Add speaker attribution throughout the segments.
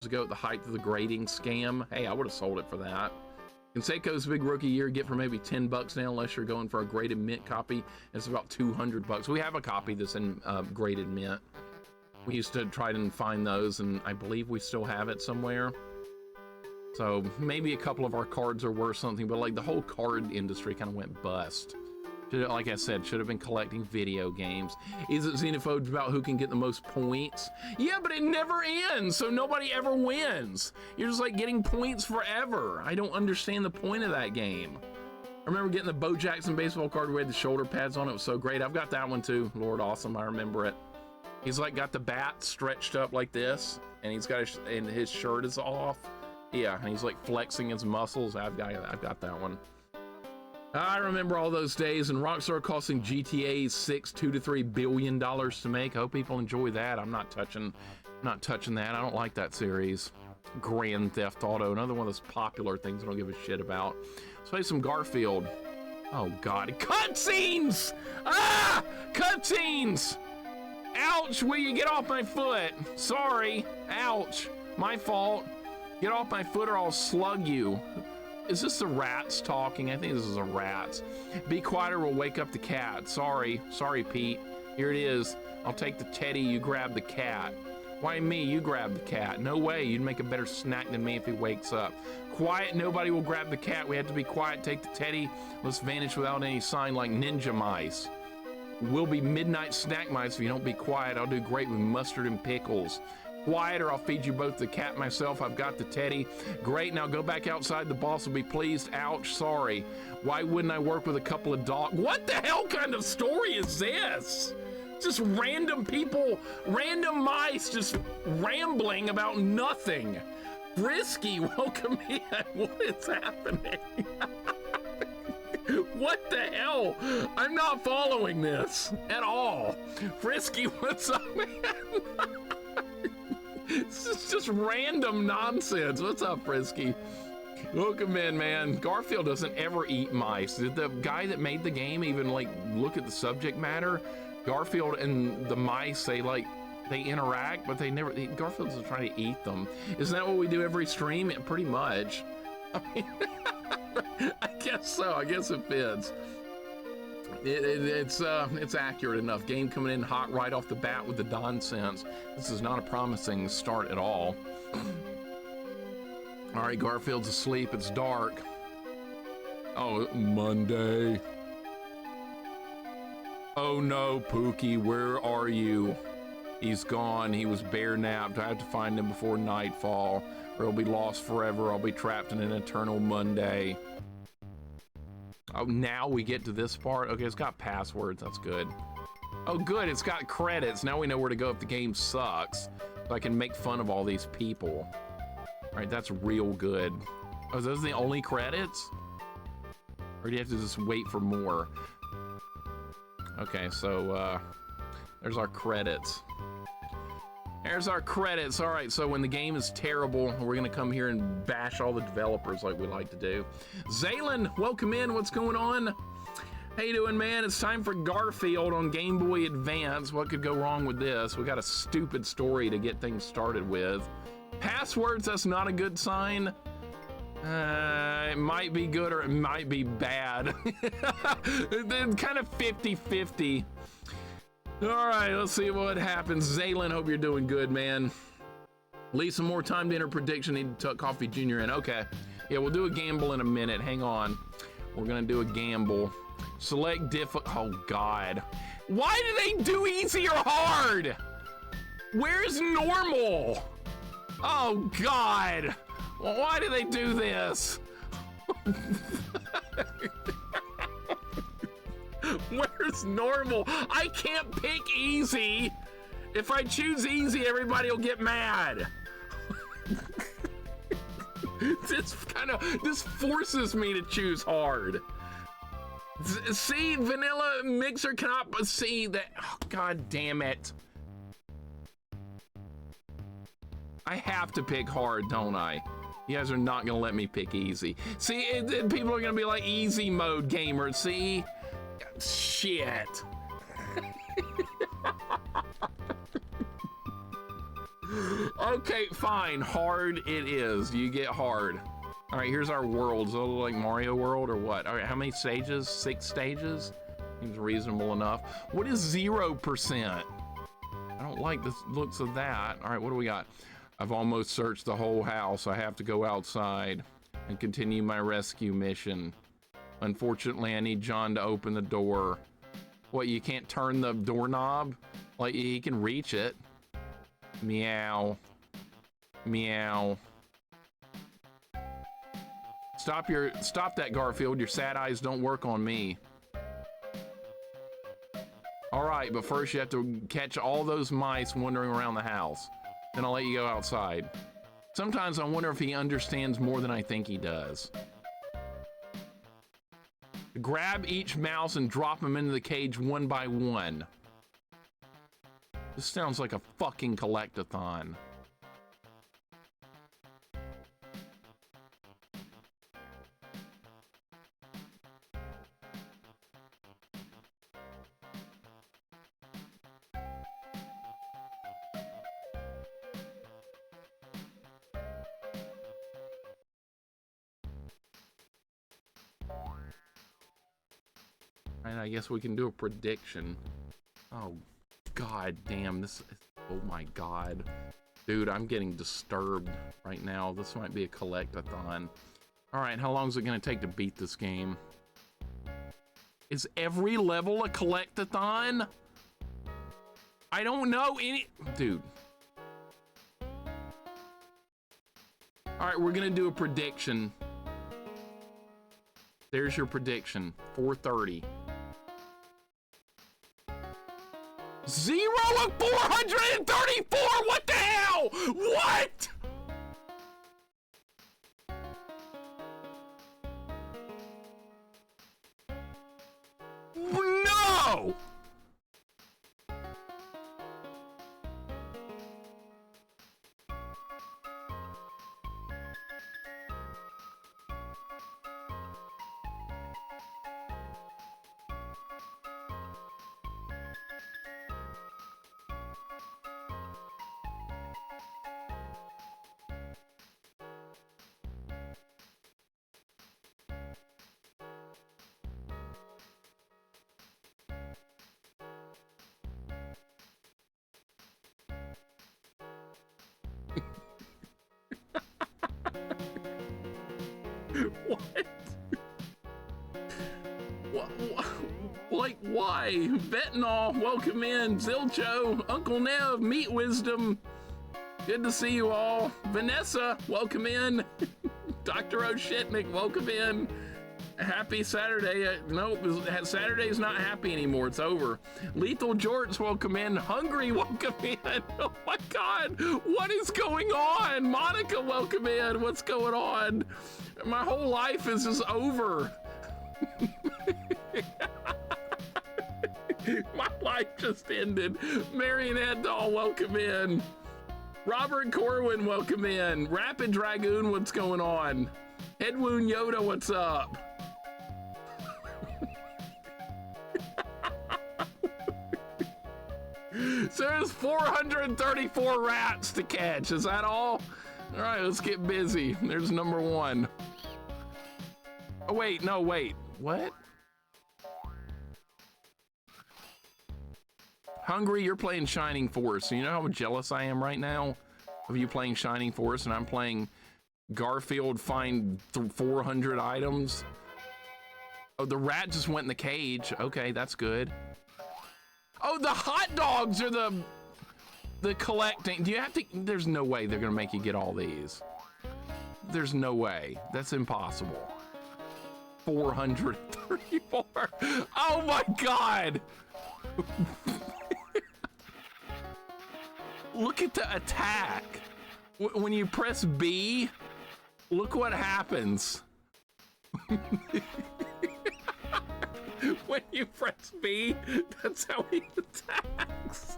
Speaker 1: ago at the height of the grading scam. Hey, I would have sold it for that. Canseco's big rookie year, get for maybe 10 bucks now, unless you're going for a graded mint copy. It's about 200 bucks. We have a copy that's in graded mint. We used to try to find those, and I believe we still have it somewhere. So maybe a couple of our cards are worth something, but like the whole card industry kind of went bust. Like I said, should have been collecting video games. Is it xenophobes about who can get the most points? Yeah, but it never ends, so nobody ever wins. You're just like getting points forever. I don't understand the point of that game. I remember getting the Bo Jackson baseball card where had the shoulder pads on it. It was so great. I've got that one too. Lord awesome, I remember it. He's like got the bat stretched up like this, and he's got and his shirt is off. Yeah, and he's like flexing his muscles. I've got that one. I remember all those days, and Rockstar costing GTA 6 $2 to $3 billion to make. I hope people enjoy that. I'm not touching that. I don't like that series. Grand Theft Auto, another one of those popular things I don't give a shit about. Let's play some Garfield. Oh God, cutscenes! Ah, cutscenes! Ouch! Will you get off my foot? Sorry. Ouch. My fault. Get off my foot or I'll slug you. Is this the rats talking? I think this is the rats. Be quiet or we'll wake up the cat. Sorry. Sorry, Pete. Here it is. I'll take the teddy, you grab the cat. Why me? You grab the cat. No way. You'd make a better snack than me if he wakes up. Quiet. Nobody will grab the cat. We have to be quiet. Take the teddy. Let's vanish without any sign like ninja mice. We'll be midnight snack mice if you don't be quiet. I'll do great with mustard and pickles. Quiet or I'll feed you both the cat myself. I've got the teddy. Great, now go back outside. The boss will be pleased. Ouch, sorry. Why wouldn't I work with a couple of dogs? What the hell kind of story is this? Just random people, random mice just rambling about nothing. Frisky, welcome in. What is happening? What the hell? I'm not following this at all. Frisky, what's up, man? This is just random nonsense. What's up, Frisky? Welcome in, man. Garfield doesn't ever eat mice. Did the guy that made the game even like look at the subject matter? Garfield and the mice, they interact, but they never, Garfield's trying to eat them. Isn't that what we do every stream? Pretty much. I mean, I guess so. I guess it fits. It's accurate enough. Game coming in hot right off the bat with the nonsense. This is not a promising start at all. All right, Garfield's asleep. It's dark. Oh, Monday. Oh no, Pooky, where are you? He's gone. He was bear napped. I have to find him before nightfall, or he'll be lost forever. I'll be trapped in an eternal Monday. Oh, now we get to this part. Okay, it's got passwords. That's good. Oh, good. It's got credits. Now we know where to go if the game sucks. So I can make fun of all these people. All right, that's real good. Oh, are those the only credits? Or do you have to just wait for more? Okay, so there's our credits. There's our credits. All right, so when the game is terrible, we're gonna come here and bash all the developers like we like to do. Zaylin, welcome in. What's going on? How you doing, man? It's time for Garfield on Game Boy Advance. What could go wrong with this? We got a stupid story to get things started with. Passwords, that's not a good sign. It might be good or it might be bad. It's kind of 50-50. All right, let's see what happens. Zaylin, hope you're doing good, man. Leave some more time to enter prediction. Need to tuck Coffee Jr. in. Okay. Yeah, we'll do a gamble in a minute. Hang on. We're going to do a gamble. Select difficult. Oh, God. Why do they do easy or hard? Where's normal? Oh, God. Why do they do this? Where's normal? I can't pick easy. If I choose easy, everybody will get mad. This forces me to choose hard. See, vanilla mixer cannot see that. Oh, God damn it. I have to pick hard, don't I? You guys are not gonna let me pick easy. See, people are gonna be like easy mode gamers. See? Shit. Okay, fine. Hard it is. You get hard. All right, here's our world. Does it look like Mario World or what? All right, how many stages? 6 stages? Seems reasonable enough. What is 0%? I don't like the looks of that. All right, what do we got? I've almost searched the whole house. I have to go outside and continue my rescue mission. Unfortunately, I need John to open the door. What, you can't turn the doorknob? Like, he can reach it. Meow. Meow. Stop that, Garfield. Your sad eyes don't work on me. All right, but first you have to catch all those mice wandering around the house. Then I'll let you go outside. Sometimes I wonder if he understands more than I think he does. Grab each mouse and drop them into the cage one by one. This sounds like a fucking collectathon. And I guess we can do a prediction. Oh, god damn, this, oh my god. Dude, I'm getting disturbed right now. This might be a collectathon. All right, how long is it gonna take to beat this game? Is every level a collectathon? I don't know any, dude. All right, we're gonna do a prediction. There's your prediction, 4:30. 0 of 434, what the hell? What? No! What? Like, why? Betnall, welcome in. Zilcho, Uncle Nev, Meat Wisdom. Good to see you all. Vanessa, welcome in. Dr. Oshitnik, welcome in. Happy Saturday. Nope, Saturday's not happy anymore. It's over. Lethal Jorts, welcome in. Hungry, welcome in. Oh my God, what is going on? Monica, welcome in. What's going on? My whole life is just over. My life just ended. Marionette Doll, welcome in. Robert Corwin, welcome in. Rapid Dragoon, what's going on? Head Wound Yoda, what's up? So there's 434 rats to catch. Is that all? All right, let's get busy. There's number 1. Oh, wait, no, wait. What? Hungry, you're playing Shining Force. So you know how jealous I am right now of you playing Shining Force and I'm playing Garfield find 400 items? Oh, the rat just went in the cage. Okay, that's good. Oh, the hot dogs are the collecting. Do you have to? There's no way they're gonna make you get all these. There's no way. That's impossible. 434. Oh my God. Look at the attack. When you press B, look what happens. When you press B, that's how he attacks.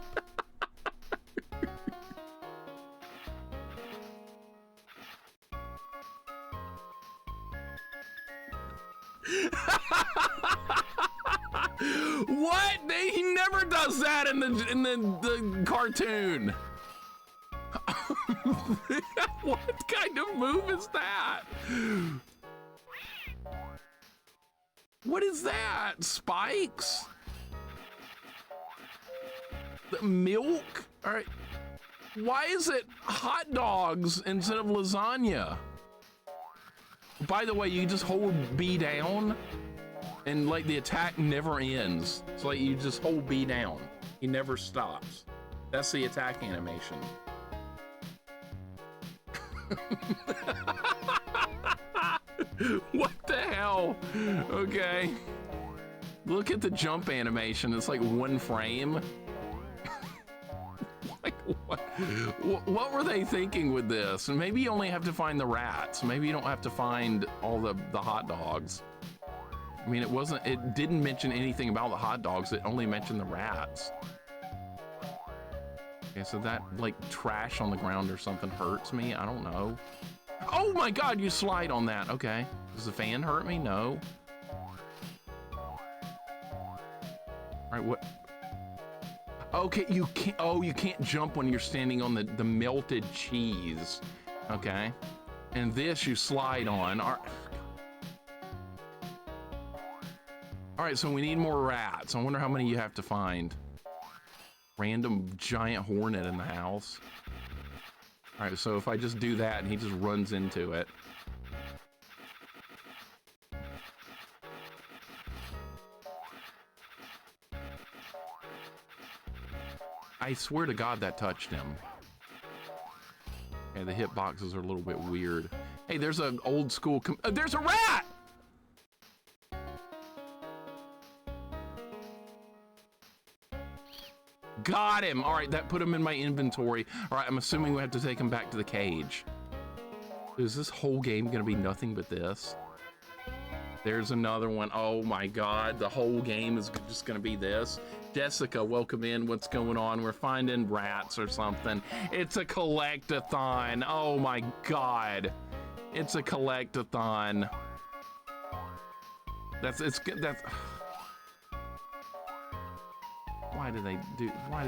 Speaker 1: What? He never does that in the cartoon. What kind of move is that? What is that? Spikes? The milk? All right. Why is it hot dogs instead of lasagna? By the way, you just hold B down and like the attack never ends. It's like you just hold B down. He never stops. That's the attack animation. What the hell? Okay. Look at the jump animation. It's like 1 frame. Like, what were they thinking with this? And maybe you only have to find the rats. Maybe you don't have to find all the hot dogs. I mean, it didn't mention anything about the hot dogs. It only mentioned the rats. Okay, so that like trash on the ground or something hurts me. I don't know. Oh my God, you slide on that. Okay. Does the fan hurt me? No. All right, what? Okay, you can't, oh, you can't jump when you're standing on the melted cheese. Okay. And this you slide on. All right, so we need more rats. I wonder how many you have to find. Random giant hornet in the house. All right, so if I just do that and he just runs into it. I swear to God that touched him. Okay, the hitboxes are a little bit weird. Hey, there's an old school, there's a rat! Got him. All right, that put him in my inventory. All right, I'm assuming we have to take him back to the cage. Is this whole game gonna be nothing but this? There's another one. Oh my God, the whole game is just gonna be this. Jessica, welcome in. What's going on? We're finding rats or something. It's a collect-a-thon. Oh my God. It's a collect-a-thon. That's why do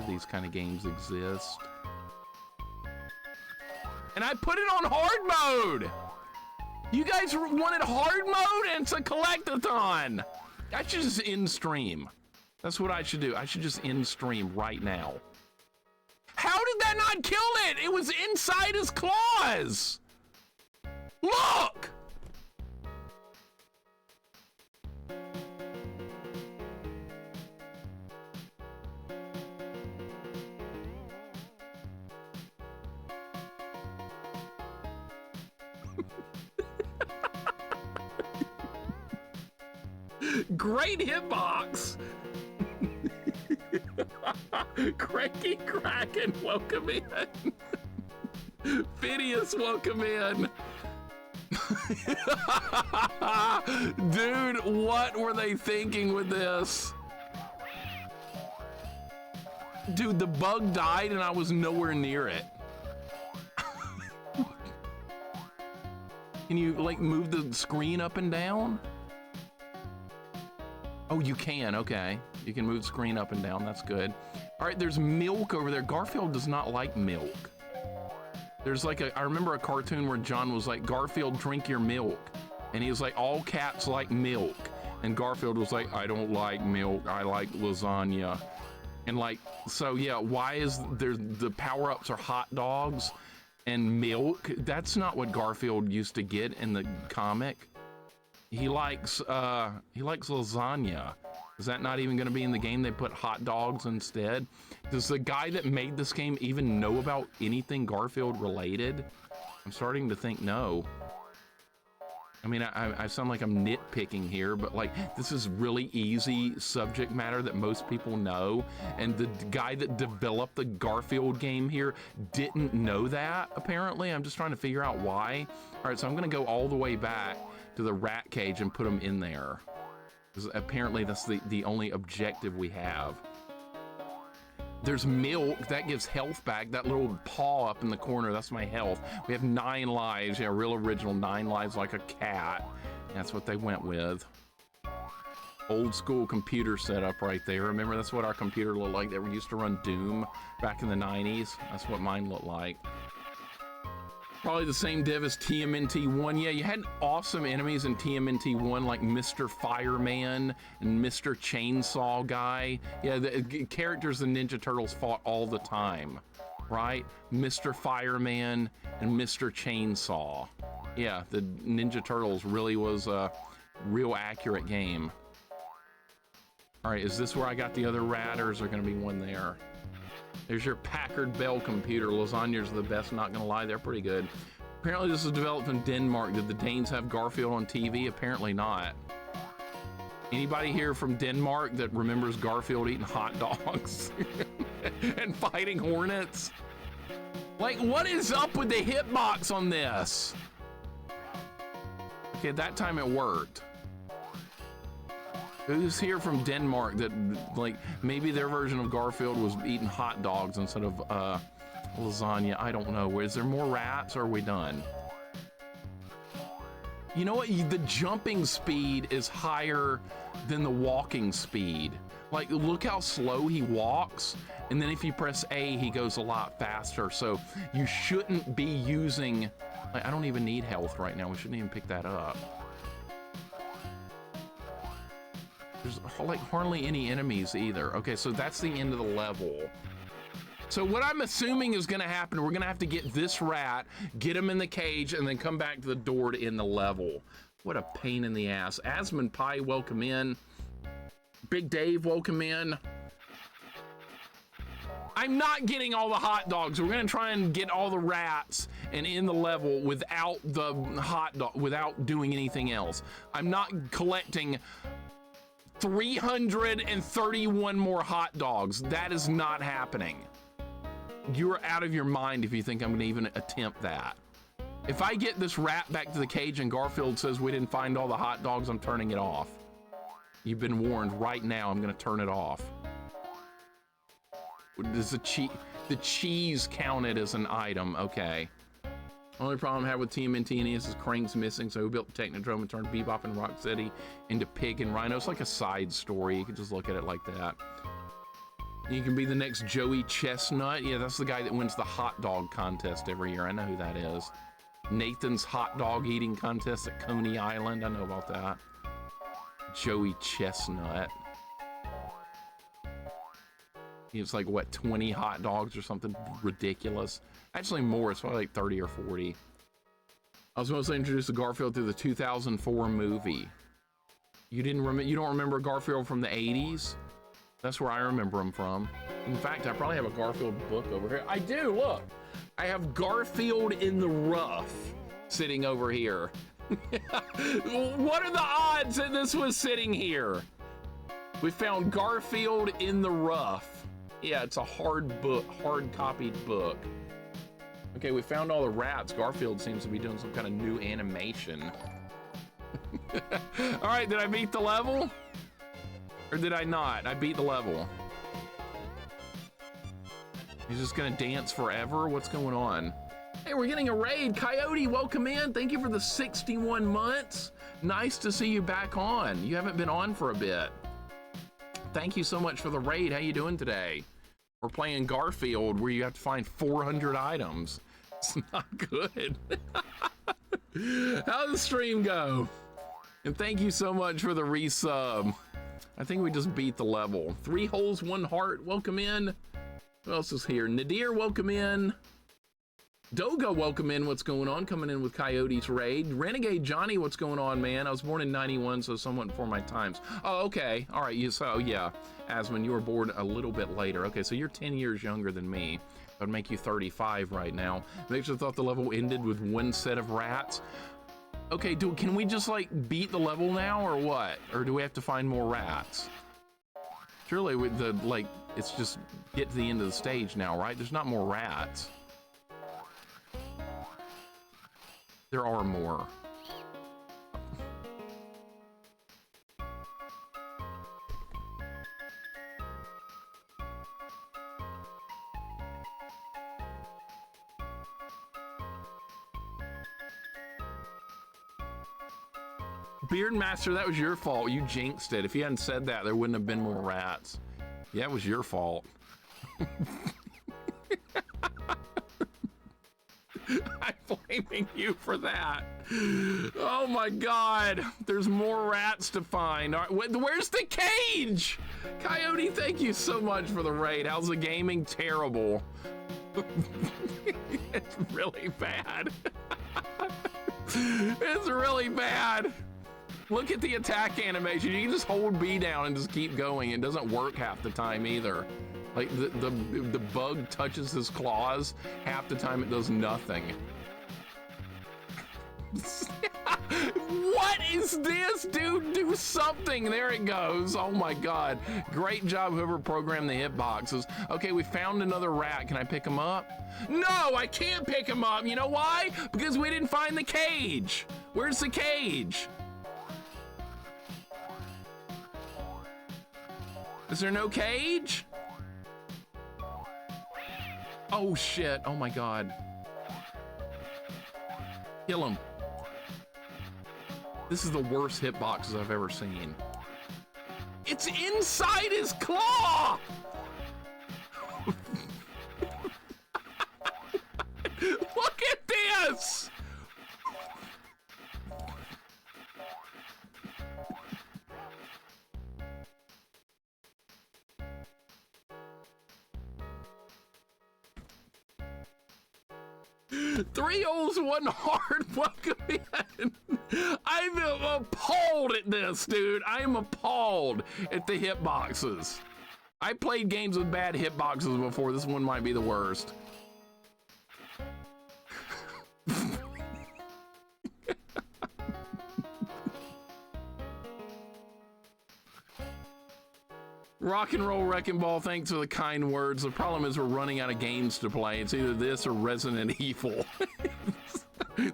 Speaker 1: these kind of games exist? And I put it on hard mode. You guys wanted hard mode and it's a collect-a-thon. I should just end stream. That's what I should do. I should just end stream right now. How did that not kill it? It was inside his claws. Look! Great hitbox. Cranky Kraken, welcome in. Phineas, welcome in. Dude, what were they thinking with this? Dude, the bug died and I was nowhere near it. Can you like move the screen up and down? Oh, you can, okay. You can move the screen up and down, that's good. All right, there's milk over there. Garfield does not like milk. There's like I remember a cartoon where John was like, Garfield, drink your milk. And he was like, all cats like milk. And Garfield was like, I don't like milk, I like lasagna. And like, so yeah, why is there, the power-ups are hot dogs and milk? That's not what Garfield used to get in the comic. He likes lasagna. Is that not even going to be in the game? They put hot dogs instead. Does the guy that made this game even know about anything Garfield related? I'm starting to think no. I mean, I sound like I'm nitpicking here, but like this is really easy subject matter that most people know. And the guy that developed the Garfield game here didn't know that, apparently. I'm just trying to figure out why. All right, so I'm going to go all the way back to the rat cage and put them in there. Because apparently that's the only objective we have. There's milk, that gives health back. That little paw up in the corner, that's my health. We have 9 lives, yeah, real original, 9 lives like a cat. That's what they went with. Old school computer setup right there. Remember, that's what our computer looked like. They used to run Doom back in the 90s. That's what mine looked like. Probably the same dev as TMNT1. Yeah, you had awesome enemies in TMNT1 like Mr. Fireman and Mr. Chainsaw Guy. Yeah, the characters the Ninja Turtles fought all the time, right? Mr. Fireman and Mr. Chainsaw. Yeah, the Ninja Turtles really was a real accurate game. All right, is this where I got the other rat, or is there gonna be one there? There's your Packard Bell computer. Lasagnas are the best, not gonna lie, they're pretty good. Apparently this was developed in Denmark. Did the Danes have Garfield on TV? Apparently not. Anybody here from Denmark that remembers Garfield eating hot dogs and fighting hornets? Like, what is up with the hitbox on this? Okay, that time it worked. Who's here from Denmark that, like, maybe their version of Garfield was eating hot dogs instead of lasagna? I don't know. Is there more rats, or are we done? You know what? The jumping speed is higher than the walking speed. Like, look how slow he walks, and then if you press A, he goes a lot faster. So you shouldn't be using, like, I don't even need health right now. We shouldn't even pick that up. There's like hardly any enemies either. Okay, so that's the end of the level. So what I'm assuming is gonna happen, we're gonna have to get this rat, get him in the cage, and then come back to the door to end the level. What a pain in the ass. Asmund Pie, welcome in. Big Dave, welcome in. I'm not getting all the hot dogs. We're gonna try and get all the rats and end the level without the hot dog, without doing anything else. I'm not collecting 331 more hot dogs. That is not happening. You're out of your mind if you think I'm gonna even attempt that. If I get this rat back to the cage and Garfield says we didn't find all the hot dogs, I'm turning it off. You've been warned right now, I'm gonna turn it off. Does the cheese counted as an item? Okay. Only problem I have with TMNT and is Krang's missing, so we built Technodrome and turned Bebop and Rocksteady into Pig and Rhino. It's like a side story. You can just look at it like that. You can be the next Joey Chestnut. Yeah, that's the guy that wins the hot dog contest every year. I know who that is. Nathan's hot dog eating contest at Coney Island. I know about that. Joey Chestnut. It's like, what, 20 hot dogs or something ridiculous. Actually more, it's probably like 30 or 40. I was mostly introduced to Garfield through the 2004 movie. You don't remember Garfield from the 80s? That's where I remember him from. In fact, I probably have a Garfield book over here. I do, look. I have Garfield in the Rough sitting over here. What are the odds that this was sitting here? We found Garfield in the Rough. Yeah, it's a hard book, hard copied book. Okay, we found all the rats. Garfield seems to be doing some kind of new animation. All right, did I beat the level? Or did I not? I beat the level. He's just gonna dance forever? What's going on? Hey, we're getting a raid. Coyote, welcome in. Thank you for the 61 months. Nice to see you back on. You haven't been on for a bit. Thank you so much for the raid. How you doing today? We're playing Garfield where you have to find 400 items. It's not good. How'd the stream go? And thank you so much for the resub. I think we just beat the level. 3 holes, 1 heart, welcome in. Who else is here? Nadir, welcome in. Doga, welcome in. What's going on? Coming in with Coyote's raid. Renegade Johnny, what's going on, man? I was born in 91, so somewhat before my times. Oh, okay. All right. So, yeah. Asmund, you were born a little bit later. Okay, so you're 10 years younger than me. That would make you 35 right now. Mixer thought the level ended with 1 set of rats. Okay, can we just, like, beat the level now, or what? Or do we have to find more rats? Surely, with the, like, it's just get to the end of the stage now, right? There's not more rats. There are more. Beardmaster, that was your fault. You jinxed it. If you hadn't said that, there wouldn't have been more rats. Yeah, it was your fault. I blaming you for that. Oh my God, there's more rats to find. All right, where's the cage? Coyote, thank you so much for the raid. How's the gaming? Terrible. It's really bad. It's really bad. Look at the attack animation. You can just hold B down and just keep going. It doesn't work half the time either. Like the bug touches his claws, half the time it does nothing. What is this, dude? Do something. There it goes. Oh my God. Great job, whoever programmed the hitboxes. Okay, we found another rat. Can I pick him up? No, I can't pick him up. You know why? Because we didn't find the cage. Where's the cage? Is there no cage? Oh shit, oh my God. Kill him. This is the worst hitboxes I've ever seen. It's inside his claw! Look at this! Three holes, one hard. Welcome in. I'm appalled at this, dude. I am appalled at the hitboxes. I played games with bad hitboxes before. This one might be the worst. Rock and Roll Wrecking Ball, thanks for the kind words. The problem is we're running out of games to play. It's either this or Resident Evil.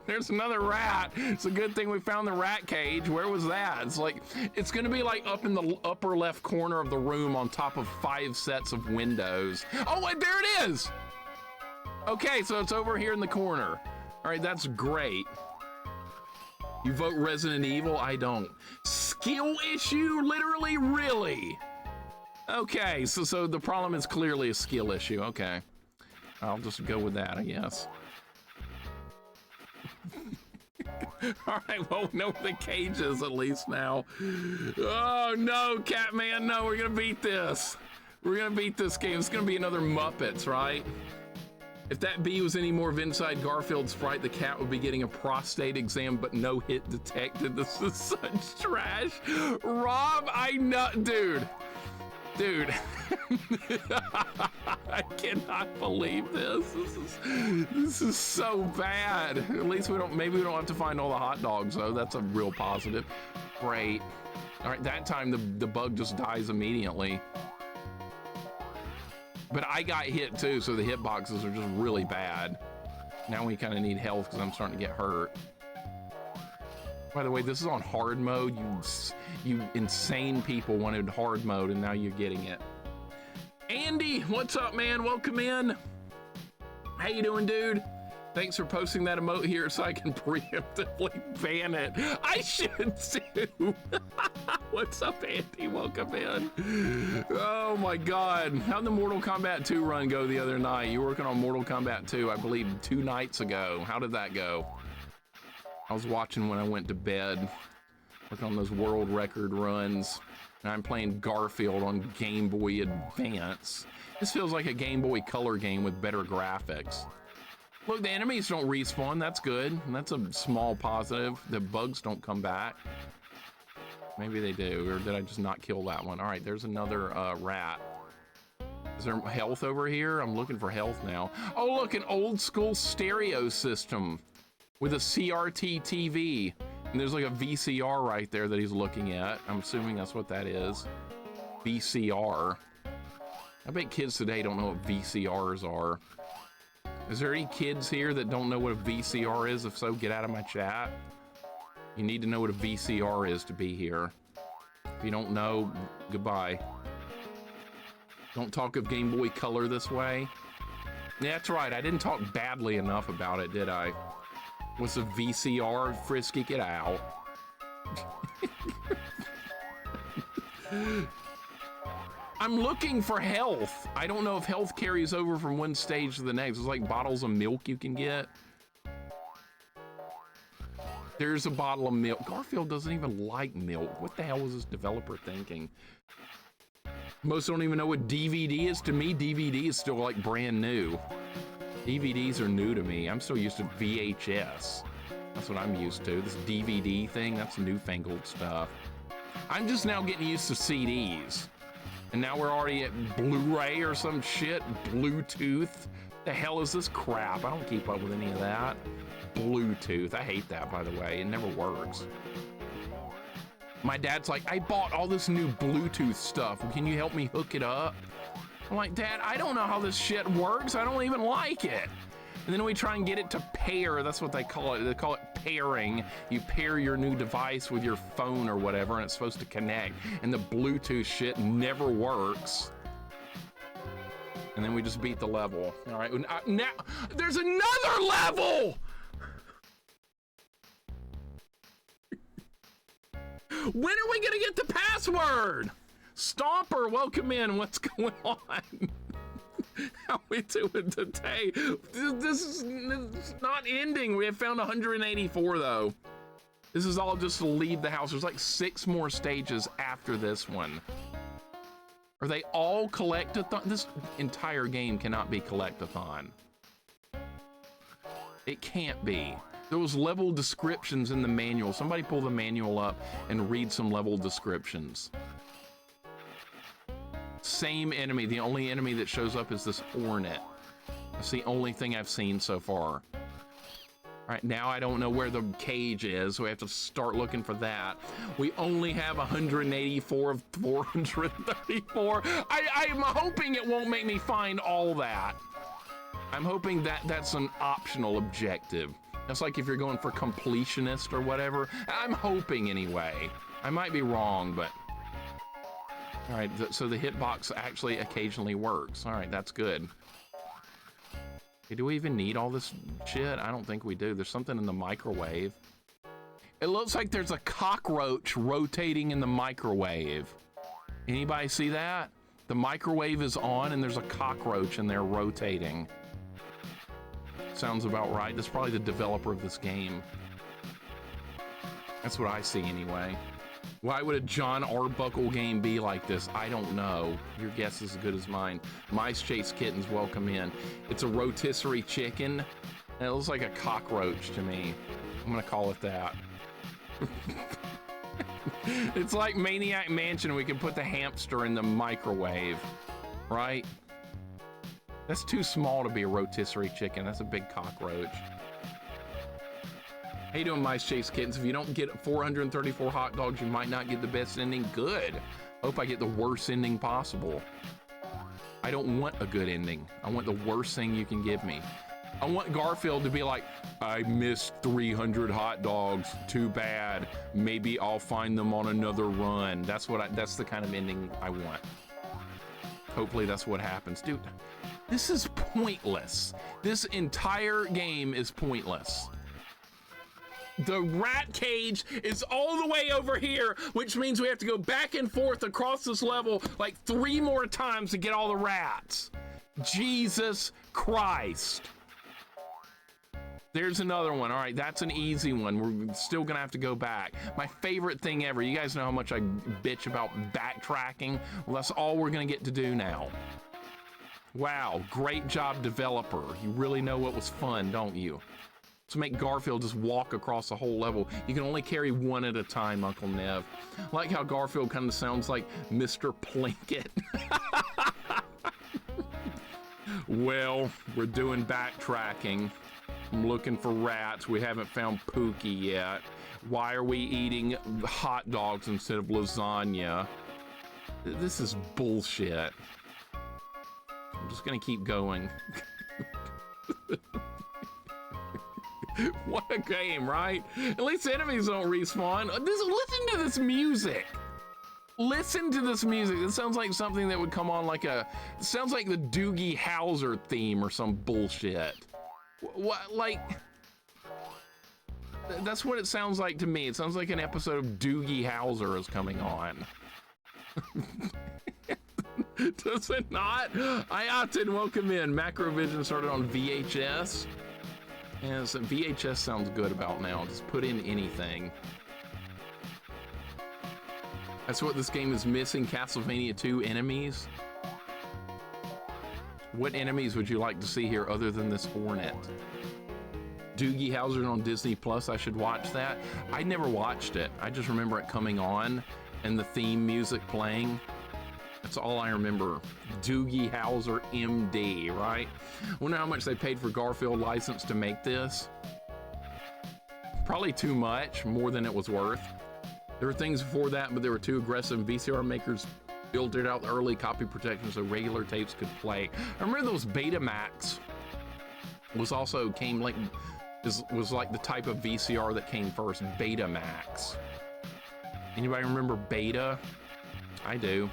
Speaker 1: There's another rat. It's a good thing we found the rat cage. Where was that? It's like, it's gonna be like up in the upper left corner of the room on top of 5 sets of windows. Oh, wait, there it is. Okay, so it's over here in the corner. All right, that's great. You vote Resident Evil? I don't. Skill issue? Literally, really? Okay, so the problem is clearly a skill issue. Okay, I'll just go with that, I guess. All right, well, we know where the cage is at least now. Oh no, Catman, no, we're gonna beat this. We're gonna beat this game. It's gonna be another Muppets, right? If that bee was any more of inside Garfield's fright, the cat would be getting a prostate exam, but no hit detected. This is such trash. Rob, I know, dude. Dude, I cannot believe this. This is so bad. At least maybe we don't have to find all the hot dogs though. That's a real positive. Great. All right, that time the bug just dies immediately. But I got hit too, so the hitboxes are just really bad. Now we kind of need health because I'm starting to get hurt. By the way, this is on hard mode. You insane people wanted hard mode, and now you're getting it. Andy, what's up, man? Welcome in. How you doing, dude? Thanks for posting that emote here so I can preemptively ban it. I should too. What's up, Andy? Welcome in. Oh my God. How'd the Mortal Kombat 2 run go the other night? You were working on Mortal Kombat 2, I believe 2 nights ago. How did that go? I was watching when I went to bed, working on those world record runs, and I'm playing Garfield on Game Boy Advance. This feels like a Game Boy Color game with better graphics. Look, the enemies don't respawn, that's good. That's a small positive. The bugs don't come back. Maybe they do, or did I just not kill that one? All right, there's another rat. Is there health over here? I'm looking for health now. Oh, look, an old school stereo system with a CRT TV. And there's like a VCR right there that he's looking at. I'm assuming that's what that is. VCR. I bet kids today don't know what VCRs are. Is there any kids here that don't know what a VCR is? If so, get out of my chat. You need to know what a VCR is to be here. If you don't know, goodbye. Don't talk of Game Boy Color this way. Yeah, that's right, I didn't talk badly enough about it, did I? What's a VCR? Frisky, get out. I'm looking for health. I don't know if health carries over from one stage to the next. It's like bottles of milk you can get. There's a bottle of milk. Garfield doesn't even like milk. What the hell was this developer thinking? Most don't even know what DVD is. To me, DVD is still like brand new. DVDs are new to me. I'm still used to VHS. That's what I'm used to. This DVD thing, that's newfangled stuff. I'm just now getting used to CDs. And now we're already at Blu-ray or some shit. Bluetooth. The hell is this crap? I don't keep up with any of that. Bluetooth. I hate that, by the way. It never works. My dad's like, I bought all this new Bluetooth stuff. Can you help me hook it up? I'm like, Dad, I don't know how this shit works. I don't even like it. And then we try and get it to pair. That's what they call it. They call it pairing. You pair your new device with your phone or whatever, and it's supposed to connect. And the Bluetooth shit never works. And then we just beat the level. All right, now there's another level! When are we gonna get the password? Stomper, welcome in. What's going on? How we doing today? This is not ending. We have found 184 though. This is all just to leave the house. There's like 6 more stages after this one. Are they all collect-a-thon? This entire game cannot be collect-a-thon. It can't be. There was level descriptions in the manual. Somebody pull the manual up and read some level descriptions. Same enemy. The only enemy that shows up is this hornet. That's the only thing I've seen so far. All right, now I don't know where the cage is, so we have to start looking for that. We only have 184 of 434. I'm hoping it won't make me find all that. I'm hoping that that's an optional objective. That's like if you're going for completionist or whatever. I'm hoping anyway. I might be wrong, but... All right, so the hitbox actually occasionally works. All right, that's good. Hey, do we even need all this shit? I don't think we do. There's something in the microwave. It looks like there's a cockroach rotating in the microwave. Anybody see that? The microwave is on and there's a cockroach in there rotating. Sounds about right. That's probably the developer of this game. That's what I see anyway. Why would a John Arbuckle game be like this? I don't know. Your guess is as good as mine. Mice Chase Kittens, welcome in. It's a rotisserie chicken. And it looks like a cockroach to me. I'm gonna call it that. It's like Maniac Mansion. We can put the hamster in the microwave, right? That's too small to be a rotisserie chicken. That's a big cockroach. How you doing, Mice Chase Kittens? If you don't get 434 hot dogs, you might not get the best ending. Good. Hope I get the worst ending possible. I don't want a good ending. I want the worst thing you can give me. I want Garfield to be like, I missed 300 hot dogs. Too bad. Maybe I'll find them on another run. That's the kind of ending I want. Hopefully that's what happens. Dude, this is pointless. This entire game is pointless. The rat cage is all the way over here, which means we have to go back and forth across this level like 3 more times to get all the rats. Jesus Christ. There's another one. All right, that's an easy one. We're still gonna have to go back. My favorite thing ever. You guys know how much I bitch about backtracking. Well, that's all we're gonna get to do now. Wow, great job, developer. You really know what was fun, don't you? To make Garfield just walk across the whole level. You can only carry one at a time, Uncle Nev. I like how Garfield kind of sounds like Mr. Plinkett. Well, we're doing backtracking. I'm looking for rats. We haven't found Pooky yet. Why are we eating hot dogs instead of lasagna? This is bullshit. I'm just gonna keep going. What a game, right? At least enemies don't respawn. Listen to this music. Listen to this music. It sounds like something that would come on like it sounds like the Doogie Howser theme or some bullshit. What, like, that's what it sounds like to me. It sounds like an episode of Doogie Howser is coming on. Does it not? I opted, welcome in. Macrovision started on VHS. Yeah, so VHS sounds good about now. Just put in anything. That's what this game is missing. Castlevania 2 enemies. What enemies would you like to see here other than this hornet? Doogie Howser on Disney Plus. I should watch that. I never watched it. I just remember it coming on and the theme music playing. That's all I remember. Doogie Howser MD, right? Wonder how much they paid for Garfield license to make this. Probably too much, more than it was worth. There were things before that, but they were too aggressive. VCR makers filtered out the early copy protection so regular tapes could play. I remember those Betamax was like the type of VCR that came first, Betamax. Anybody remember Beta? I do.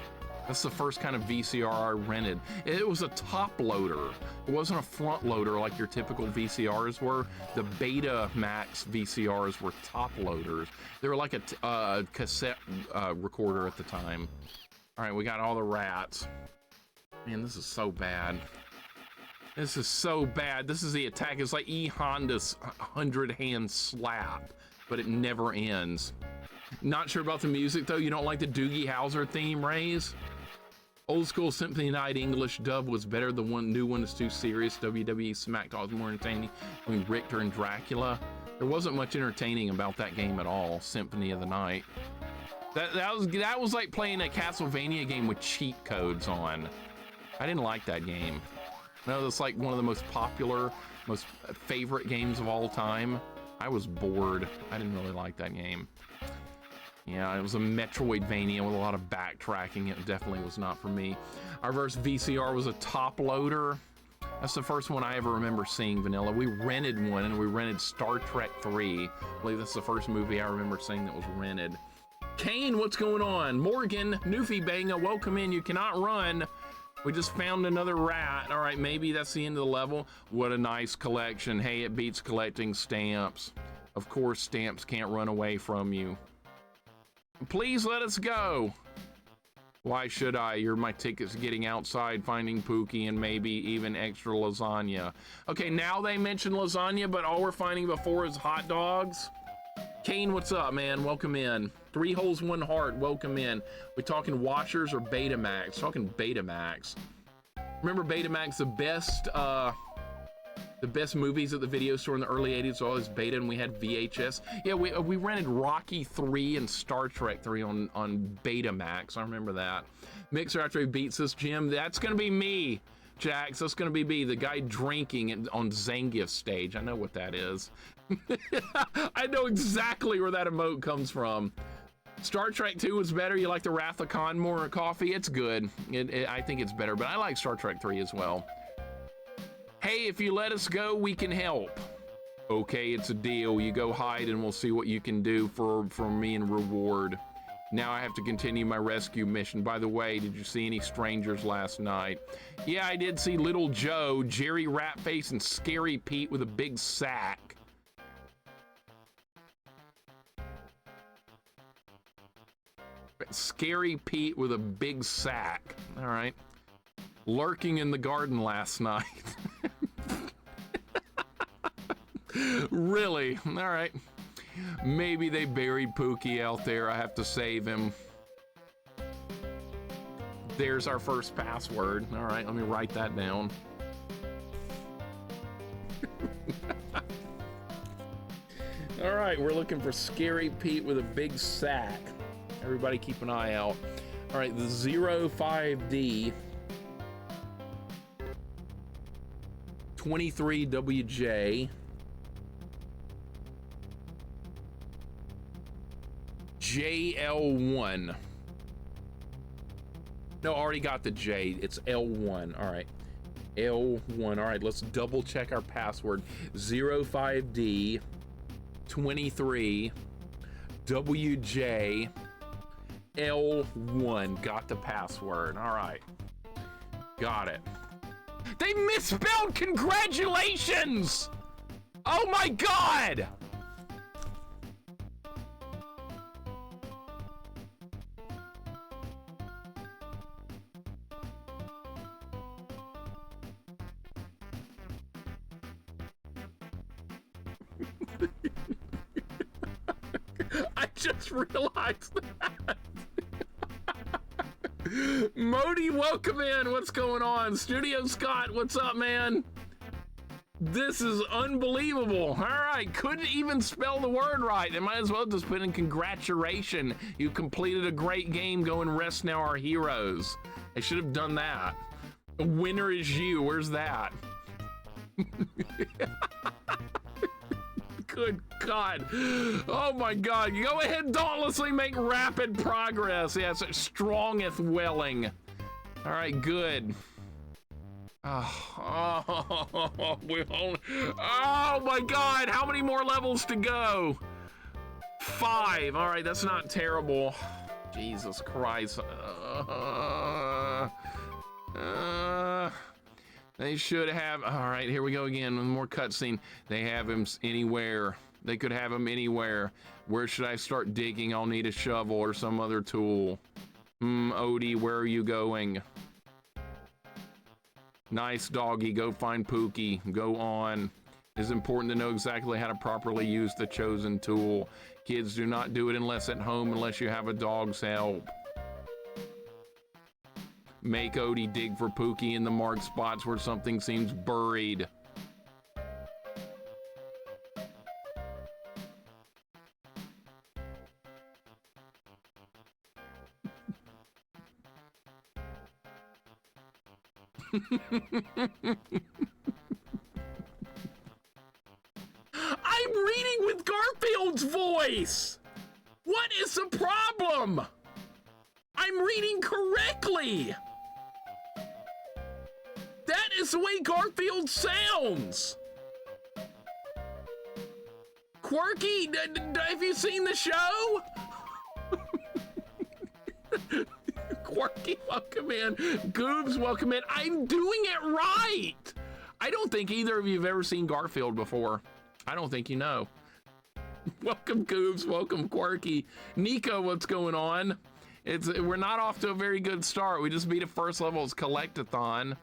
Speaker 1: That's the first kind of VCR I rented. It was a top loader. It wasn't a front loader like your typical VCRs were. The Betamax VCRs were top loaders. They were like a cassette recorder at the time. All right, we got all the rats. Man, this is so bad. This is so bad. This is the attack. It's like E. Honda's 100-hand slap, but it never ends. Not sure about the music, though. You don't like the Doogie Howser theme, Rays? Old school Symphony Night English dub was better. The new one is too serious. WWE SmackDown was more entertaining. I mean, Richter and Dracula. There wasn't much entertaining about that game at all. Symphony of the Night. That was like playing a Castlevania game with cheat codes on. I didn't like that game. No, that's like one of the most popular, most favorite games of all time. I was bored. I didn't really like that game. Yeah, it was a Metroidvania with a lot of backtracking. It definitely was not for me. Our first VCR was a top loader. That's the first one I ever remember seeing, Vanilla. We rented one, and we rented Star Trek 3. I believe that's the first movie I remember seeing that was rented. Kane, what's going on? Morgan, Newfie Banga, welcome in. You cannot run. We just found another rat. All right, maybe that's the end of the level. What a nice collection. Hey, it beats collecting stamps. Of course, stamps can't run away from you. Please let us go. Why should I? You're my tickets to getting outside, finding Pookie, and maybe even extra lasagna. Okay, now they mention lasagna, but all we're finding before is hot dogs. Kane, what's up, man? Welcome in. 3 holes, 1 heart. Welcome in. We talking washers or Betamax? Talking Betamax. Remember Betamax, the best movies at the video store in the early 80s, always Beta, and we had VHS. Yeah, we rented Rocky 3 and Star Trek 3 on Betamax. I remember that. Mixer after he beats this, Jim. That's gonna be me, Jax. That's gonna be me, the guy drinking on Zangief's stage. I know what that is. I know exactly where that emote comes from. Star Trek 2 was better. You like the Wrath of Khan more coffee? It's good. I think it's better, but I like Star Trek 3 as well. Hey, if you let us go, we can help. Okay, it's a deal. You go hide and we'll see what you can do for me in reward. Now I have to continue my rescue mission. By the way, did you see any strangers last night? Yeah, I did see Little Joe, Jerry Ratface, and Scary Pete with a big sack. Scary Pete with a big sack. All right. Lurking in the garden last night. Really? All right. Maybe they buried Pookie out there. I have to save him. There's our first password. All right, let me write that down. All right, we're looking for Scary Pete with a big sack. Everybody keep an eye out. All right, the 05D 23WJ JL1. No, already got the J. It's L1. All right. L1. All right, let's double check our password. 05D 23 WJ L1. Got the password. All right. Got it. They misspelled congratulations! Oh my God! I just realized that. Modi, welcome in. What's going on? Studio Scott, what's up, man? This is unbelievable. All right, couldn't even spell the word right. They might as well just put in congratulations. You completed a great game. Go and rest now, our heroes. I should have done that. The winner is you. Where's that? Good God. Oh my God. Go ahead and dauntlessly make rapid progress. Yes, strongeth welling. All right, good. Oh, oh my God. How many more levels to go? 5. All right, that's not terrible. Jesus Christ. They should have. All right, here we go again. One more cutscene. They have him anywhere. They could have him anywhere. Where should I start digging? I'll need a shovel or some other tool. Odie, where are you going? Nice doggy. Go find Pooky. Go on. It's important to know exactly how to properly use the chosen tool. Kids, do not do it unless at home, unless you have a dog's help. Make Odie dig for Pooky in the marked spots where something seems buried. I'm reading with Garfield's voice! What is the problem? I'm reading correctly! That is the way Garfield sounds! Quirky, have you seen the show? Quirky, welcome in. Goobs, welcome in. I'm doing it right! I don't think either of you have ever seen Garfield before. I don't think you know. Welcome, Goobs, welcome, Quirky. Nico, what's going on? We're not off to a very good start. We just beat a first level's collectathon.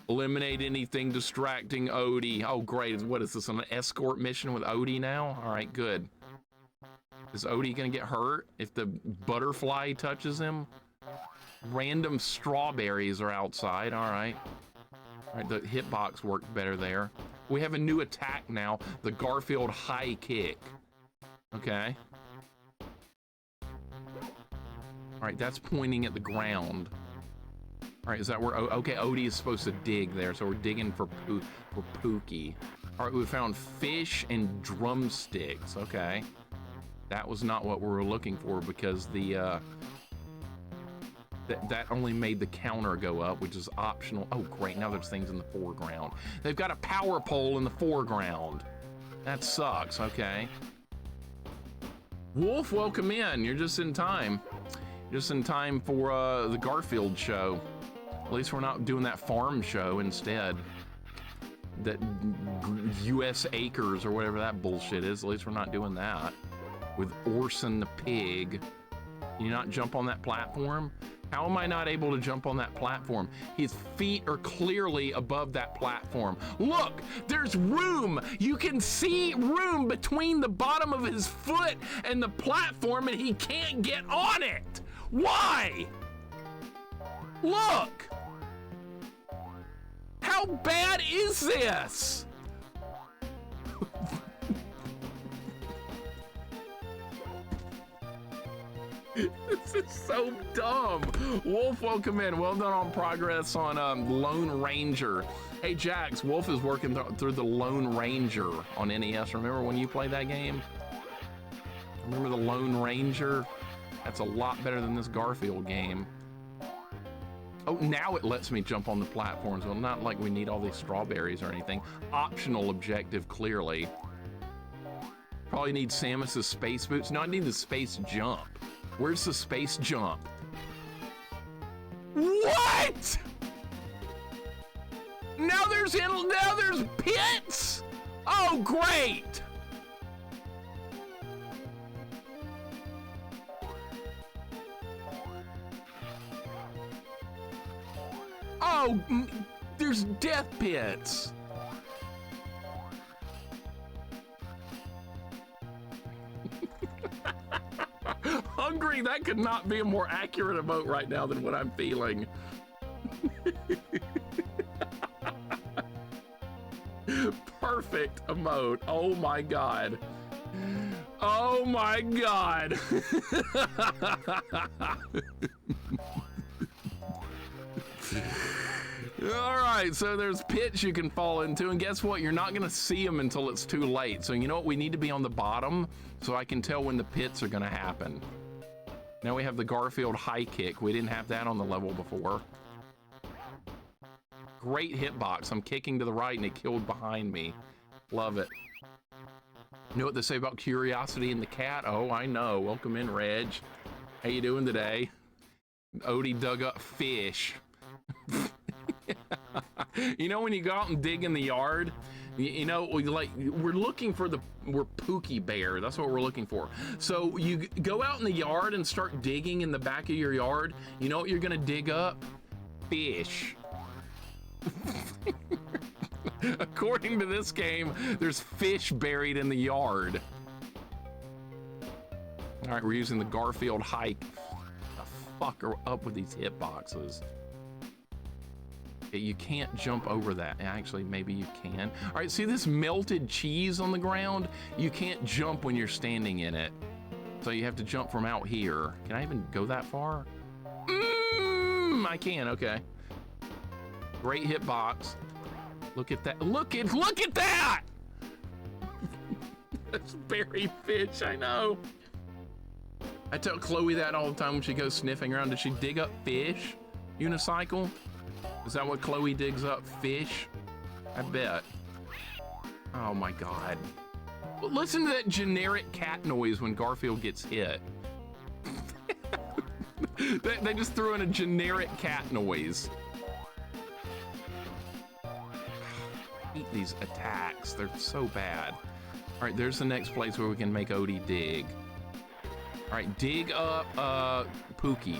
Speaker 1: Eliminate anything distracting Odie. Oh, great. What is this, an escort mission with Odie now? All right, good. Is Odie gonna get hurt if the butterfly touches him? Random strawberries are outside. All right. All right, the hitbox worked better there. We have a new attack now, the Garfield high kick. Okay. All right, that's pointing at the ground. All right, is that where, okay, Odie is supposed to dig there, so we're digging for Pooky. All right, we found fish and drumsticks, okay. That was not what we were looking for because the, that only made the counter go up, which is optional. Oh, great, now there's things in the foreground. They've got a power pole in the foreground. That sucks, okay. Wolf, welcome in, you're just in time. Just in time for the Garfield show. At least we're not doing that farm show instead. That US Acres or whatever that bullshit is. At least we're not doing that. With Orson the pig. Can you not jump on that platform? How am I not able to jump on that platform? His feet are clearly above that platform. Look, there's room. You can see room between the bottom of his foot and the platform, and he can't get on it. Why? Look. How bad is this? This is so dumb. Wolf, welcome in. Well done on progress on Lone Ranger. Hey, Jax, Wolf is working through the Lone Ranger on NES. Remember when you played that game? Remember the Lone Ranger? That's a lot better than this Garfield game. Oh, now it lets me jump on the platforms. Well, not like we need all these strawberries or anything. Optional objective, clearly. Probably need Samus's space boots. No, I need the space jump. Where's the space jump? What? Now there's pits? Oh, great. Oh, there's death pits. Hungry, that could not be a more accurate emote right now than what I'm feeling. Perfect emote. Oh my god. Oh my god. All right, so there's pits you can fall into, and guess what? You're not gonna see them until it's too late. So you know what? We need to be on the bottom so I can tell when the pits are gonna happen. Now we have the Garfield high kick. We didn't have that on the level before. Great hitbox. I'm kicking to the right and it killed behind me. Love it. You know what they say about curiosity and the cat? Oh, I know. Welcome in, Reg. How you doing today? Odie dug up fish. You know when you go out and dig in the yard, you know, we're looking for we're Pooky Bear. That's what we're looking for. So you go out in the yard and start digging in the back of your yard. You know what you're gonna dig up? Fish. According to this game, there's fish buried in the yard. All right, we're using the Garfield hike. The fuck are up with these hitboxes? You can't jump over that. Actually, maybe you can. All right, see this melted cheese on the ground? You can't jump when you're standing in it. So you have to jump from out here. Can I even go that far? I can, okay. Great hitbox. Look at that. Look at that! That's buried fish, I know. I tell Chloe that all the time when she goes sniffing around. Does she dig up fish? Unicycle? Is that what Chloe digs up? Fish? I bet. Oh my god. Listen to that generic cat noise when Garfield gets hit. They just threw in a generic cat noise. I hate these attacks. They're so bad. All right, there's the next place where we can make Odie dig. All right, dig up Pooky.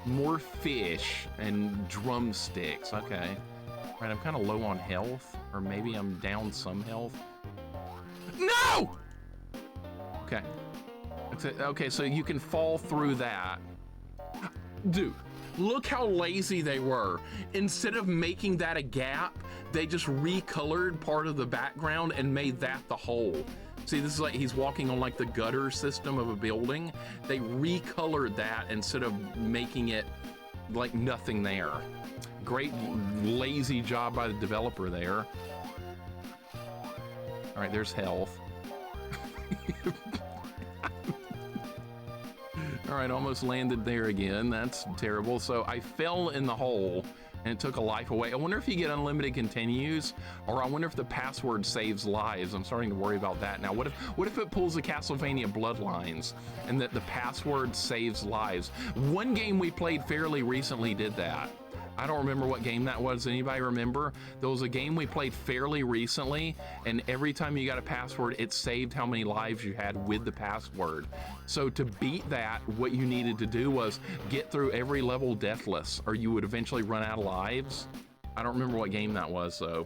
Speaker 1: More fish and drumsticks. Okay. All right, I'm kind of low on health, or maybe I'm down some health. No! Okay. Okay, so you can fall through that. Dude, look how lazy they were. Instead of making that a gap, they just recolored part of the background and made that the hole. See, this is like he's walking on like the gutter system of a building. They recolored that instead of making it like nothing there. Great lazy job by the developer there. All right, there's health. All right, almost landed there again. That's terrible. So I fell in the hole and it took a life away. I wonder if you get unlimited continues, or I wonder if the password saves lives. I'm starting to worry about that now. What if it pulls the Castlevania Bloodlines and that the password saves lives? One game we played fairly recently did that. I don't remember what game that was. Anybody remember? There was a game we played fairly recently, and every time you got a password, it saved how many lives you had with the password. So to beat that, what you needed to do was get through every level deathless, or you would eventually run out of lives. I don't remember what game that was, though.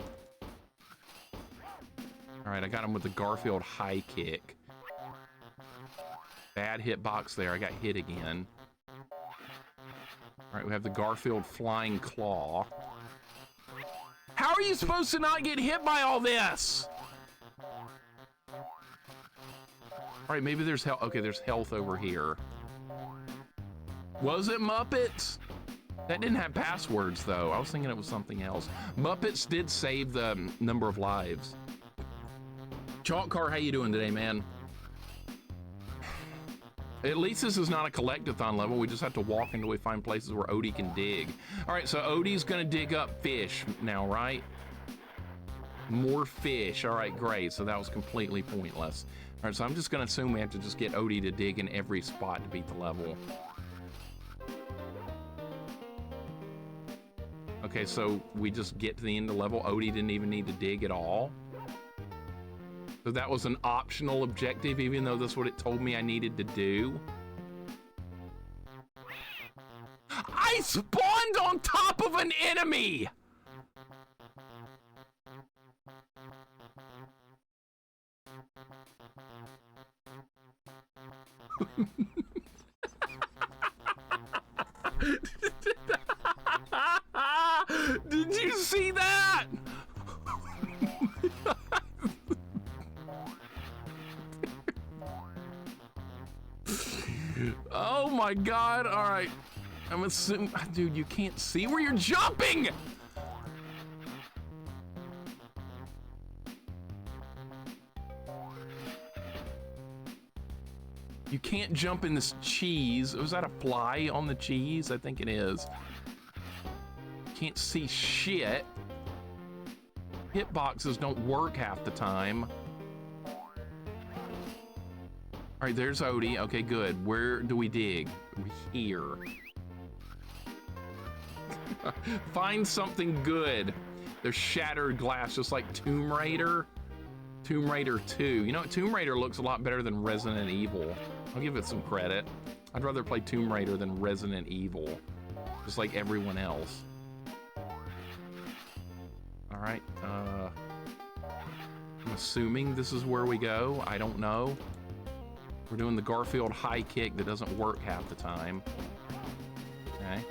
Speaker 1: All right, I got him with the Garfield high kick. Bad hitbox there. I got hit again. All right, we have the Garfield flying claw. How are you supposed to not get hit by all this? All right, maybe there's health. Okay, there's health over here. Was it Muppets? That didn't have passwords, though. I was thinking it was something else. Muppets did save the number of lives. Chalk Car, how you doing today, man? At least this is not a collectathon level. We just have to walk until we find places where Odie can dig. All right, so Odie's gonna dig up fish now, right? More fish. All right, great. So that was completely pointless. All right, so I'm just gonna assume we have to just get Odie to dig in every spot to beat the level. Okay, so we just get to the end of the level. Odie didn't even need to dig at all. So that was an optional objective, even though that's what it told me I needed to do. I spawned on top of an enemy! Did you see that? Oh my God. All right. I'm assuming, dude, you can't see where you're jumping. You can't jump in this cheese. Was that a fly on the cheese? I think it is. Can't see shit. Hitboxes don't work half the time. All right, there's Odie. Okay, good. Where do we dig? Here. Find something good. There's shattered glass, just like Tomb Raider. Tomb Raider 2. You know what? Tomb Raider looks a lot better than Resident Evil. I'll give it some credit. I'd rather play Tomb Raider than Resident Evil. Just like everyone else. All right. I'm assuming this is where we go. I don't know. We're doing the Garfield high kick that doesn't work half the time. Okay.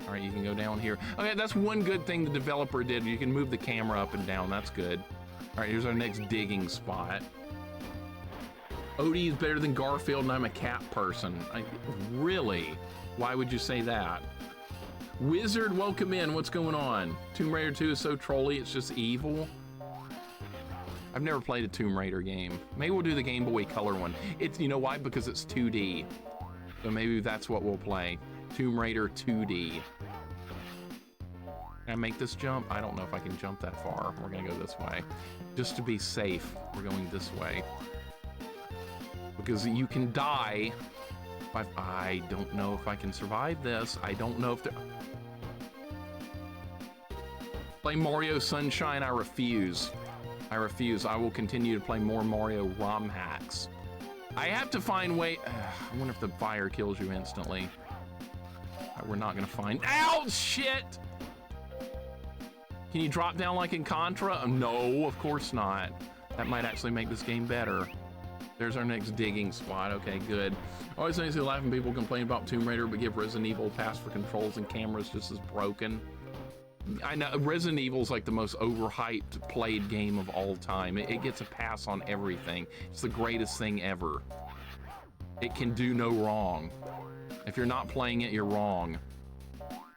Speaker 1: All right, you can go down here. Okay, that's one good thing the developer did. You can move the camera up and down. That's good. All right, here's our next digging spot. Odie is better than Garfield, and I'm a cat person. Really? Why would you say that? Wizard, welcome in. What's going on? Tomb Raider 2 is so trolly, it's just evil. I've never played a Tomb Raider game. Maybe we'll do the Game Boy Color one. It's, you know why? Because it's 2D. So maybe that's what we'll play. Tomb Raider 2D. Can I make this jump? I don't know if I can jump that far. We're gonna go this way. Just to be safe, we're going this way. Because you can die. I don't know if I can survive this. I don't know if play Mario Sunshine, I refuse. I refuse. I will continue to play more Mario ROM hacks. I have to find way. I wonder if the fire kills you instantly. We're not gonna find. Ow! Shit! Can you drop down like in Contra? No, of course not. That might actually make this game better. There's our next digging spot. Okay, good. Always nice to laugh when people complain about Tomb Raider, but give Resident Evil a pass for controls and cameras just as broken. I know Resident Evil's like the most overhyped played game of all time. It gets a pass on everything. It's the greatest thing ever. It can do no wrong. If you're not playing it, you're wrong.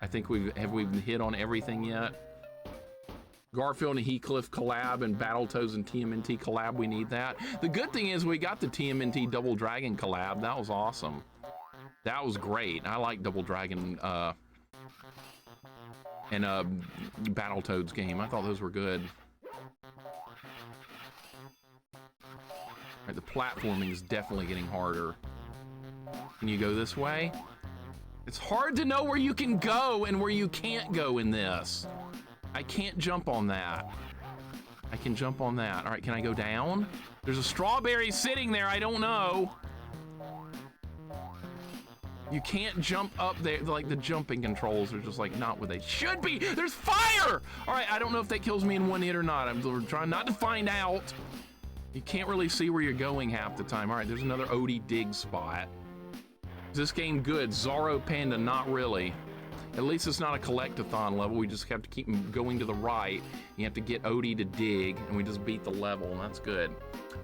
Speaker 1: I think we've hit on everything yet. Garfield and Heathcliff collab and Battletoads and TMNT collab, we need that. The good thing is we got the TMNT Double Dragon collab. That was awesome. That was great. I like Double Dragon and Battletoads game. I thought those were good. Right, the platforming is definitely getting harder. Can you go this way? It's hard to know where you can go and where you can't go in this. I can't jump on that. I can jump on that. All right, can I go down? There's a strawberry sitting there. I don't know. You can't jump up there. Like the jumping controls are just like not what they should be. There's fire! All right, I don't know if that kills me in one hit or not. I'm trying not to find out. You can't really see where you're going half the time. All right, there's another Odie dig spot. Is this game good? Zorro Panda, not really. At least it's not a collectathon level. We just have to keep going to the right. You have to get Odie to dig, and we just beat the level, and that's good.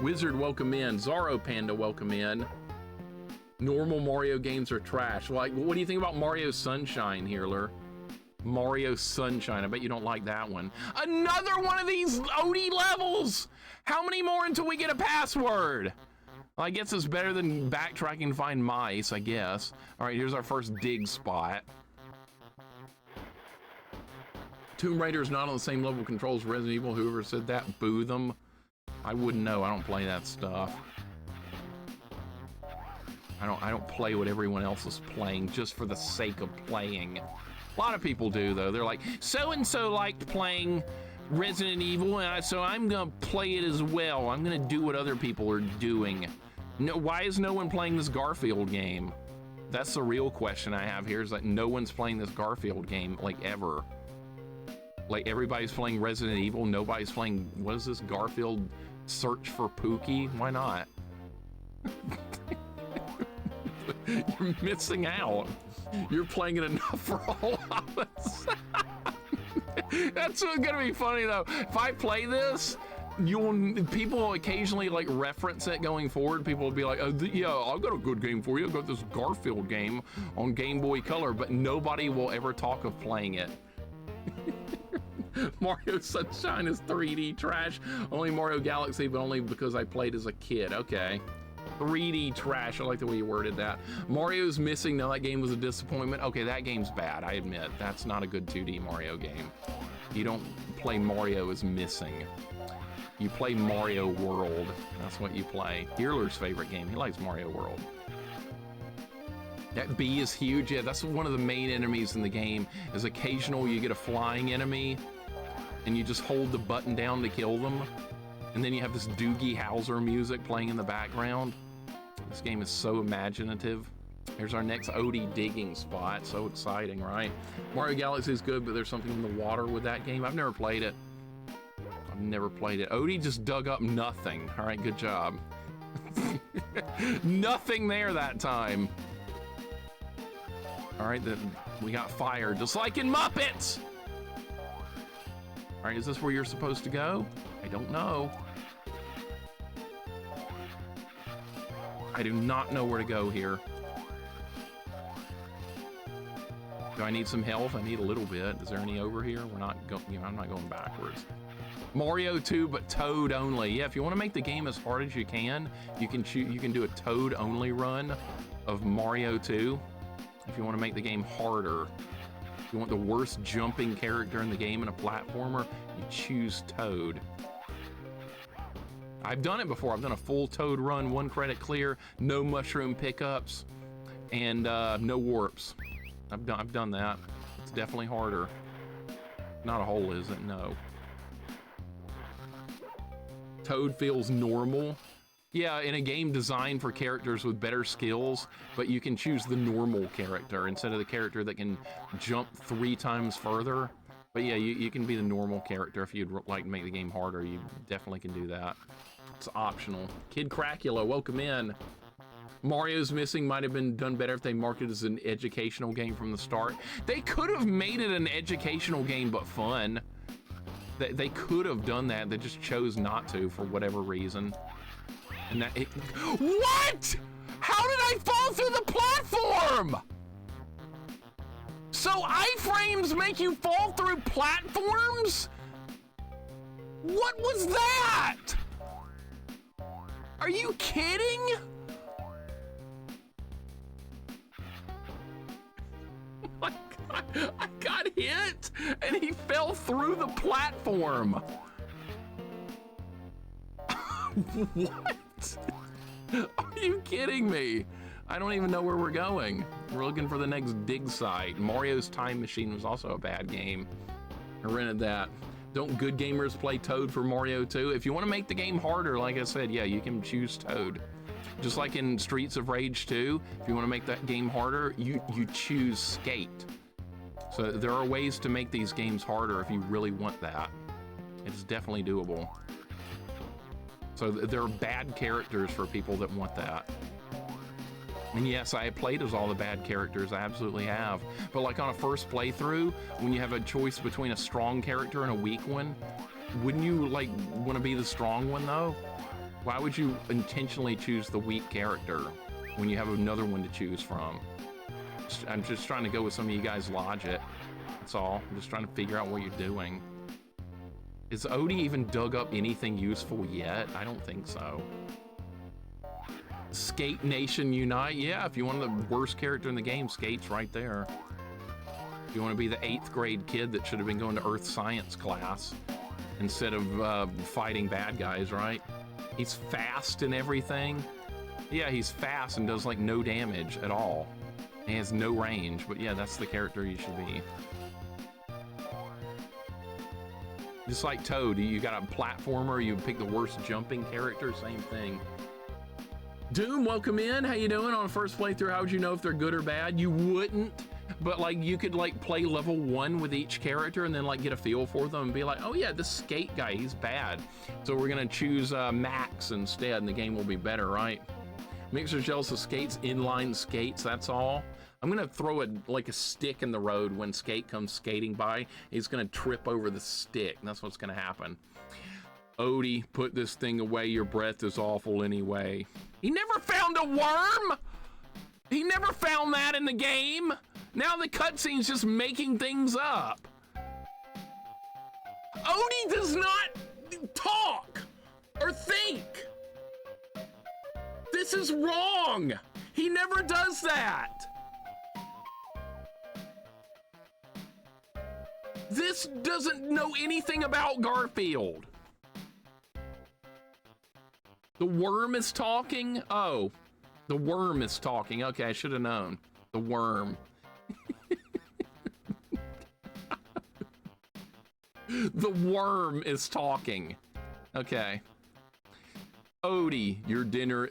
Speaker 1: Wizard, welcome in. Zorro Panda, welcome in. Normal Mario games are trash. Like, what do you think about Mario Sunshine, Healer? Mario Sunshine. I bet you don't like that one. Another one of these Odie levels! How many more until we get a password? Well, I guess it's better than backtracking to find mice, I guess. All right, here's our first dig spot. Tomb Raider is not on the same level of control as Resident Evil. Whoever said that, boo them. I wouldn't know. I don't play that stuff. I don't play what everyone else is playing just for the sake of playing. A lot of people do, though. They're like, so-and-so liked playing Resident Evil, and so I'm gonna play it as well. I'm gonna do what other people are doing. No, why is no one playing this Garfield game? That's the real question I have here, is that no one's playing this Garfield game, like, ever. Like, everybody's playing Resident Evil, nobody's playing, what is this, Garfield Search for Pooky? Why not? You're missing out. You're playing it enough for all of us. That's gonna be funny though. If I play this, people occasionally like reference it going forward. People will be like, oh, yeah, I've got a good game for you. I've got this Garfield game on Game Boy Color, but nobody will ever talk of playing it. Mario Sunshine is 3D trash. Only Mario Galaxy, but only because I played as a kid. Okay. 3D trash. I like the way you worded that. Mario's Missing. Now that game was a disappointment. Okay, that game's bad. I admit. That's not a good 2D Mario game. You don't play Mario as Missing. You play Mario World. That's what you play. Heerler's favorite game. He likes Mario World. That bee is huge. Yeah, that's one of the main enemies in the game. Is occasional you get a flying enemy and you just hold the button down to kill them. And then you have this Doogie Howser music playing in the background. This game is so imaginative. Here's our next Odie digging spot. So exciting, right? Mario Galaxy is good, but there's something in the water with that game. I've never played it. Never played it. Odie just dug up nothing. All right, good job. Nothing there that time. All right, then we got fire, just like in Muppets. All right, is this where you're supposed to go? I don't know. I do not know where to go here. Do I need some health? I need a little bit. Is there any over here? We're not going, you know, I'm not going backwards. Mario 2, but Toad only. Yeah, if you want to make the game as hard as you can do a Toad only run of Mario 2. If you want to make the game harder, if you want the worst jumping character in the game in a platformer, you choose Toad. I've done it before. I've done a full Toad run, 1 credit clear, no mushroom pickups, and no warps. I've done that. It's definitely harder. Not a hole, is it? No. Toad feels normal. Yeah, in a game designed for characters with better skills, but you can choose the normal character instead of the character that can jump 3 times further. But yeah, you can be the normal character if you'd like to make the game harder. You definitely can do that. It's optional. Kid Cracula, welcome in. Mario's Missing might have been done better if they marketed it as an educational game from the start. They could have made it an educational game, but fun. They could have done that. They just chose not to for whatever reason. And that what? How did I fall through the platform? So iframes make you fall through platforms? What was that? Are you kidding? Oh my God, I got hit and he fell through the platform. What? Are you kidding me? I don't even know where we're going. We're looking for the next dig site. Mario's Time Machine was also a bad game. I rented that. Don't good gamers play Toad for Mario 2? If you want to make the game harder, like I said, yeah, you can choose Toad. Just like in Streets of Rage 2, if you want to make that game harder, you choose Skate. So there are ways to make these games harder if you really want that. It's definitely doable. So there are bad characters for people that want that. And yes, I have played as all the bad characters, I absolutely have. But like on a first playthrough, when you have a choice between a strong character and a weak one, wouldn't you like want to be the strong one though? Why would you intentionally choose the weak character when you have another one to choose from? I'm just trying to go with some of you guys' logic, that's all. I'm just trying to figure out what you're doing. Is Odie even dug up anything useful yet? I don't think so. Skate Nation Unite. Yeah, if you want the worst character in the game, Skate's right there. If you want to be the 8th grade kid that should have been going to Earth Science class instead of fighting bad guys, right? He's fast and everything. Yeah, he's fast and does like no damage at all. He has no range, but yeah, that's the character you should be. Just like Toad, you got a platformer, you pick the worst jumping character, same thing. Doom, welcome in. How you doing on a first playthrough? How would you know if they're good or bad? You wouldn't, but like you could like play level 1 with each character and then like get a feel for them and be like, oh yeah, this Skate guy, he's bad. So we're gonna choose Max instead and the game will be better, right? Mixer jealous of skates, inline skates, that's all. I'm gonna throw like a stick in the road when Skate comes skating by. He's gonna trip over the stick. That's what's gonna happen. Odie, put this thing away. Your breath is awful anyway. He never found a worm. He never found that in the game. Now the cutscene's just making things up. Odie does not talk or think. This is wrong. He never does that. This doesn't know anything about Garfield. The worm is talking? Oh, the worm is talking. Okay, I should have known. The worm. The worm is talking. Okay. Odie, your dinner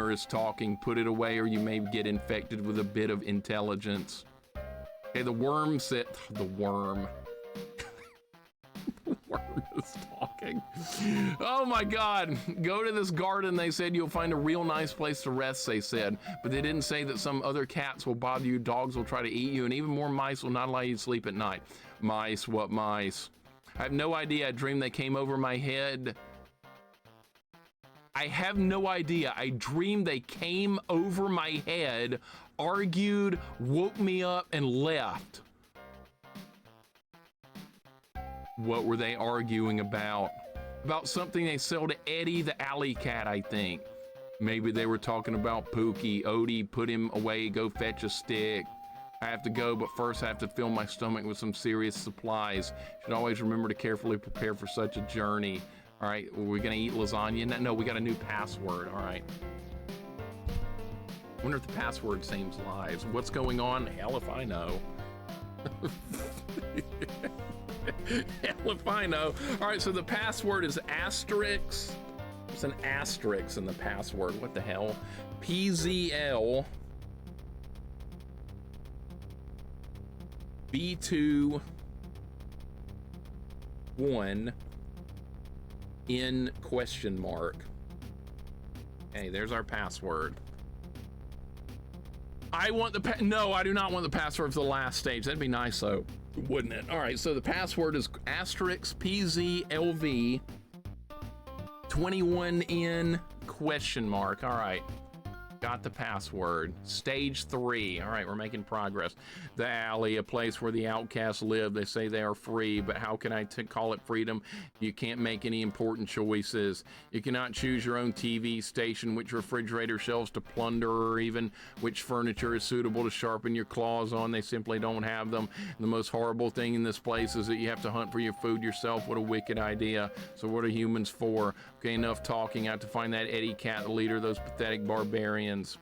Speaker 1: is talking. Put it away or you may get infected with a bit of intelligence. Okay, the worm said, the worm. The worm is talking. Oh my God, go to this garden. They said you'll find a real nice place to rest, they said. But they didn't say that some other cats will bother you, dogs will try to eat you, and even more mice will not allow you to sleep at night. Mice, what mice? I have no idea. I dreamed they came over my head. I have no idea. I dreamed they came over my head, argued, woke me up, and left. What were they arguing about? About something they sell to Eddie the alley cat, I think. Maybe they were talking about Pooky. Odie, put him away, go fetch a stick. I have to go, but first I have to fill my stomach with some serious supplies. Should always remember to carefully prepare for such a journey. All right, we're gonna eat lasagna. No, we got a new password, all right. I wonder if the password saves lives. What's going on? Hell if I know. Hell if I know. All right, so the password is asterisk. There's an asterisk in the password. What the hell? PZL B2 1 in question mark. Okay, there's our password. I want the no, I do not want the password for the last stage. That'd be nice though, wouldn't it? All right, so the password is asterisk PZLV 21 in question mark. All right, got the password. Stage 3. All right, we're making progress. The alley, a place where the outcasts live. They say they are free, but how can I call it freedom? You can't make any important choices. You cannot choose your own TV station, which refrigerator shelves to plunder, or even which furniture is suitable to sharpen your claws on. They simply don't have them. And the most horrible thing in this place is that you have to hunt for your food yourself. What a wicked idea. So what are humans for? Okay, enough talking. I have to find that Eddie cat, the leader of those pathetic barbarians.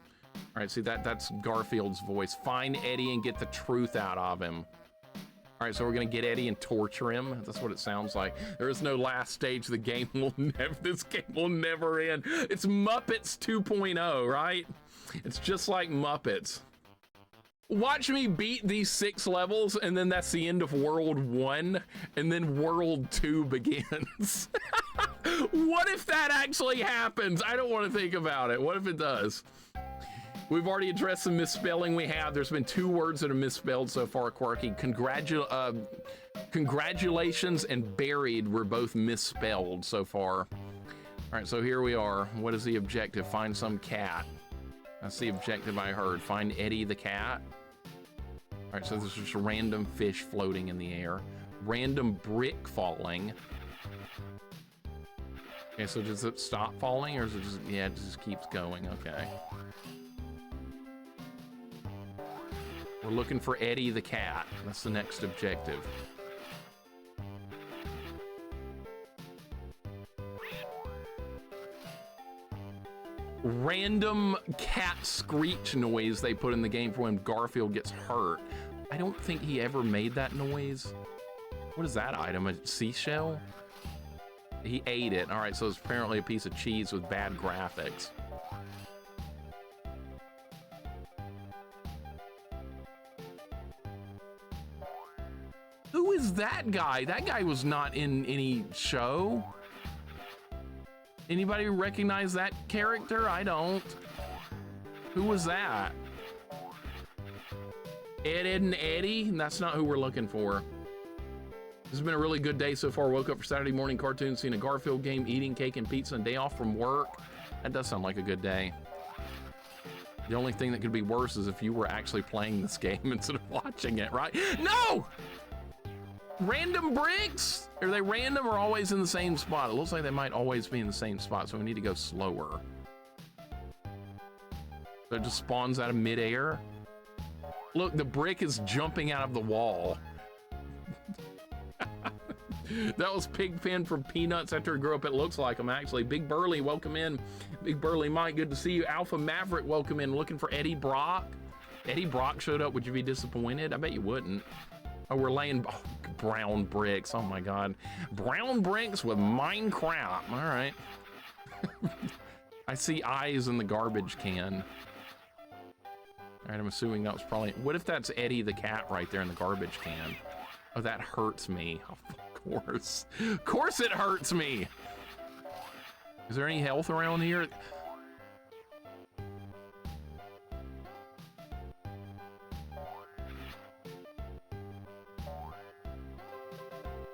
Speaker 1: All right, see, that's Garfield's voice. Find Eddie and get the truth out of him. All right, so we're gonna get Eddie and torture him. That's what it sounds like. There is no last stage. The game will never, this game will never end. It's Muppets 2.0, right? It's just like Muppets. Watch me beat these 6 levels, and then that's the end of World 1, and then World 2 begins. What if that actually happens? I don't want to think about it. What if it does? We've already addressed the misspelling we have. There's been 2 words that are misspelled so far, Quirky. Congratulations and buried were both misspelled so far. All right, so here we are. What is the objective? Find some cat. That's the objective I heard. Find Eddie the cat. All right, so there's just a random fish floating in the air. Random brick falling. Okay, so does it stop falling or is it just, yeah, it just keeps going, okay. We're looking for Eddie the cat. That's the next objective. Random cat screech noise they put in the game for when Garfield gets hurt. I don't think he ever made that noise. What is that item? A seashell? He ate it. All right, so it's apparently a piece of cheese with bad graphics. Who is that guy? That guy was not in any show. Anybody recognize that character? I don't. Who was that? Ed, Ed, and Eddie? That's not who we're looking for. This has been a really good day so far. Woke up for Saturday morning cartoons, seeing a Garfield game, eating cake and pizza, and day off from work. That does sound like a good day. The only thing that could be worse is if you were actually playing this game instead of watching it, right? No! Random bricks? Are they random or always in the same spot? It looks like they might always be in the same spot, so we need to go slower. So it just spawns out of midair. Look, the brick is jumping out of the wall. That was Pigpen from Peanuts after he grew up. It looks like him, actually. Big Burly, welcome in. Big Burly Mike, good to see you. Alpha Maverick, welcome in. Looking for Eddie Brock. Eddie Brock showed up. Would you be disappointed? I bet you wouldn't. Oh, we're laying brown bricks. Oh my God. Brown bricks with Minecraft. All right. I see eyes in the garbage can. All right, I'm assuming that was probably... What if that's Eddie the cat right there in the garbage can? Oh, that hurts me. Oh, of course. Of course it hurts me. Is there any health around here?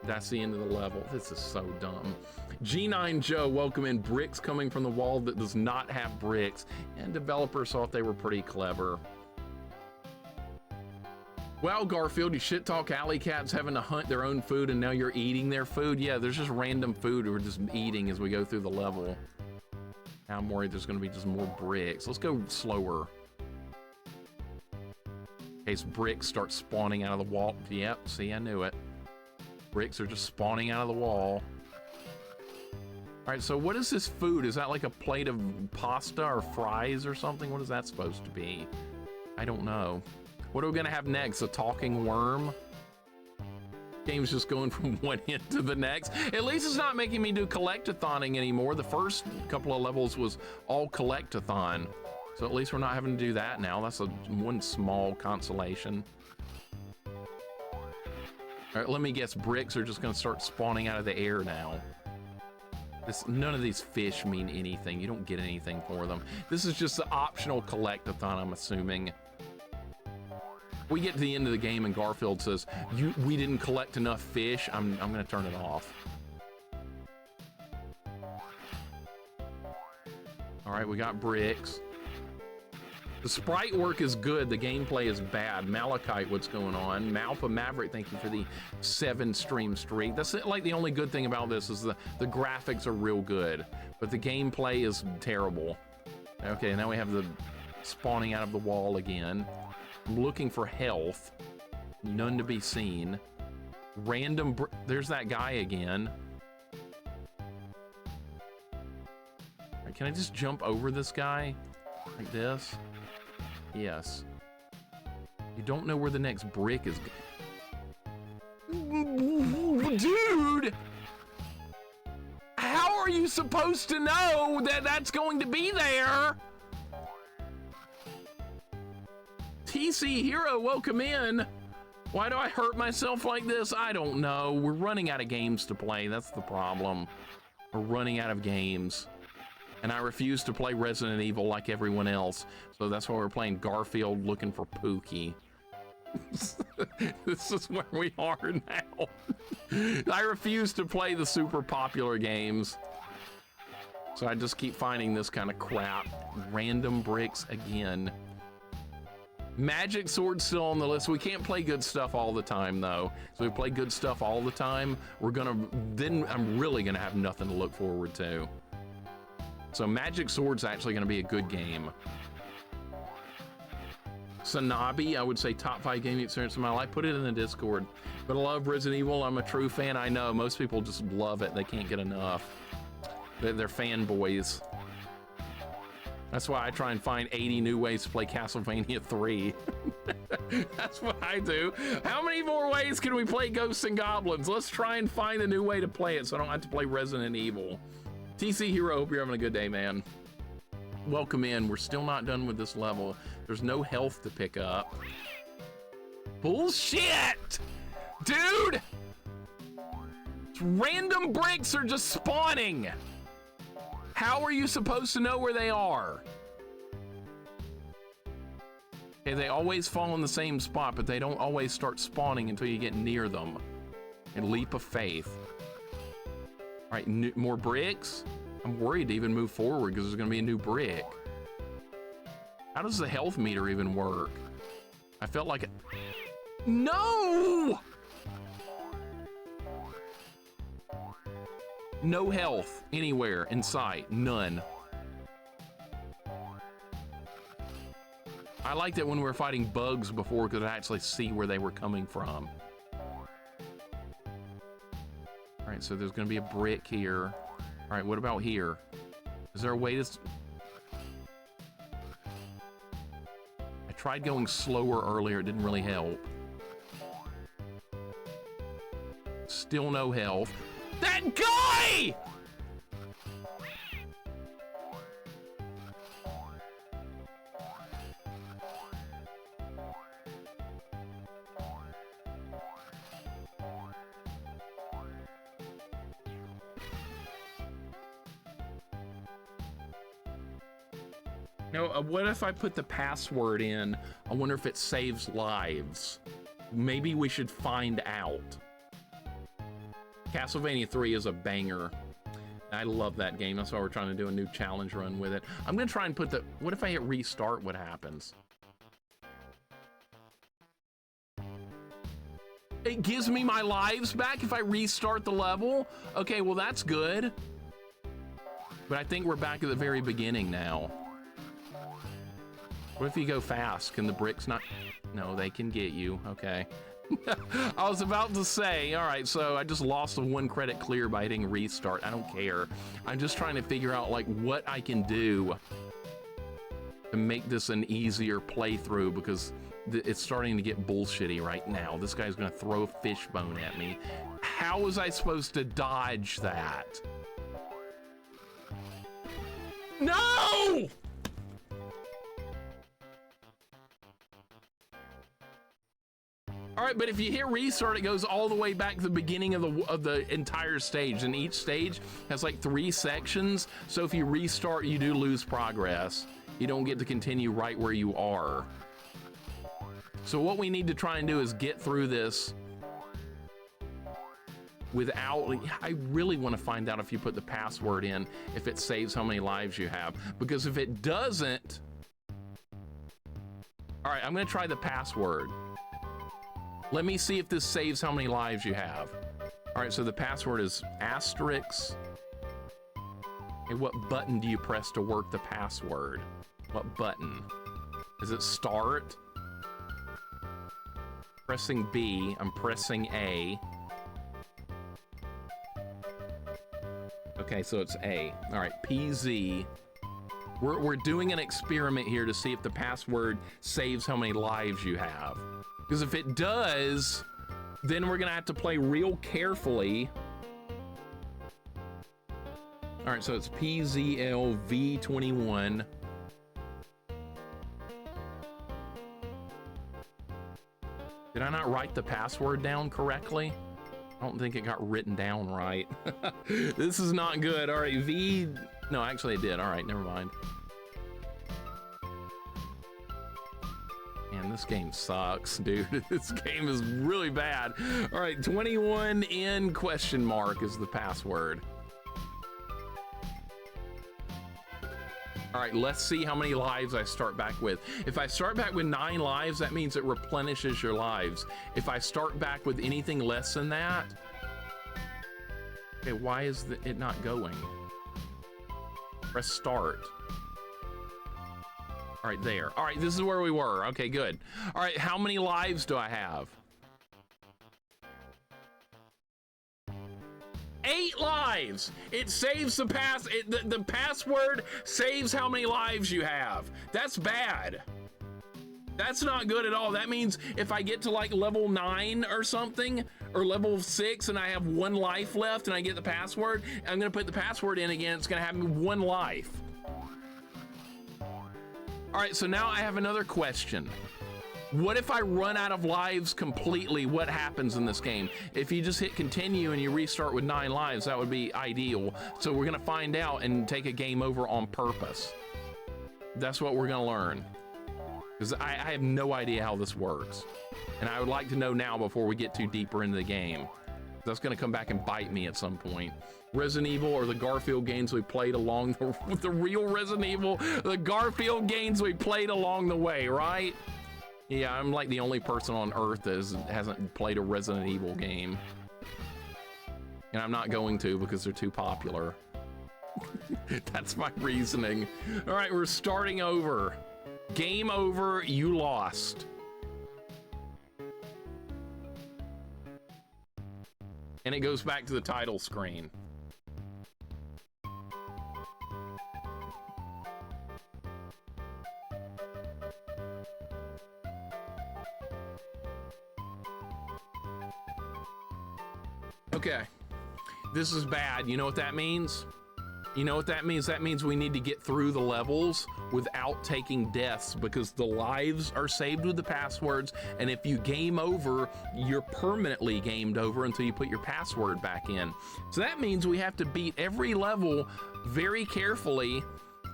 Speaker 1: That's the end of the level. This is so dumb. G9 Joe, welcome in. Bricks coming from the wall that does not have bricks. And developers thought they were pretty clever. Well, Garfield, you shit talk alley cats having to hunt their own food and now you're eating their food. Yeah, there's just random food we're just eating as we go through the level. Now I'm worried there's gonna be just more bricks. Let's go slower. In case bricks start spawning out of the wall. Yep, see, I knew it. Bricks are just spawning out of the wall. All right, so what is this food? Is that like a plate of pasta or fries or something? What is that supposed to be? I don't know. What are we gonna have next? A talking worm? Game's just going from one end to the next. At least it's not making me do collect-a-thoning anymore. The first couple of levels was all collect-a-thon. So at least we're not having to do that now. That's one small consolation. All right, let me guess, bricks are just gonna start spawning out of the air now. None of these fish mean anything. You don't get anything for them. This is just the optional collect-a-thon, I'm assuming. We get to the end of the game and Garfield says, we didn't collect enough fish. I'm gonna turn it off. All right, we got bricks. The sprite work is good, the gameplay is bad. Malachite, what's going on? Malpa Maverick, thank you for the 7-stream streak. That's like the only good thing about this is the graphics are real good, but the gameplay is terrible. Okay, now we have the spawning out of the wall again. I'm looking for health. None to be seen. Random, there's that guy again. Right, can I just jump over this guy? Like this? Yes. You don't know where the next brick is. Dude! How are you supposed to know that that's going to be there? TC Hero, welcome in. Why do I hurt myself like this? I don't know. We're running out of games to play. That's the problem. We're running out of games. And I refuse to play Resident Evil like everyone else. So that's why we're playing Garfield looking for Pooky. This is where we are now. I refuse to play the super popular games. So I just keep finding this kind of crap. Random bricks again. Magic Sword's still on the list. We can't play good stuff all the time though. So we play good stuff all the time. Then I'm really gonna have nothing to look forward to. So Magic Sword's actually gonna be a good game. Sanabi, I would say top 5 gaming experience of my life. Put it in the Discord. But I love Resident Evil. I'm a true fan. I know most people just love it. They can't get enough. They're fanboys. That's why I try and find 80 new ways to play Castlevania 3. That's what I do. How many more ways can we play Ghosts and Goblins? Let's try and find a new way to play it so I don't have to play Resident Evil. TC Hero, hope you're having a good day, man. Welcome in. We're still not done with this level. There's no health to pick up. Bullshit! Dude! Random bricks are just spawning. How are you supposed to know where they are? Okay, they always fall in the same spot, but they don't always start spawning until you get near them. A leap of faith. All right, more bricks? I'm worried to even move forward because there's gonna be a new brick. How does the health meter even work? I felt like it. No! No health anywhere in sight, none. I liked it when we were fighting bugs before because I actually see where they were coming from. All right, so there's gonna be a brick here. All right, what about here? Is there a way to... I tried going slower earlier, it didn't really help. Still no health. That guy! No, what if I put the password in? I wonder if it saves lives. Maybe we should find out. Castlevania 3 is a banger. I love that game. That's why we're trying to do a new challenge run with it. I'm gonna try and put the... What if I hit restart? What happens? It gives me my lives back if I restart the level? Okay, well that's good. But I think we're back at the very beginning now. What if you go fast? Can the bricks not... No, they can get you. Okay. I was about to say, all right, so I just lost a 1 credit clear by hitting restart. I don't care. I'm just trying to figure out like what I can do to make this an easier playthrough because it's starting to get bullshitty right now. This guy's gonna throw a fishbone at me. How was I supposed to dodge that? No! All right, but if you hit restart, it goes all the way back to the beginning of the entire stage, and each stage has like 3 sections. So if you restart, you do lose progress. You don't get to continue right where you are. So what we need to try and do is get through this without... I really want to find out if you put the password in, if it saves how many lives you have. Because if it doesn't... All right, I'm gonna try the password. Let me see if this saves how many lives you have. All right, so the password is asterisk. Okay, what button do you press to work the password? What button? Is it start? Pressing B, I'm pressing A. Okay, so it's A. All right, PZ. We're doing an experiment here to see if the password saves how many lives you have. Because if it does, then we're gonna have to play real carefully. All right, so it's PZLV21. Did I not write the password down correctly? I don't think it got written down right. This is not good. All right, V... No, actually it did. All right, never mind. Man, this game sucks, dude. This game is really bad. All right, 21N question mark is the password. All right, let's see how many lives I start back with. If I start back with 9 lives, that means it replenishes your lives. If I start back with anything less than that... Okay, why is it not going? Press start. All right, there. All right, this is where we were. Okay, good. All right, how many lives do I have? 8 lives. It saves the the password saves how many lives you have. That's bad. That's not good at all. That means if I get to like level 9 or something, or level 6 and I have 1 life left and I get the password, I'm gonna put the password in again, it's gonna have me 1 life. All right, so now I have another question. What if I run out of lives completely? What happens in this game? If you just hit continue and you restart with 9 lives, that would be ideal. So we're gonna find out and take a game over on purpose. That's what we're gonna learn. Because I have no idea how this works. And I would like to know now before we get too deeper into the game. That's gonna come back and bite me at some point. Resident Evil or the Garfield games we played along the real Resident Evil, the Garfield games we played along the way, right? Yeah, I'm like the only person on Earth that hasn't played a Resident Evil game. And I'm not going to because they're too popular. That's my reasoning. All right, we're starting over. Game over, you lost. And it goes back to the title screen. Okay, this is bad. You know what that means? You know what that means? That means we need to get through the levels without taking deaths because the lives are saved with the passwords, and if you game over, you're permanently gamed over until you put your password back in. So that means we have to beat every level very carefully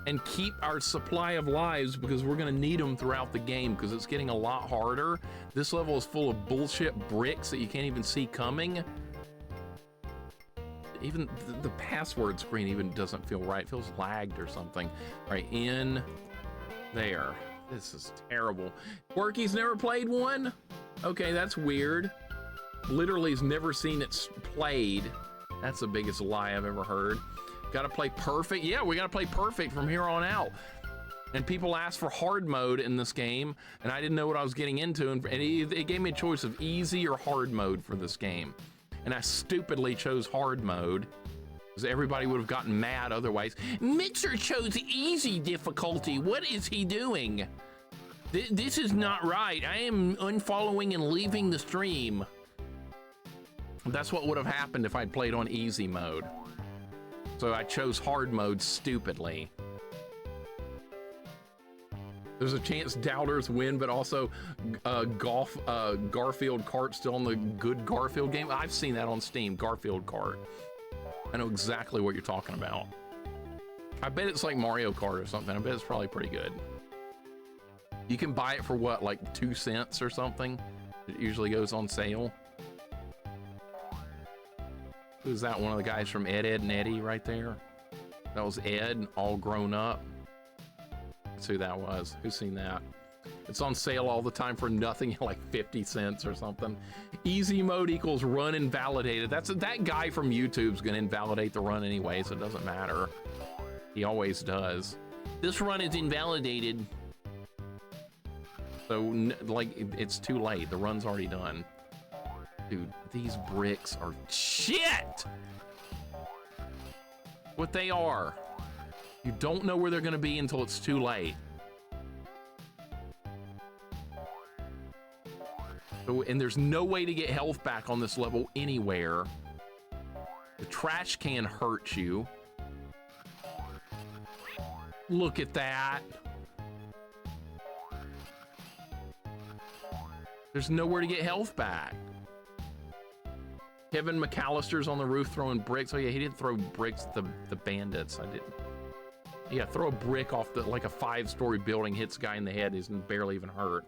Speaker 1: and keep our supply of lives because we're gonna need them throughout the game because it's getting a lot harder. This level is full of bullshit bricks that you can't even see coming. Even the password screen even doesn't feel right. It feels lagged or something. All right, in there. This is terrible. Quirky's never played one? Okay, that's weird. Literally has never seen it played. That's the biggest lie I've ever heard. Gotta play perfect? Yeah, we gotta play perfect from here on out. And people asked for hard mode in this game, and I didn't know what I was getting into, and it gave me a choice of easy or hard mode for this game. And I stupidly chose hard mode because everybody would have gotten mad otherwise. Mixer chose easy difficulty. What is he doing? This is not right. I am unfollowing and leaving the stream. That's what would have happened if I'd played on easy mode. So I chose hard mode stupidly. There's a chance doubters win, but also Garfield Kart still on the good Garfield game. I've seen that on Steam, Garfield Kart. I know exactly what you're talking about. I bet it's like Mario Kart or something. I bet it's probably pretty good. You can buy it for what, like 2 cents or something? It usually goes on sale. Who's that? One of the guys from Ed, Edd n Eddy right there? That was Ed, all grown up. That's who that was. Who's seen that? It's on sale all the time for nothing, like 50 cents or something. Easy mode equals run invalidated. That guy from YouTube's gonna invalidate the run anyway, so it doesn't matter. He always does. This run is invalidated. So, like, it's too late. The run's already done. Dude, these bricks are shit! What they are. You don't know where they're gonna be until it's too late. So, and there's no way to get health back on this level anywhere. The trash can hurts you. Look at that. There's nowhere to get health back. Kevin McAllister's on the roof throwing bricks. Oh yeah, he didn't throw bricks at the bandits. I didn't. Yeah, throw a brick off like a 5-story building, hits a guy in the head, he's barely even hurt.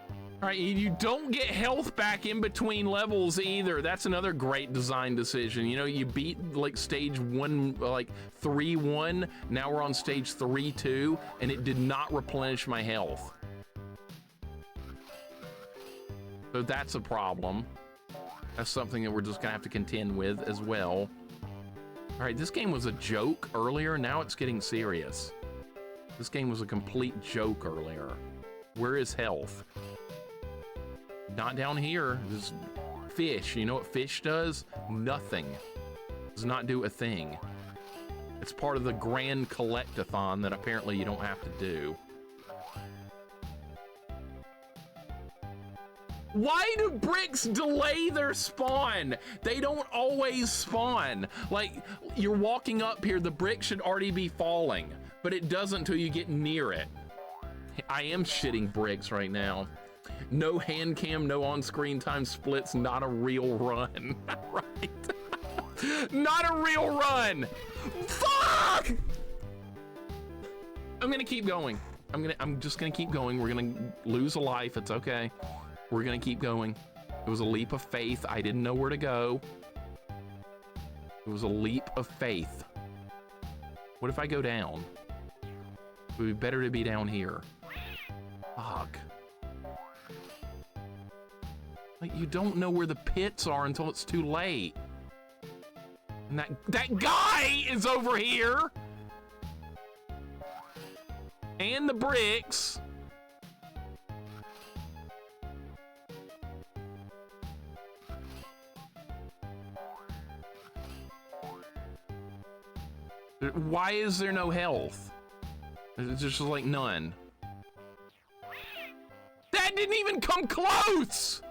Speaker 1: All right, you don't get health back in between levels either. That's another great design decision. You know, you beat like stage 1, like 3-1. Now we're on stage 3-2, and it did not replenish my health. So that's a problem. That's something that we're just gonna have to contend with as well. All right, this game was a joke earlier. Now it's getting serious. This game was a complete joke earlier. Where is health? Not down here. This fish. You know what fish does? Nothing. Does not do a thing. It's part of the grand collectathon that apparently you don't have to do. Why do bricks delay their spawn? They don't always spawn. Like, you're walking up here, the brick should already be falling, but it doesn't until you get near it. I am shitting bricks right now. No hand cam, no on-screen time splits, not a real run. Right? Not a real run. Fuck! I'm gonna keep going. I'm just gonna keep going. We're gonna lose a life. It's okay. We're gonna keep going. It was a leap of faith. I didn't know where to go. It was a leap of faith. What if I go down? It would be better to be down here. Fuck. Like, you don't know where the pits are until it's too late. And that guy is over here. And the bricks. Why is there no health? It's just like none. That didn't even come close!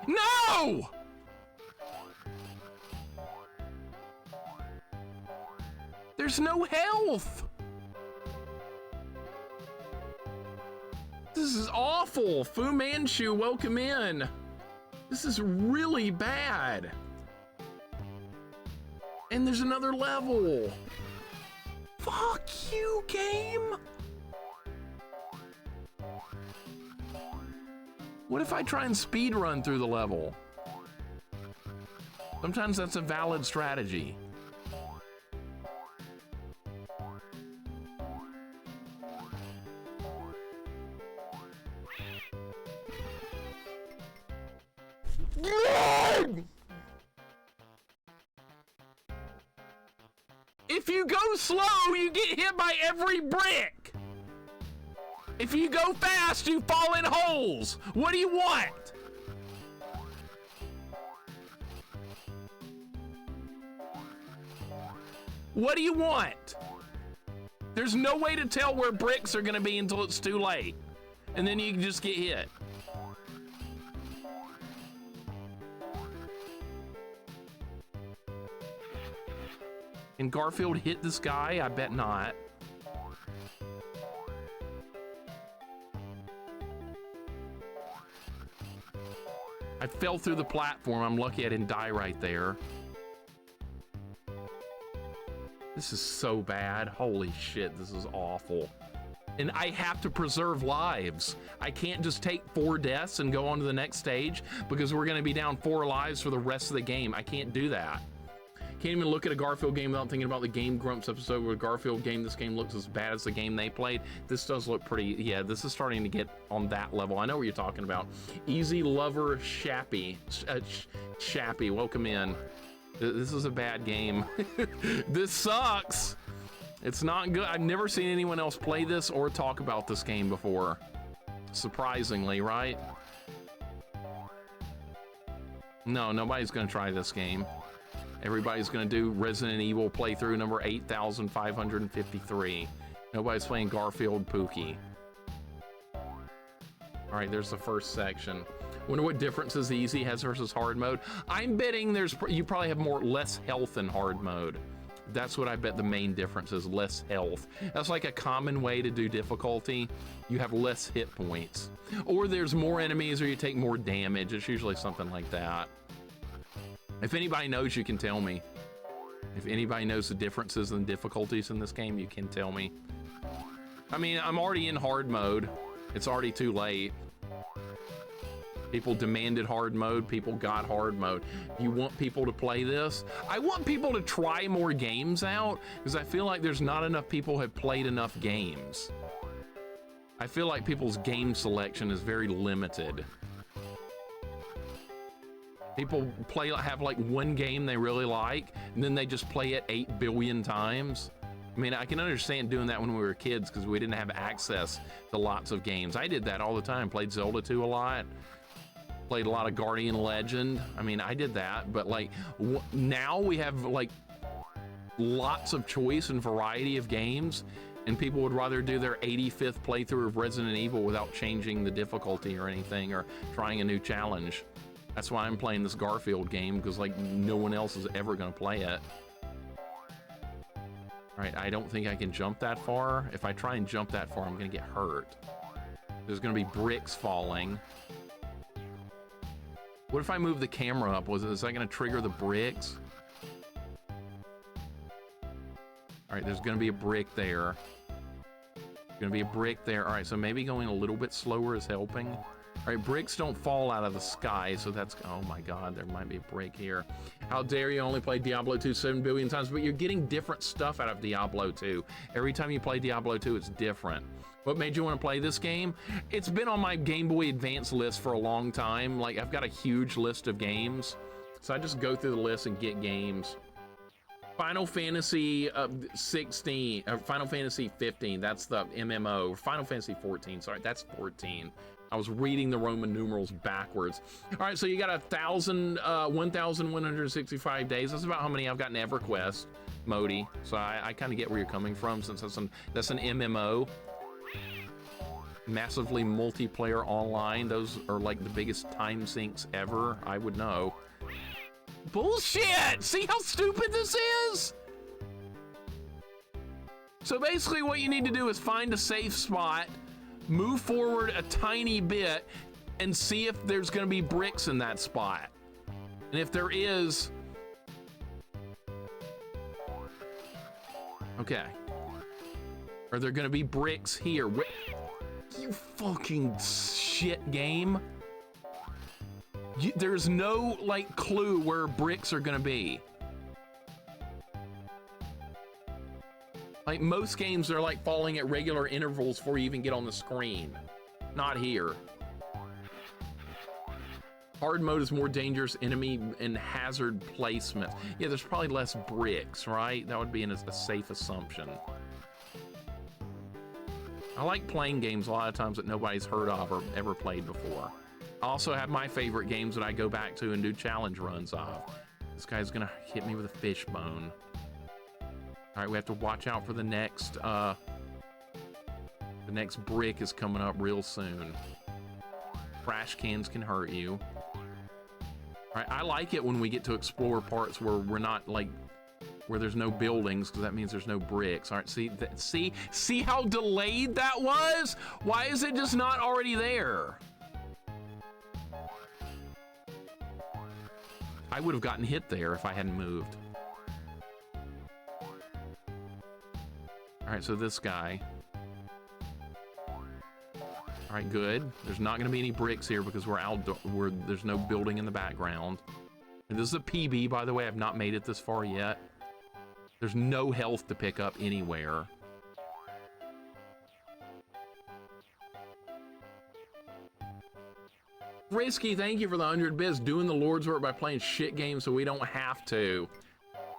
Speaker 1: No! There's no health. This is awful. Fu Manchu, welcome in. This is really bad. And there's another level. Fuck you, game. What if I try and speed run through the level? Sometimes that's a valid strategy. If you go slow, you get hit by every brick. If you go fast, you fall in holes. What do you want? What do you want? There's no way to tell where bricks are gonna be until it's too late. And then you can just get hit. Can Garfield hit this guy? I bet not. I fell through the platform. I'm lucky I didn't die right there. This is so bad. Holy shit, this is awful. And I have to preserve lives. I can't just take 4 deaths and go on to the next stage because we're gonna be down 4 lives for the rest of the game. I can't do that. Can't even look at a Garfield game without thinking about the Game Grumps episode where Garfield game, this game looks as bad as the game they played. This does look pretty, yeah, this is starting to get on that level. I know what you're talking about. Easy Lover Shappy. Shappy, welcome in. This is a bad game. This sucks. It's not good. I've never seen anyone else play this or talk about this game before. Surprisingly, right? No, nobody's gonna try this game. Everybody's gonna do Resident Evil playthrough number 8,553. Nobody's playing Garfield Pooky. All right, there's the first section. Wonder what differences easy has versus hard mode. I'm betting you probably have less health in hard mode. That's what I bet the main difference is, less health. That's like a common way to do difficulty. You have less hit points. Or there's more enemies or you take more damage. It's usually something like that. If anybody knows, you can tell me. If anybody knows the differences and difficulties in this game, you can tell me. I mean, I'm already in hard mode. It's already too late. People demanded hard mode. People got hard mode. You want people to play this? I want people to try more games out because I feel like there's not enough people have played enough games. I feel like people's game selection is very limited. People have like one game they really like, and then they just play it 8 billion times. I mean, I can understand doing that when we were kids because we didn't have access to lots of games. I did that all the time. Played Zelda 2 a lot. Played a lot of Guardian Legend. I mean, I did that, but like now we have like lots of choice and variety of games. and people would rather do their 85th playthrough of Resident Evil without changing the difficulty or anything or trying a new challenge. That's why I'm playing this Garfield game, because like no one else is ever gonna play it. All right, I don't think I can jump that far. If I try and jump that far, I'm gonna get hurt. There's gonna be bricks falling. What if I move the camera up? Is that gonna trigger the bricks? All right, there's gonna be a brick there. Gonna be a brick there. All right, so maybe going a little bit slower is helping. All right, bricks don't fall out of the sky, so that's, oh my God, there might be a break here. How dare you only play Diablo 2 7 billion times, but you're getting different stuff out of Diablo 2. Every time you play Diablo 2, it's different. What made you want to play this game? It's been on my Game Boy Advance list for a long time. Like, I've got a huge list of games, so I just go through the list and get games. Final Fantasy 16, Final Fantasy 15, that's the MMO. Final Fantasy 14, sorry, that's 14. I was reading the Roman numerals backwards. All right, so you got 1,165 days. That's about how many I've got in EverQuest, Modi. So I kind of get where you're coming from, since that's an MMO. Massively multiplayer online. Those are like the biggest time sinks ever. I would know. Bullshit! See how stupid this is? So basically what you need to do is find a safe spot, move forward a tiny bit, and see if there's gonna be bricks in that spot. And if there is, okay. Are there gonna be bricks here? You fucking shit game. There's no like clue where bricks are gonna be. Like most games, they're like falling at regular intervals before you even get on the screen. Not here. Hard mode is more dangerous enemy and hazard placement. Yeah, there's probably less bricks, right? That would be a safe assumption. I like playing games a lot of times that nobody's heard of or ever played before. I also have my favorite games that I go back to and do challenge runs of. This guy's gonna hit me with a fish bone. All right, we have to watch out for the next brick is coming up real soon. Trash cans can hurt you. All right, I like it when we get to explore parts where we're not like, where there's no buildings, because that means there's no bricks. All right, see how delayed that was? Why is it just not already there? I would have gotten hit there if I hadn't moved. All right, so this guy. All right, good. There's not gonna be any bricks here because we're outdoor, there's no building in the background. And this is a PB, by the way. I've not made it this far yet. There's no health to pick up anywhere. Risky, thank you for the 100 bits. Doing the Lord's work by playing shit games so we don't have to.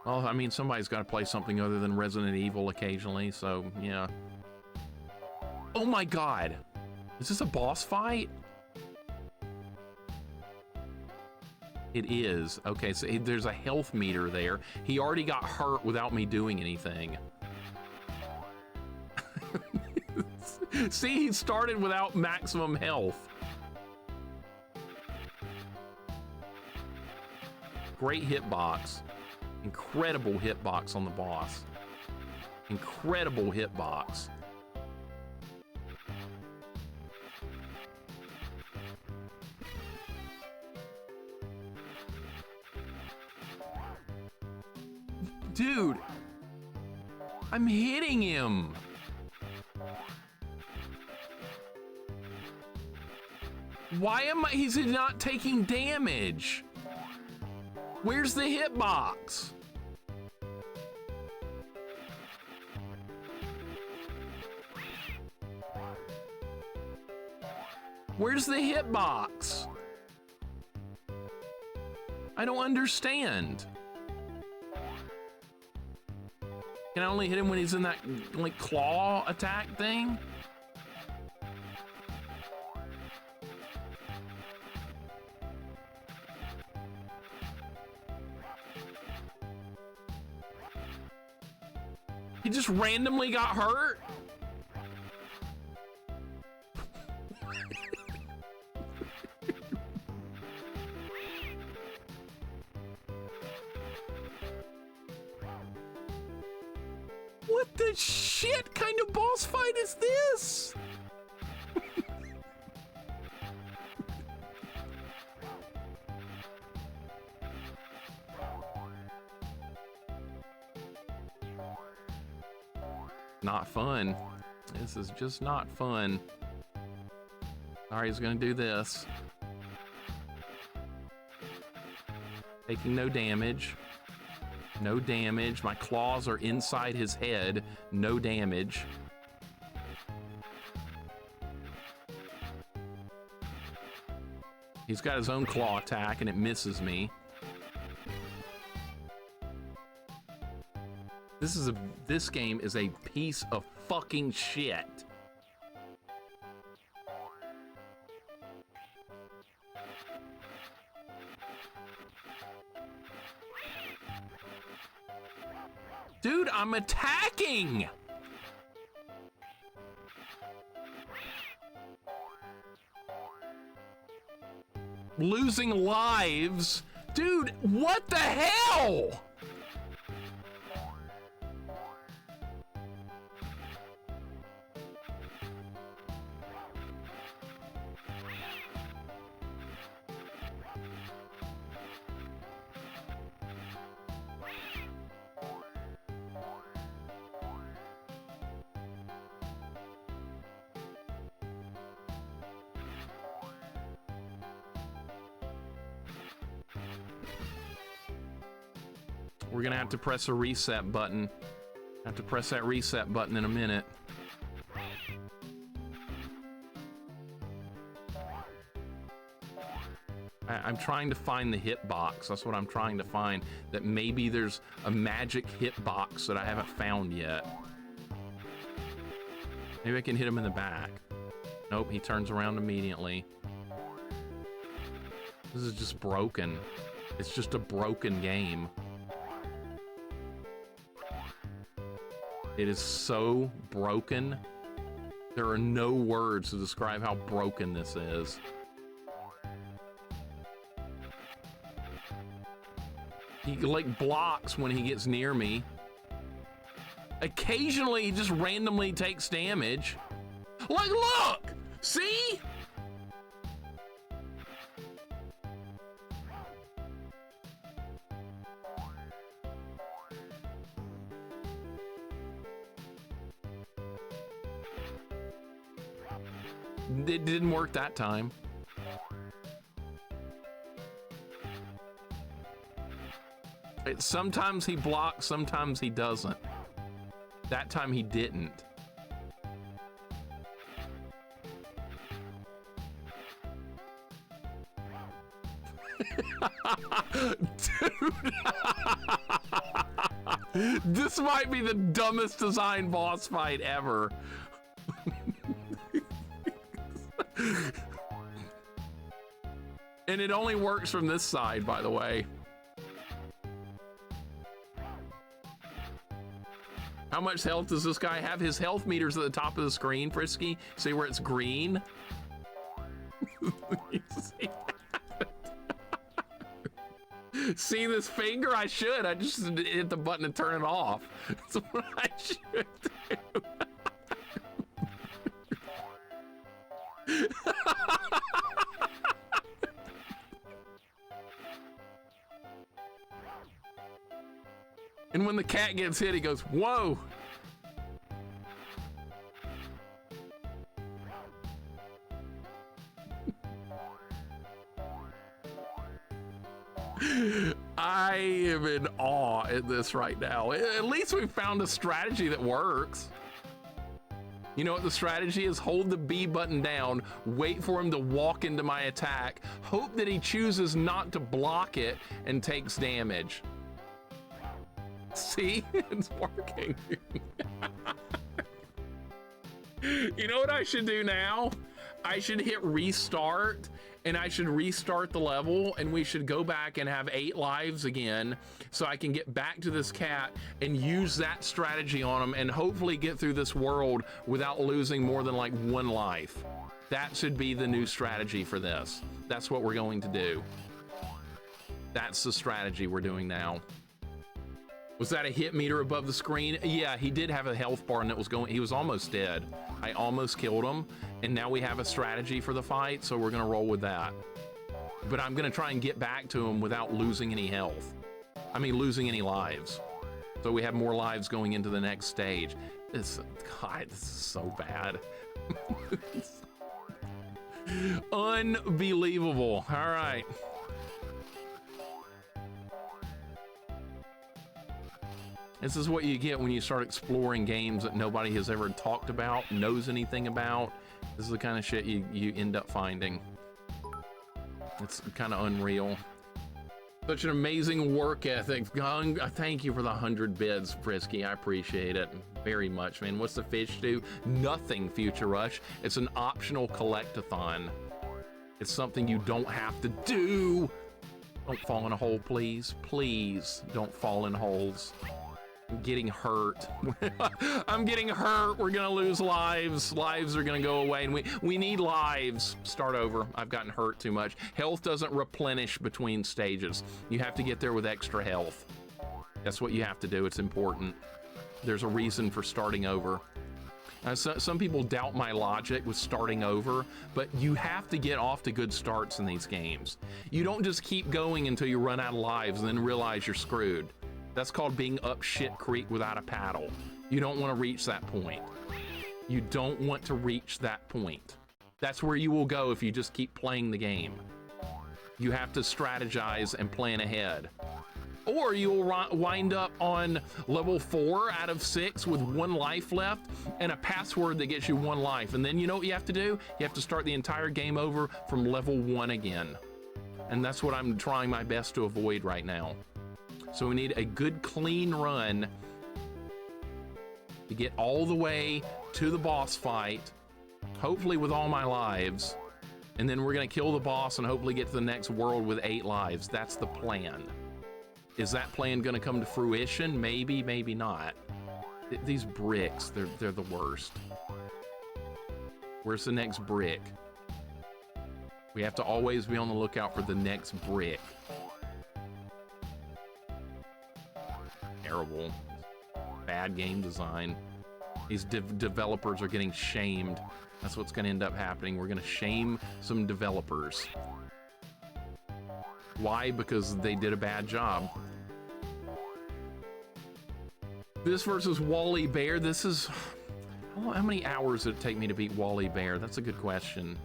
Speaker 1: Well, I mean, somebody's got to play something other than Resident Evil occasionally, so yeah. Oh my God. Is this a boss fight? It is. Okay, so there's a health meter there. He already got hurt without me doing anything. See, he started without maximum health. Great hitbox. Incredible hitbox on the boss. Incredible hitbox. Dude, I'm hitting him. Why he's not taking damage? Where's the hitbox? Where's the hitbox? I don't understand. Can I only hit him when he's in that like claw attack thing? He just randomly got hurt? What the shit kind of boss fight is this? Not fun. This is just not fun. All right, he's gonna do this. Taking no damage. No damage. My claws are inside his head. No damage. He's got his own claw attack and it misses me. This game is a piece of fucking shit. Dude, I'm attacking! Losing lives? Dude, what the hell? We're gonna have to press a reset button. Have to press that reset button in a minute. I'm trying to find the hitbox. That's what I'm trying to find. That maybe there's a magic hitbox that I haven't found yet. Maybe I can hit him in the back. Nope, he turns around immediately. This is just broken. It's just a broken game. It is so broken. There are no words to describe how broken this is. He like blocks when he gets near me. Occasionally he just randomly takes damage. Like, look! See? It didn't work that time. Sometimes he blocks, sometimes he doesn't. That time he didn't. Dude. This might be the dumbest design boss fight ever. And it only works from this side, by the way. How much health does this guy have? His health meter's at the top of the screen, Frisky. See where it's green? You see that? See this finger? I should. I just hit the button to turn it off. That's what I should do. And when the cat gets hit, he goes, whoa. I am in awe at this right now. At least we found a strategy that works. You know what the strategy is? Hold the B button down, wait for him to walk into my attack, hope that he chooses not to block it and takes damage. See, it's working. You know what I should do now? I should hit restart, and I should restart the level, and we should go back and have 8 lives again, so I can get back to this cat and use that strategy on him and hopefully get through this world without losing more than like 1 life. That should be the new strategy for this. That's what we're going to do. That's the strategy we're doing now. Was that a hit meter above the screen? Yeah, he did have a health bar and it was going, he was almost dead. I almost killed him, and now we have a strategy for the fight, so we're gonna roll with that. But I'm gonna try and get back to him without losing any health. I mean, losing any lives. So we have more lives going into the next stage. God, this is so bad. Unbelievable. All right. This is what you get when you start exploring games that nobody has ever talked about, knows anything about. This is the kind of shit you end up finding. It's kind of unreal. Such an amazing work ethic. Thank you for the 100 bits, Frisky. I appreciate it very much, man. What's the fish do? Nothing, Future Rush. It's an optional collectathon. It's something you don't have to do. Don't fall in a hole, please. Please don't fall in holes. I'm getting hurt. I'm getting hurt. We're gonna lose lives. Lives are gonna go away, and we need lives. Start over. I've gotten hurt too much. Health doesn't replenish between stages. You have to get there with extra health. That's what you have to do. It's important. There's a reason for starting over. Some people doubt my logic with starting over, but you have to get off to good starts in these games. You don't just keep going until you run out of lives and then realize you're screwed. That's called being up shit creek without a paddle. You don't want to reach that point. You don't want to reach that point. That's where you will go if you just keep playing the game. You have to strategize and plan ahead. Or you will wind up on level 4 out of 6 with 1 life left and a password that gets you 1 life. And then you know what you have to do? You have to start the entire game over from level 1 again. And that's what I'm trying my best to avoid right now. So we need a good clean run to get all the way to the boss fight, hopefully with all my lives, and then we're gonna kill the boss and hopefully get to the next world with 8 lives. That's the plan. Is that plan gonna come to fruition? Maybe, maybe not. These bricks, they're the worst. Where's the next brick? We have to always be on the lookout for the next brick. Terrible. Bad game design. These developers are getting shamed. That's what's going to end up happening. We're going to shame some developers. Why? Because they did a bad job. This versus Wally Bear. This is... How many hours did it take me to beat Wally Bear? That's a good question.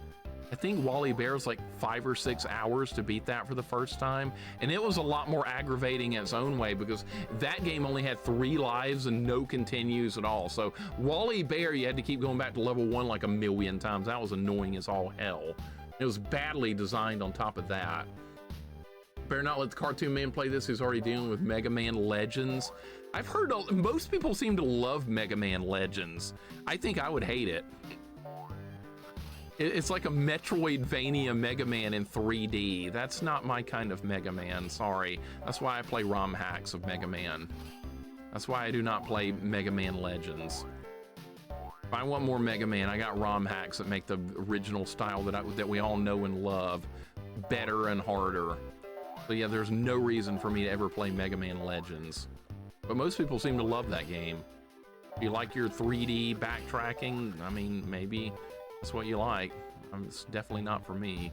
Speaker 1: I think Wally Bear was like 5 or 6 hours to beat that for the first time. And it was a lot more aggravating in its own way because that game only had 3 lives and no continues at all. So Wally Bear, you had to keep going back to level 1 like a million times. That was annoying as all hell. It was badly designed on top of that. Better not let the cartoon man play this. He's already dealing with Mega Man Legends. I've heard most people seem to love Mega Man Legends. I think I would hate it. It's like a Metroidvania Mega Man in 3D. That's not my kind of Mega Man, sorry. That's why I play ROM hacks of Mega Man. That's why I do not play Mega Man Legends. If I want more Mega Man, I got ROM hacks that make the original style that we all know and love better and harder. So yeah, there's no reason for me to ever play Mega Man Legends. But most people seem to love that game. If you like your 3D backtracking, I mean, maybe that's what you like. It's definitely not for me.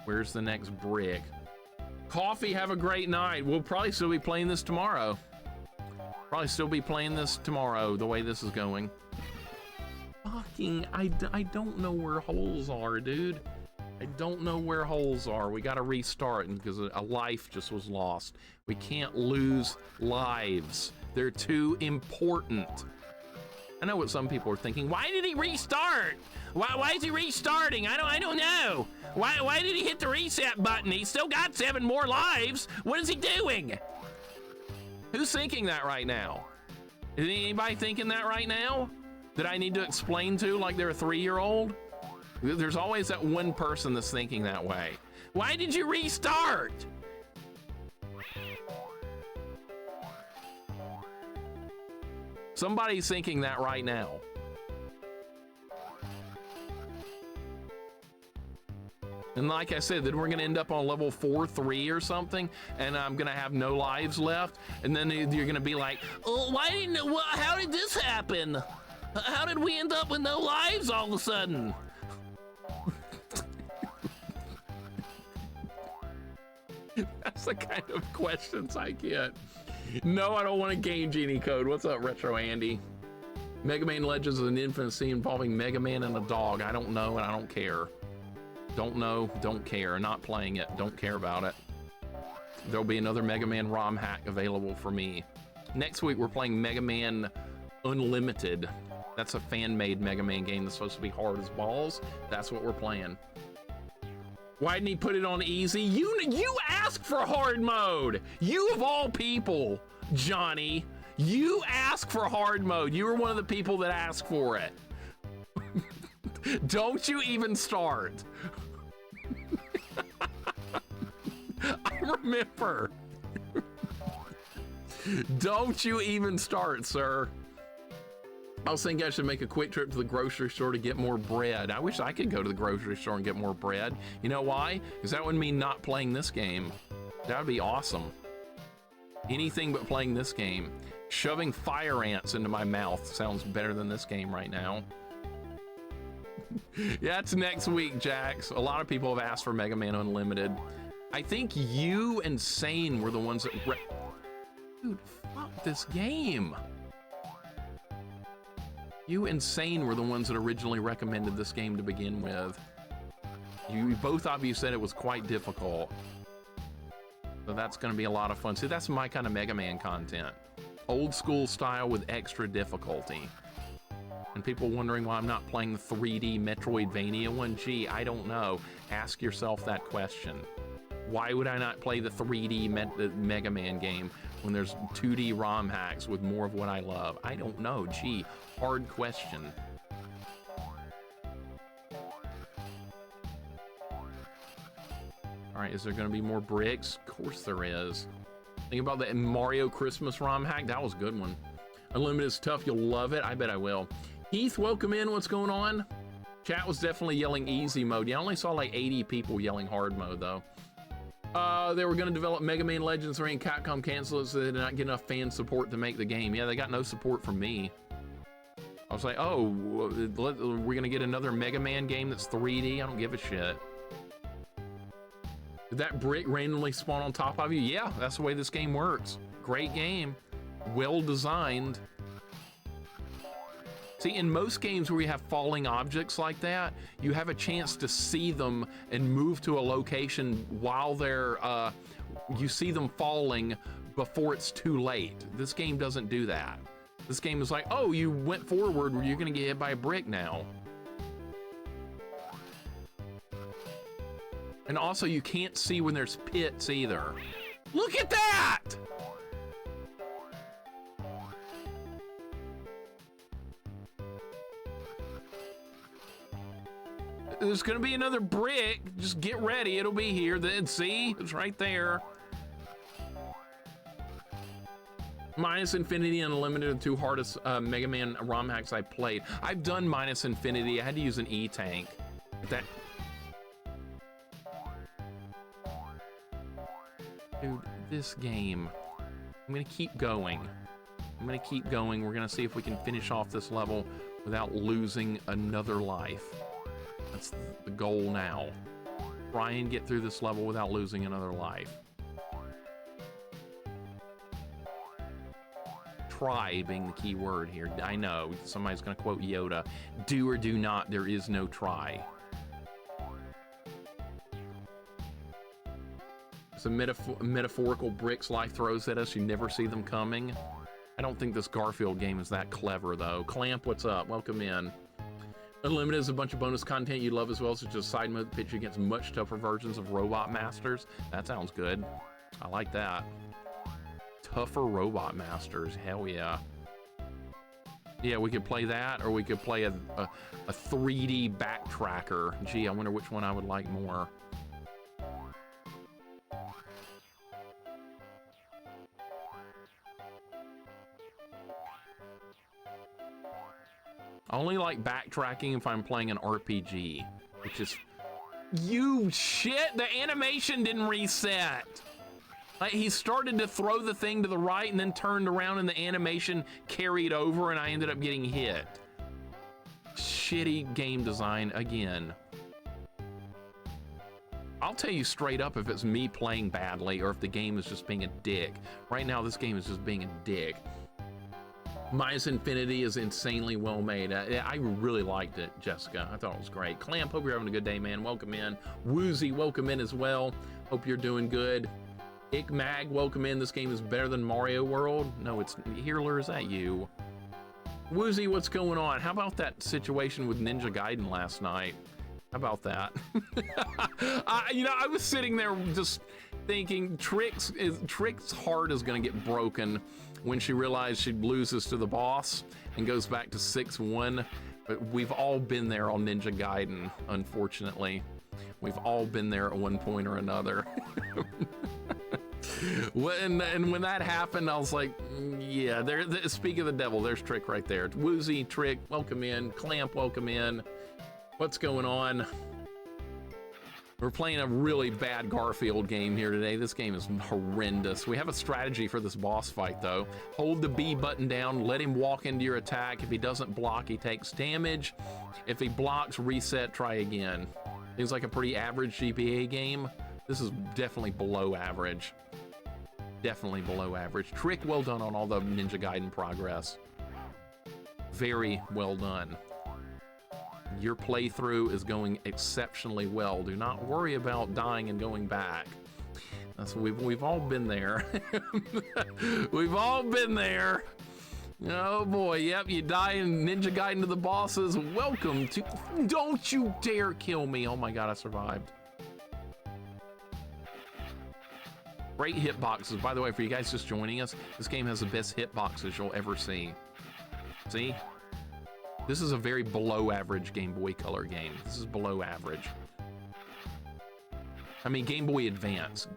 Speaker 1: Where's the next brick? Coffee, have a great night. We'll probably still be playing this tomorrow. Probably still be playing this tomorrow, the way this is going. Fucking, I don't know where holes are, dude. I don't know where holes are. We gotta restart because a life just was lost. We can't lose lives. They're too important. I know what some people are thinking. Why did he restart? Why is he restarting? I don't know. Why did he hit the reset button? He's still got 7 more lives. What is he doing? Who's thinking that right now? Is anybody thinking that right now? That I need to explain to like they're a 3-year-old? There's always that one person that's thinking that way. Why did you restart? Somebody's thinking that right now. And like I said, then we're gonna end up on level 4, 3 or something, and I'm gonna have no lives left. And then you're gonna be like, oh, how did this happen? How did we end up with no lives all of a sudden? That's the kind of questions I get. No, I don't want a Game Genie code. What's up, Retro Andy? Mega Man Legends is an infancy involving Mega Man and a dog. I don't know, and I don't care. Don't know, don't care. Not playing it, don't care about it. There'll be another Mega Man ROM hack available for me. Next week, we're playing Mega Man Unlimited. That's a fan-made Mega Man game that's supposed to be hard as balls. That's what we're playing. Why didn't he put it on easy? You asked for hard mode. You of all people, Johnny. You asked for hard mode. You were one of the people that asked for it. Don't you even start. I remember. Don't you even start, sir. I was thinking I should make a quick trip to the grocery store to get more bread. I wish I could go to the grocery store and get more bread. You know why? Because that would mean not playing this game. That would be awesome. Anything but playing this game. Shoving fire ants into my mouth sounds better than this game right now. Yeah, it's next week, Jax. A lot of people have asked for Mega Man Unlimited. I think you and Sane were the ones that... Dude, fuck this game. You and Sane were the ones that originally recommended this game to begin with. Both of you said it was quite difficult. So that's going to be a lot of fun. See, that's my kind of Mega Man content. Old school style with extra difficulty. And people wondering why I'm not playing the 3D Metroidvania one. Gee, I don't know. Ask yourself that question. Why would I not play the 3D Mega Man game when there's 2D ROM hacks with more of what I love? I don't know. Gee, hard question. All right, is there going to be more bricks? Of course there is. Think about that Mario Christmas ROM hack. That was a good one. Unlimited is tough. You'll love it. I bet I will. Heath, welcome in. What's going on? Chat was definitely yelling easy mode. Yeah, I only saw like 80 people yelling hard mode though. They were going to develop Mega Man Legends 3 and Capcom canceled it, so they did not get enough fan support to make the game. Yeah, they got no support from me. I was like, oh, we're going to get another Mega Man game that's 3D? I don't give a shit. Did that brick randomly spawn on top of you? Yeah, that's the way this game works. Great game. Well designed. See, in most games where you have falling objects like that, you have a chance to see them and move to a location while they're, you see them falling before it's too late. This game doesn't do that. This game is like, oh, you went forward, you're gonna get hit by a brick now. And also, you can't see when there's pits either. Look at that! There's gonna be another brick. Just get ready, it'll be here. Then see, it's right there. Minus Infinity and Unlimited are the two hardest Mega Man ROM hacks I played. I've done Minus Infinity. I had to use an E-Tank. That... Dude, this game. I'm gonna keep going. I'm gonna keep going. We're gonna see if we can finish off this level without losing another life. That's the goal now. Try and get through this level without losing another life. Try being the key word here. I know, somebody's gonna quote Yoda. Do or do not, there is no try. Some metaphorical bricks life throws at us. You never see them coming. I don't think this Garfield game is that clever though. Clamp, what's up? Welcome in. Unlimited is a bunch of bonus content you love as well, such as side mode pitch against much tougher versions of Robot Masters. That sounds good. I like that. Tougher Robot Masters, hell yeah. Yeah, we could play that, or we could play a 3D backtracker. Gee, I wonder which one I would like more. I only like backtracking if I'm playing an RPG, which is... You shit! The animation didn't reset! Like, he started to throw the thing to the right and then turned around and the animation carried over and I ended up getting hit. Shitty game design again. I'll tell you straight up if it's me playing badly or if the game is just being a dick. Right now, this game is just being a dick. Minus Infinity is insanely well made. I really liked it, Jessica. I thought it was great. Clamp, hope you're having a good day, man. Welcome in. Woozy, welcome in as well. Hope you're doing good. Ick Mag, welcome in. This game is better than Mario World. No, it's Healer, is that you? Woozy, what's going on? How about that situation with Ninja Gaiden last night? How about that? You know, I was sitting there just thinking Trick's heart is gonna get broken when she realized she loses to the boss and goes back to 6-1. But we've all been there on Ninja Gaiden, unfortunately. We've all been there at one point or another. And when that happened, I was like, yeah, speak of the devil, there's Trick right there. Woozy, Trick, welcome in. Clamp, welcome in. What's going on? We're playing a really bad Garfield game here today. This game is horrendous. We have a strategy for this boss fight, though. Hold the B button down, let him walk into your attack. If he doesn't block, he takes damage. If he blocks, reset, try again. Seems like a pretty average GPA game. This is definitely below average. Definitely below average. Trick, well done on all the Ninja Gaiden progress. Very well done. Your playthrough is going exceptionally well. Do not worry about dying and going back. That's we've all been there. We've all been there. Oh boy, yep, you die in Ninja Gaiden to the bosses. Welcome to... Don't you dare kill me. Oh my god, I survived. Great hitboxes. By the way, for you guys just joining us, this game has the best hitboxes you'll ever see. See? This is a very below average Game Boy Color game. This is below average. I mean, Game Boy Advance.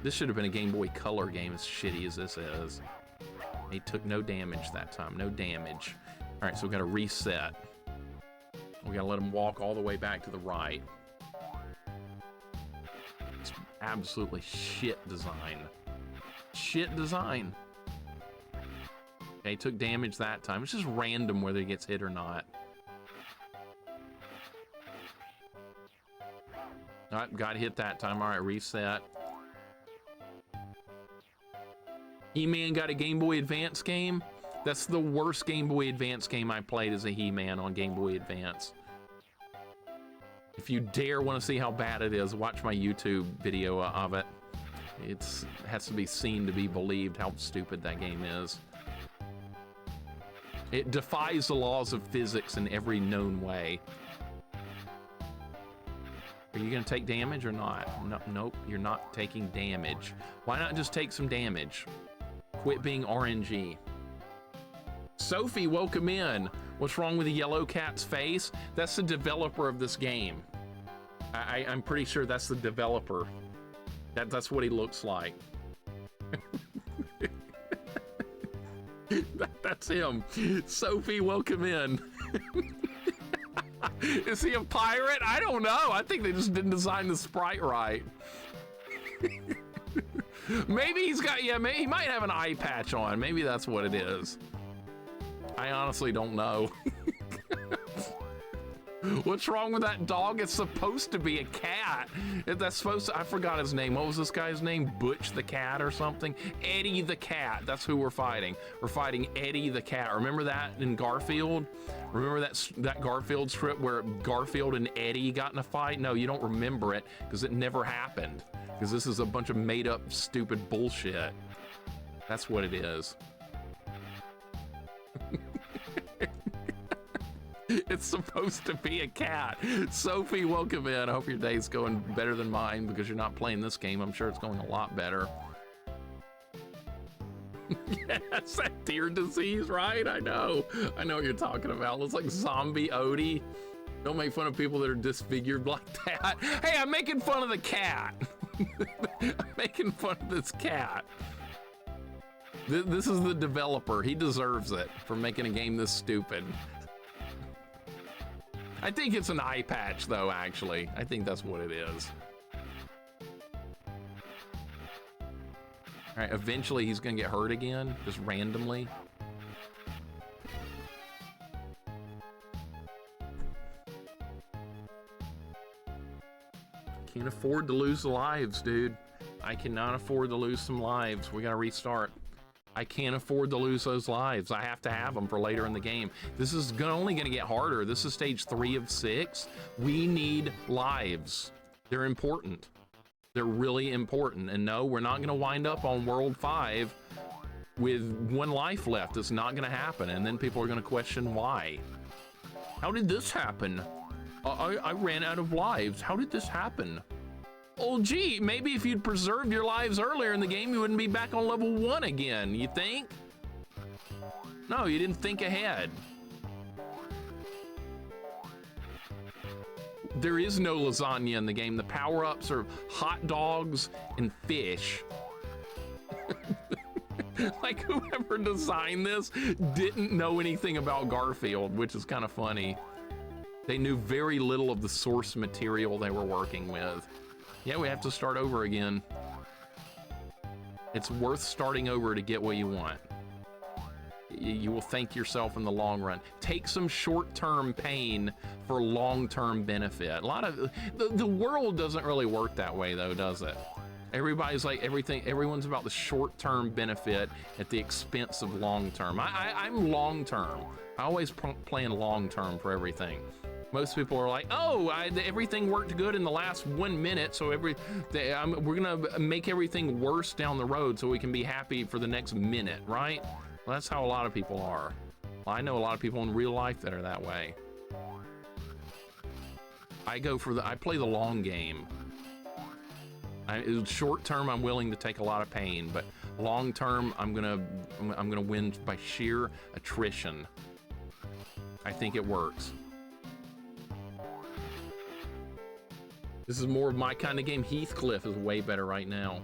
Speaker 1: This should have been a Game Boy Color game, as shitty as this is. He took no damage that time, no damage. All right, so we gotta reset. We gotta let him walk all the way back to the right. It's absolutely shit design. Shit design. Okay, took damage that time. It's just random whether he gets hit or not. All right, got hit that time. All right, reset. He-Man got a Game Boy Advance game. That's the worst Game Boy Advance game I played as a He-Man on Game Boy Advance. If you dare want to see how bad it is, watch my YouTube video of it. It has to be seen to be believed how stupid that game is. It defies the laws of physics in every known way. Are you gonna take damage or not? No, nope, you're not taking damage. Why not just take some damage? Quit being RNG. Sophie, welcome in. What's wrong with the yellow cat's face? That's the developer of this game. I'm pretty sure that's the developer. That's what he looks like. That's him. Sophie, welcome in. Is he a pirate? I don't know. I think they just didn't design the sprite right. Maybe he's got, yeah, maybe he might have an eye patch on. Maybe that's what it is. I honestly don't know. What's wrong with that dog? It's supposed to be a cat. That's supposed to, I forgot his name. What was this guy's name? Butch the cat or something? Eddie the cat. That's who we're fighting. We're fighting Eddie the cat. Remember that in Garfield? Remember that Garfield strip where Garfield and Eddie got in a fight? No, you don't remember it because it never happened. Because this is a bunch of made up stupid bullshit. That's what it is. It's supposed to be a cat. Sophie, welcome in. I hope your day's going better than mine because you're not playing this game. I'm sure it's going a lot better. Yes, that deer disease, right? I know what you're talking about. Looks like zombie Odie. Don't make fun of people that are disfigured like that. Hey, I'm making fun of the cat. I'm making fun of this cat. This is the developer. He deserves it for making a game this stupid. I think it's an eye patch, though, actually. I think that's what it is. All right, eventually he's gonna get hurt again, just randomly. Can't afford to lose lives, dude. I cannot afford to lose some lives. We gotta restart. I can't afford to lose those lives. I have to have them for later in the game. This is only gonna get harder. This is stage 3 of 6. We need lives. They're important. They're really important. And no, we're not gonna wind up on World 5 with 1 life left. It's not gonna happen. And then people are gonna question why. How did this happen? I ran out of lives. How did this happen? Oh, gee, maybe if you'd preserved your lives earlier in the game, you wouldn't be back on level 1 again, you think? No, you didn't think ahead. There is no lasagna in the game. The power-ups are hot dogs and fish. Like, whoever designed this didn't know anything about Garfield, which is kind of funny. They knew very little of the source material they were working with. Yeah, we have to start over again. It's worth starting over to get what you want. You will thank yourself in the long run. Take some short-term pain for long-term benefit. A lot of the world doesn't really work that way, though, does it? Everybody's like everyone's about the short-term benefit at the expense of long-term. I'm long-term. I always plan long-term for everything. Most people are like, oh, everything worked good in the last 1 minute, so we're gonna make everything worse down the road so we can be happy for the next minute, right? Well, that's how a lot of people are. Well, I know a lot of people in real life that are that way. I play the long game. Short term, I'm willing to take a lot of pain, but long term, I'm gonna win by sheer attrition. I think it works. This is more of my kind of game. Heathcliff is way better right now.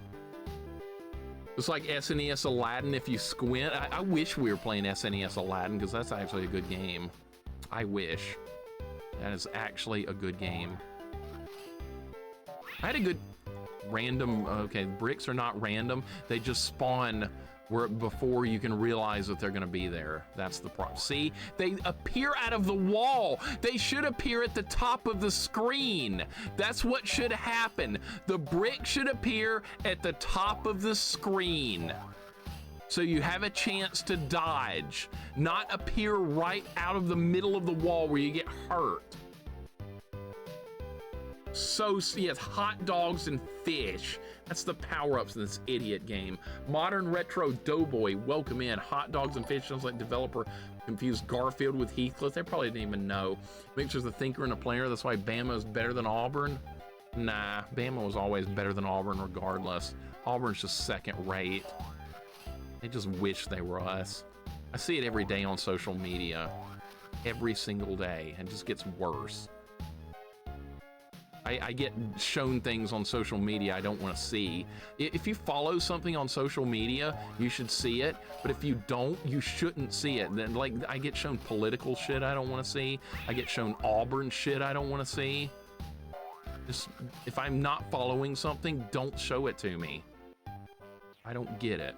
Speaker 1: It's like SNES Aladdin if you squint. I wish we were playing SNES Aladdin because that's actually a good game. I wish. That is actually a good game. I had a good random, okay, bricks are not random. They just spawn before you can realize that they're gonna be there. That's the problem. See, they appear out of the wall. They should appear at the top of the screen. That's what should happen. The brick should appear at the top of the screen, so you have a chance to dodge, not appear right out of the middle of the wall where you get hurt. So, yes, hot dogs and fish. That's the power-ups in this idiot game. Modern Retro Doughboy, welcome in. Hot dogs and fish sounds like developer confused Garfield with Heathcliff. They probably didn't even know. Mixer's a thinker and a player. That's why Bama is better than Auburn. Nah, Bama was always better than Auburn regardless. Auburn's just second rate. They just wish they were us. I see it every day on social media. Every single day. It just gets worse. I get shown things on social media I don't want to see. If you follow something on social media, you should see it. But if you don't, you shouldn't see it. Then, like, I get shown political shit I don't want to see. I get shown Auburn shit I don't want to see. Just, if I'm not following something, don't show it to me. I don't get it.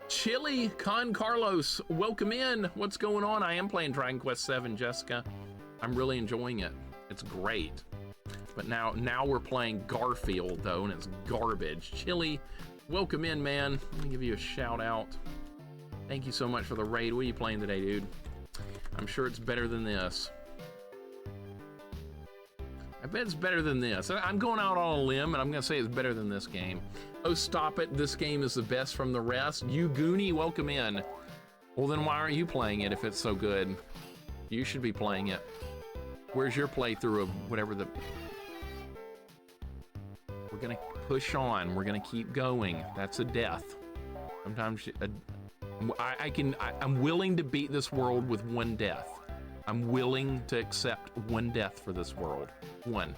Speaker 1: Chili Con Carlos, welcome in. What's going on? I am playing Dragon Quest VII, Jessica. I'm really enjoying it. It's great. But now we're playing Garfield, though, and it's garbage. Chili, welcome in, man. Let me give you a shout out. Thank you so much for the raid. What are you playing today, dude? I'm sure it's better than this. I bet it's better than this. I'm going out on a limb, and I'm going to say it's better than this game. Oh, stop it. This game is the best from the rest. You Goonie, welcome in. Well, then why aren't you playing it if it's so good? You should be playing it. Where's your playthrough of whatever the... We're gonna push on. We're gonna keep going. That's a death. Sometimes I'm willing to beat this world with one death. I'm willing to accept one death for this world. One.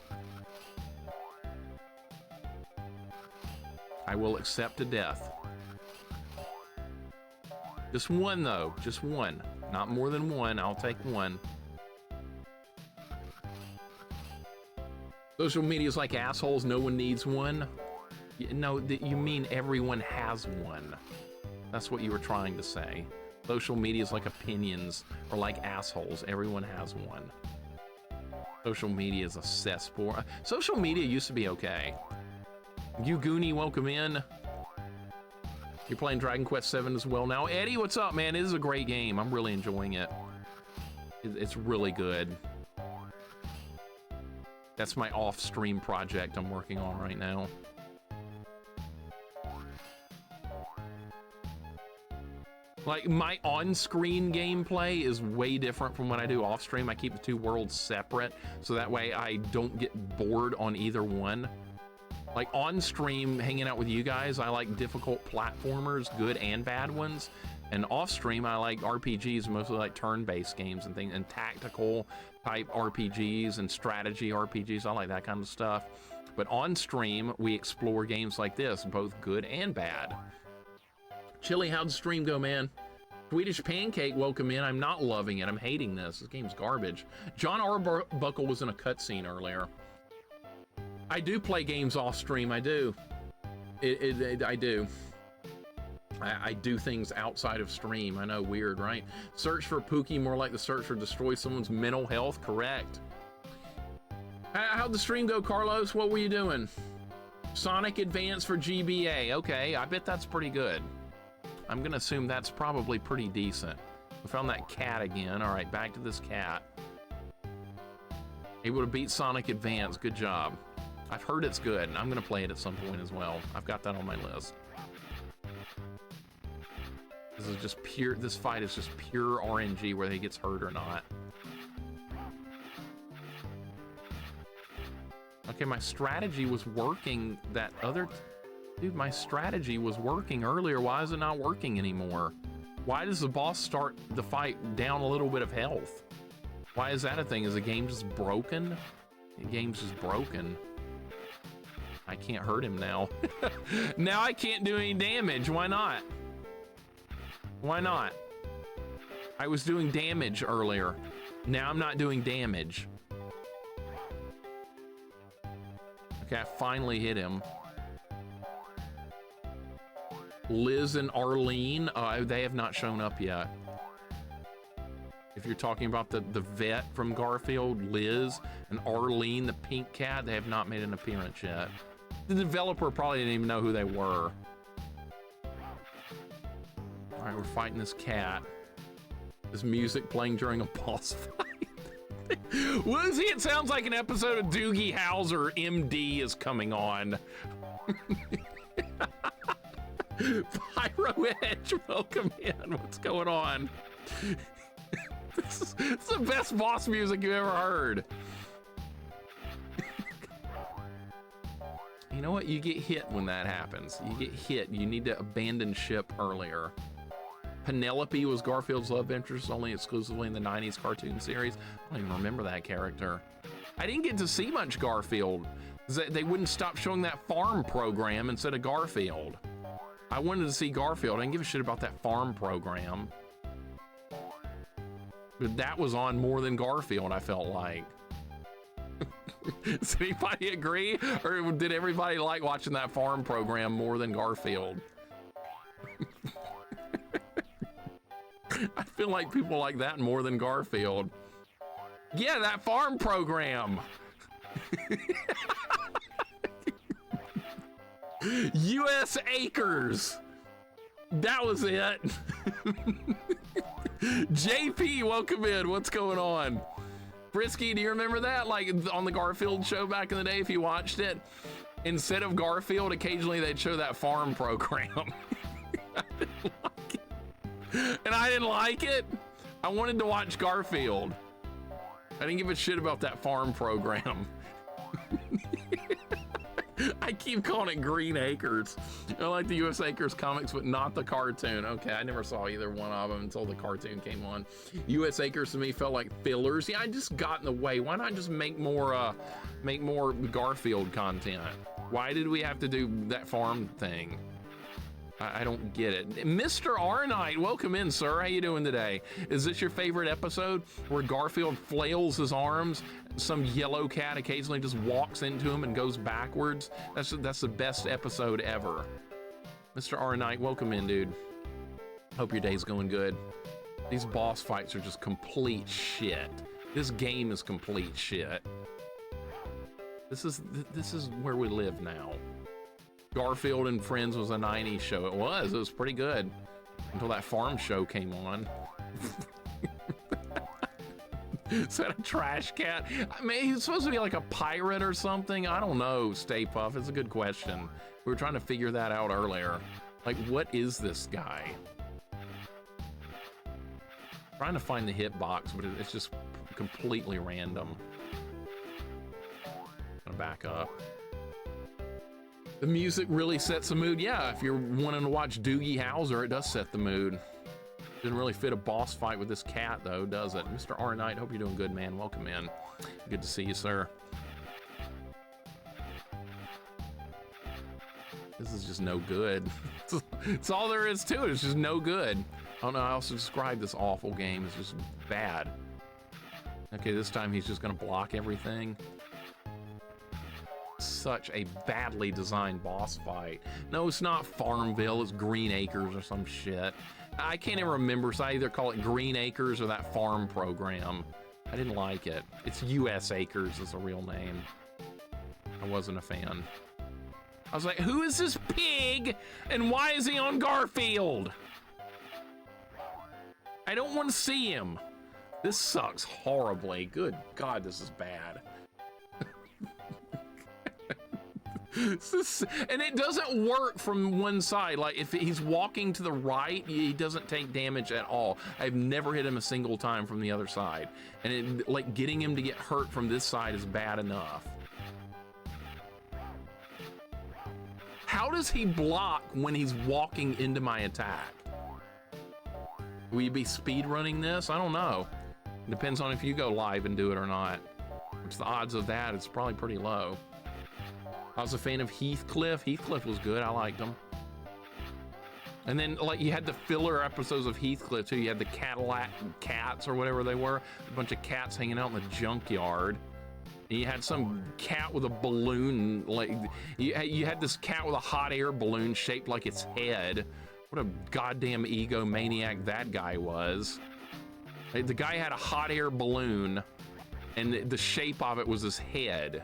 Speaker 1: I will accept a death. Just one though, just one. Not more than one, I'll take one. Social media's like assholes, no one needs one. No, you mean everyone has one. That's what you were trying to say. Social media's like opinions, or like assholes, everyone has one. Social media is a cesspool. Social media used to be okay. You Goonie, welcome in. You're playing Dragon Quest VII as well now. Eddie, what's up, man? It is a great game. I'm really enjoying it. It's really good. That's my off-stream project I'm working on right now. Like, my on-screen gameplay is way different from what I do off-stream. I keep the two worlds separate, so that way I don't get bored on either one. Like, on-stream, hanging out with you guys, I like difficult platformers, good and bad ones. And off-stream, I like RPGs, mostly like turn-based games and things, and tactical type RPGs and strategy RPGs. I like that kind of stuff. But on-stream, we explore games like this, both good and bad. Chili, how'd the stream go, man? Swedish Pancake, welcome in. I'm not loving it. I'm hating this. This game's garbage. John Arbuckle was in a cutscene earlier. I do play games off-stream. I do. I do. I do things outside of stream. I know, weird, right? Search for Pooky, more like the search for destroy someone's mental health. Correct. How'd the stream go, Carlos? What were you doing? Sonic Advance for GBA. Okay, I bet that's pretty good. I'm gonna assume that's probably pretty decent. We found that cat again. All right, back to this cat. Able to beat Sonic Advance. Good job. I've heard it's good, and I'm gonna play it at some point as well. I've got that on my list. This is just pure, this fight is just pure RNG, whether he gets hurt or not. Okay, my strategy was working that other... Dude, my strategy was working earlier. Why is it not working anymore? Why does the boss start the fight down a little bit of health? Why is that a thing? Is the game just broken? The game's just broken. I can't hurt him now. Now I can't do any damage. Why not? Why not? I was doing damage earlier. Now I'm not doing damage. Okay, I finally hit him. Liz and Arlene, they have not shown up yet. If you're talking about the vet from Garfield, Liz and Arlene, the pink cat, they have not made an appearance yet. The developer probably didn't even know who they were. All right, we're fighting this cat. There's music playing during a boss fight. Woozy, it sounds like an episode of Doogie Howser, MD, is coming on. Pyro Edge, welcome in. What's going on? This is the best boss music you've ever heard. You know what? You get hit when that happens. You get hit. You need to abandon ship earlier. Penelope was Garfield's love interest only exclusively in the 90s cartoon series. I don't even remember that character. I didn't get to see much Garfield. They wouldn't stop showing that farm program instead of Garfield. I wanted to see Garfield. I didn't give a shit about that farm program. But that was on more than Garfield, I felt like. Does anybody agree? Or did everybody like watching that farm program more than Garfield? I feel like people like that more than Garfield. Yeah, that farm program. US Acres. That was it. JP, welcome in. What's going on? Frisky, do you remember that? Like on the Garfield show back in the day, if you watched it, instead of Garfield, occasionally they'd show that farm program. I didn't like it. And I didn't like it. I wanted to watch Garfield. I didn't give a shit about that farm program. I keep calling it Green Acres. I like the U.S. Acres comics, but not the cartoon. Okay, I never saw either one of them until the cartoon came on. U.S. Acres to me felt like fillers. Yeah, I just got in the way. Why not just make more Garfield content? Why did we have to do that farm thing? I don't get it. Mr. R Knight, welcome in, sir. How you doing today? Is this your favorite episode where Garfield flails his arms? Some yellow cat occasionally just walks into him and goes backwards. That's the best episode ever. Mr. R Knight, welcome in, dude. Hope your day's going good. These boss fights are just complete shit. This game is complete shit. This is where we live now. Garfield and Friends was a 90s show. It was pretty good until that farm show came on. Is that a trash cat? I mean, he's supposed to be like a pirate or something. I don't know, Stay Puff. It's a good question. We were trying to figure that out earlier. Like, what is this guy? Trying to find the hitbox, but it's just completely random. Gonna back up. The music really sets the mood. Yeah, if you're wanting to watch Doogie Howser, it does set the mood. Didn't really fit a boss fight with this cat, though, does it? Mr. R Knight, hope you're doing good, man. Welcome in. Good to see you, sir. This is just no good. It's all there is to it. It's just no good. I don't know how else to describe this awful game. It's just bad. Okay, this time he's just gonna block everything. Such a badly designed boss fight. No, it's not Farmville, it's Green Acres or some shit. I can't even remember, so I either call it Green Acres or that farm program. I didn't like it. It's U.S. Acres is the real name. I wasn't a fan. I was like, who is this pig and why is he on Garfield? I don't want to see him. This sucks horribly. Good God, this is bad. And it doesn't work from one side. Like, if he's walking to the right, he doesn't take damage at all. I've never hit him a single time from the other side. And like, getting him to get hurt from this side is bad enough. How does he block when he's walking into my attack? Will you be speed running this? I don't know. Depends on if you go live and do it or not. Which the odds of that is probably pretty low. I was a fan of Heathcliff. Heathcliff was good. I liked him. And then, like, you had the filler episodes of Heathcliff too. You had the Cadillac cats or whatever they were. A bunch of cats hanging out in the junkyard. And you had some cat with a balloon. Like, you had this cat with a hot air balloon shaped like its head. What a goddamn egomaniac that guy was. The guy had a hot air balloon, and the shape of it was his head.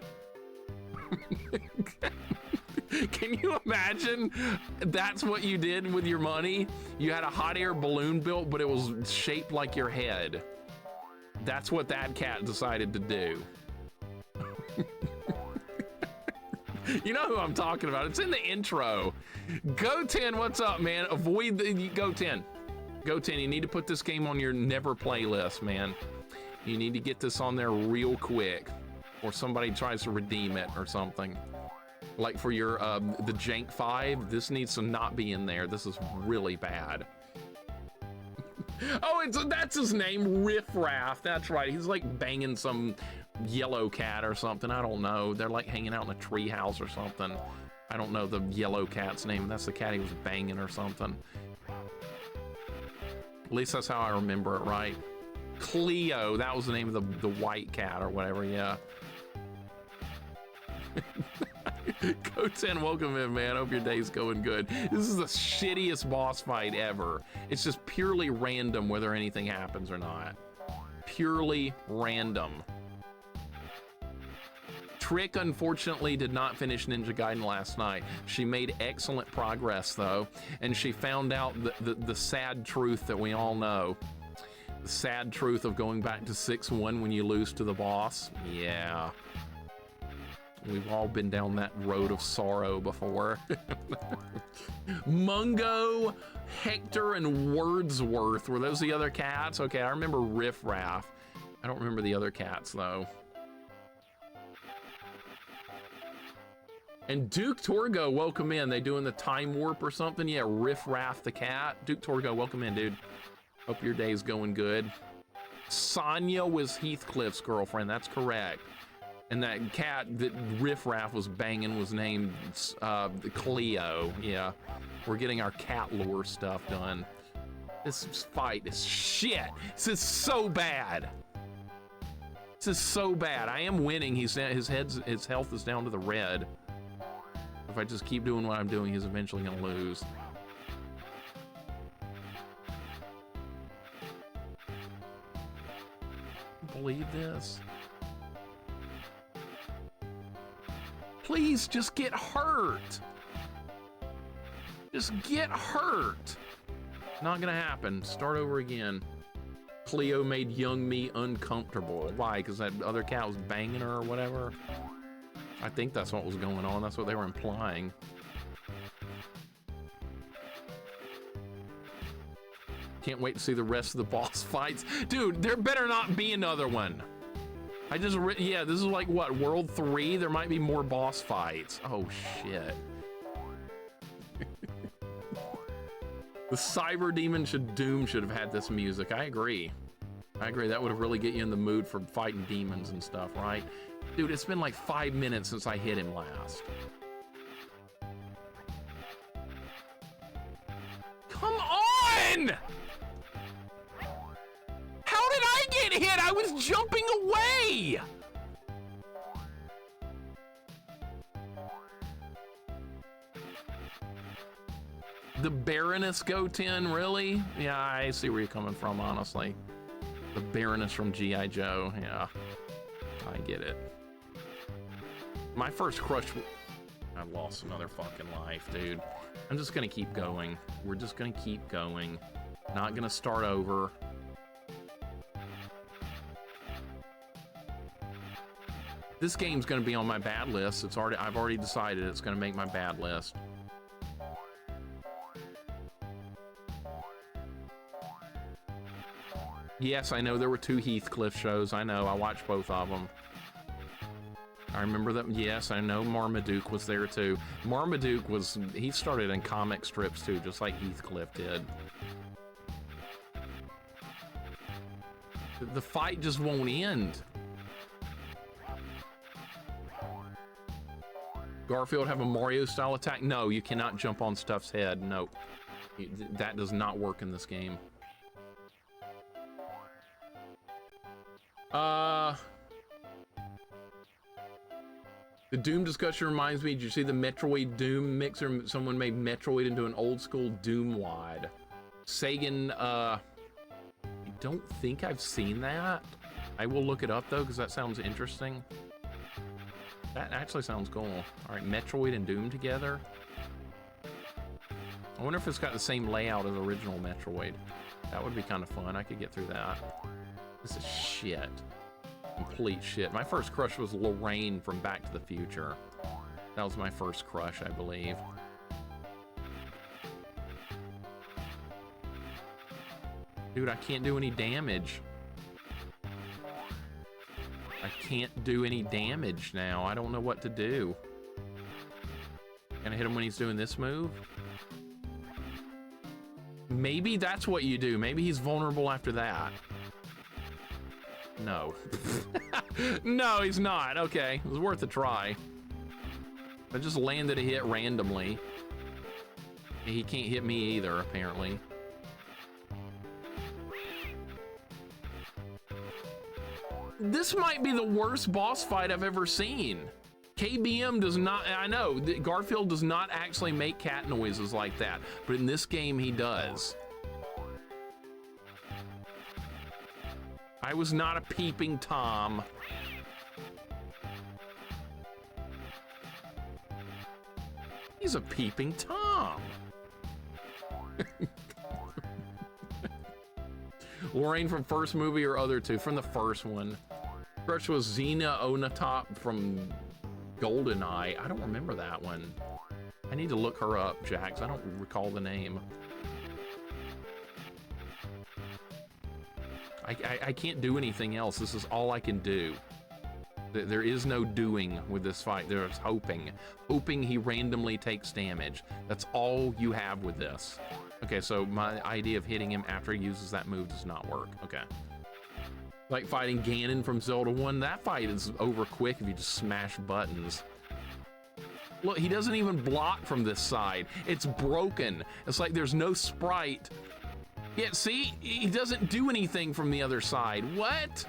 Speaker 1: Can you imagine that's what you did with your money? You had a hot air balloon built, but it was shaped like your head. That's what that cat decided to do. You know who I'm talking about. It's in the intro. Go 10, what's up, man? Avoid the Go 10. Go 10, you need to put this game on your never playlist, man. You need to get this on there real quick, or somebody tries to redeem it or something. Like for your the Jank 5, this needs to not be in there. This is really bad. Oh, that's his name, Riff Raff. That's right. He's like banging some yellow cat or something. I don't know. They're like hanging out in a tree house or something. I don't know the yellow cat's name. That's the cat he was banging or something. At least that's how I remember it, right? Cleo, that was the name of the white cat or whatever, yeah. Go 10, welcome in, man. Hope your day's going good. This is the shittiest boss fight ever. It's just purely random whether anything happens or not. Purely random. Trick, unfortunately, did not finish Ninja Gaiden last night. She made excellent progress, though, and she found out the sad truth that we all know. The sad truth of going back to 6-1 when you lose to the boss. Yeah. We've all been down that road of sorrow before. Mungo, Hector, and Wordsworth. Were those the other cats? Okay, I remember Riff Raff. I don't remember the other cats, though. And Duke Torgo, welcome in. They doing the time warp or something? Yeah, Riff Raff the cat. Duke Torgo, welcome in, dude. Hope your day's going good. Sonia was Heathcliff's girlfriend. That's correct. And that cat that Riff Raff was banging was named Cleo. Yeah, we're getting our cat lore stuff done. This fight is shit. This is so bad. This is so bad. I am winning. His health is down to the red. If I just keep doing what I'm doing, he's eventually gonna lose. Believe this? Please just get hurt. Just get hurt. Not gonna happen. Start over again. Cleo made young me uncomfortable. Why? Because that other cat was banging her or whatever? I think that's what was going on. That's what they were implying. Can't wait to see the rest of the boss fights. Dude, there better not be another one. Yeah, this is like what, World 3? There might be more boss fights. Oh shit. The Cyber Demon Doom should have had this music. I agree. That would have really get you in the mood for fighting demons and stuff, right? Dude, it's been like 5 minutes since I hit him last. Come on! How did I get hit? I was jumping away! The Baroness Goten, really? Yeah, I see where you're coming from, honestly. The Baroness from G.I. Joe, yeah. I get it. My first crush... I lost another fucking life, dude. I'm just gonna keep going. We're just gonna keep going. Not gonna start over. This game's gonna be on my bad list. I've already decided it's gonna make my bad list. Yes, I know there were 2 Heathcliff shows. I know, I watched both of them. I remember that. Yes, I know Marmaduke was there too. Marmaduke he started in comic strips too, just like Heathcliff did. The fight just won't end. Garfield have a Mario style attack? No, you cannot jump on Stuff's head. Nope. That does not work in this game. The Doom discussion reminds me, did you see the Metroid Doom mixer? Someone made Metroid into an old school Doom wad. Sagan, I don't think I've seen that. I will look it up though, because that sounds interesting. That actually sounds cool. All right, Metroid and Doom together. I wonder if it's got the same layout as original Metroid. That would be kind of fun. I could get through that. This is shit. Complete shit. My first crush was Lorraine from Back to the Future. That was my first crush, I believe. Dude, I can't do any damage. I can't do any damage now. I don't know what to do. Can I hit him when he's doing this move? Maybe that's what you do. Maybe he's vulnerable after that. No. No, he's not. Okay, it was worth a try. I just landed a hit randomly. He can't hit me either, apparently. This might be the worst boss fight I've ever seen. KBM does not, I know, Garfield does not actually make cat noises like that, but in this game he does. I was not a peeping Tom. He's a peeping Tom. Lorraine from first movie or other two? From the first one. Crush was Xena Onatop from GoldenEye. I don't remember that one. I need to look her up, Jax. I don't recall the name. I can't do anything else. This is all I can do. There is no doing with this fight. There's hoping. Hoping he randomly takes damage. That's all you have with this. Okay, so my idea of hitting him after he uses that move does not work. Okay. Like fighting Ganon from Zelda 1, that fight is over quick if you just smash buttons. Look, he doesn't even block from this side. It's broken. It's like there's no sprite. Yeah, see? He doesn't do anything from the other side. What?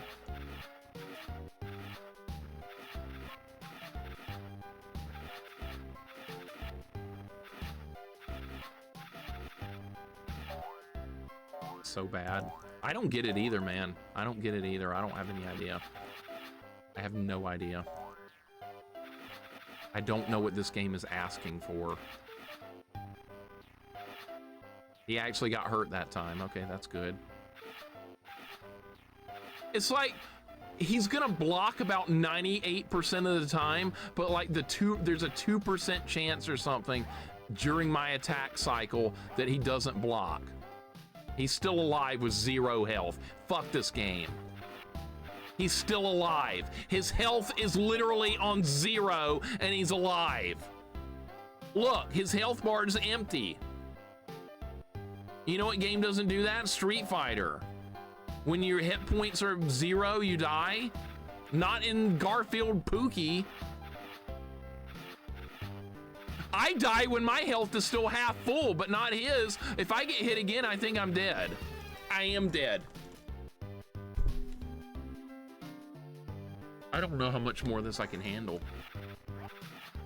Speaker 1: So bad. I don't get it either, man. I don't get it either. I don't have any idea. I have no idea. I don't know what this game is asking for. He actually got hurt that time. Okay, that's good. It's like he's gonna block about 98% of the time, but like there's a 2% chance or something during my attack cycle that he doesn't block. He's still alive with 0 health. Fuck this game. He's still alive. His health is literally on 0 and he's alive. Look, his health bar is empty. You know what game doesn't do that? Street Fighter. When your hit points are 0, you die. Not in Garfield POOKY. I die when my health is still half full, but not his. If I get hit again, I think I'm dead. I am dead. I don't know how much more of this I can handle.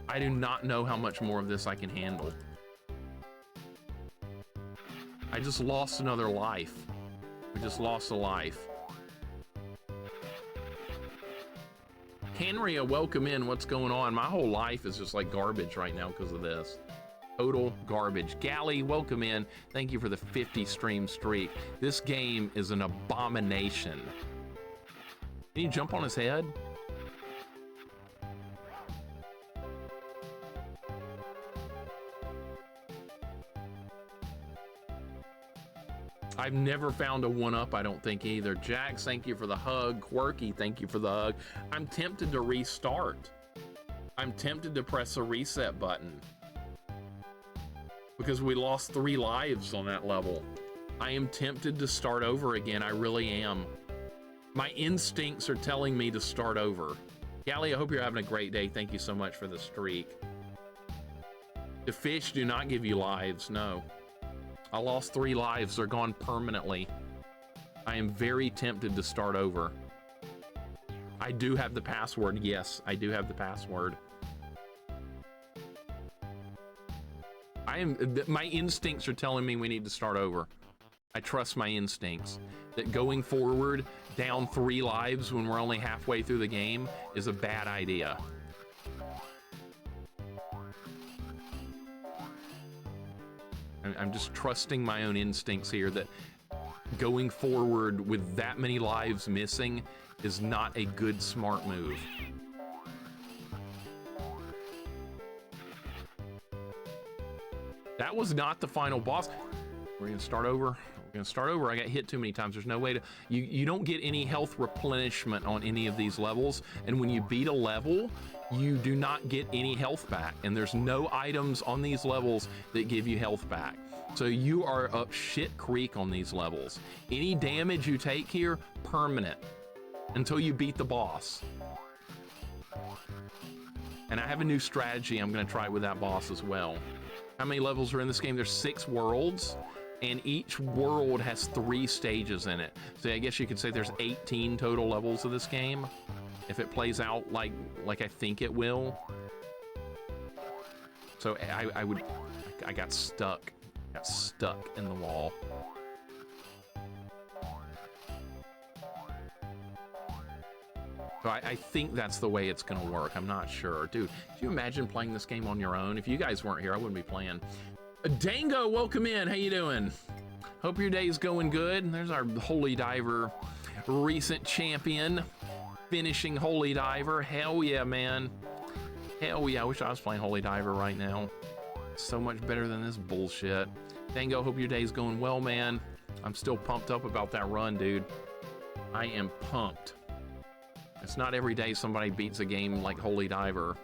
Speaker 1: I do not know how much more of this I can handle. I just lost another life. We just lost a life. Henria, welcome in. What's going on? My whole life is just like garbage right now because of this. Total garbage. Gally, welcome in. Thank you for the 50 stream streak. This game is an abomination. Can you jump on his head? I've never found a 1-up, I don't think either. Jax, thank you for the hug. Quirky, thank you for the hug. I'm tempted to restart. I'm tempted to press a reset button because we lost 3 lives on that level. I am tempted to start over again. I really am. My instincts are telling me to start over. Callie, I hope you're having a great day. Thank you so much for the streak. The fish do not give you lives, no. I lost 3 lives. They're gone permanently. I am very tempted to start over. I do have the password. Yes, I do have the password. My instincts are telling me we need to start over. I trust my instincts. That going forward, down 3 lives when we're only halfway through the game is a bad idea. I'm just trusting my own instincts here that going forward with that many lives missing is not a good, smart move. That was not the final boss. We're gonna start over. We're gonna start over. I got hit too many times. There's no way to, you don't get any health replenishment on any of these levels. And when you beat a level, you do not get any health back. And there's no items on these levels that give you health back. So you are up shit creek on these levels. Any damage you take here, permanent until you beat the boss. And I have a new strategy I'm gonna try with that boss as well. How many levels are in this game? There's 6 worlds, and each world has 3 stages in it. So I guess you could say there's 18 total levels of this game, if it plays out like I think it will. So I got stuck in the wall. So I think that's the way it's gonna work. I'm not sure. Dude, can you imagine playing this game on your own? If you guys weren't here, I wouldn't be playing. Dango, welcome in. How you doing? Hope your day's going good. There's our Holy Diver recent champion, finishing Holy Diver. Hell yeah, man. Hell yeah, I wish I was playing Holy Diver right now. So much better than this bullshit. Dango, hope your day's going well, man. I'm still pumped up about that run, dude. I am pumped. It's not every day somebody beats a game like Holy Diver.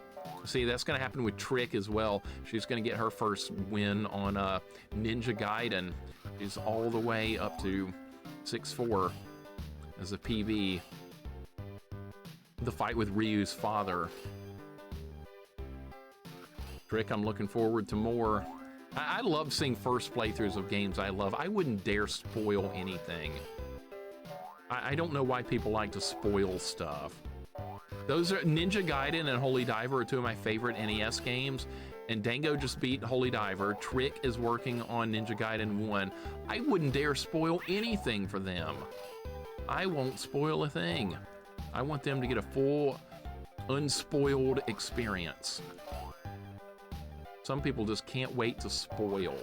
Speaker 1: See, that's going to happen with Trick as well. She's going to get her first win on Ninja Gaiden. She's all the way up to 6-4 as a PB. The fight with Ryu's father. Trick, I'm looking forward to more. I love seeing first playthroughs of games I love. I wouldn't dare spoil anything. I don't know why people like to spoil stuff. Those are Ninja Gaiden and Holy Diver are two of my favorite NES games. And Dango just beat Holy Diver. Trick is working on Ninja Gaiden 1. I wouldn't dare spoil anything for them. I won't spoil a thing. I want them to get a full, unspoiled experience. Some people just can't wait to spoil.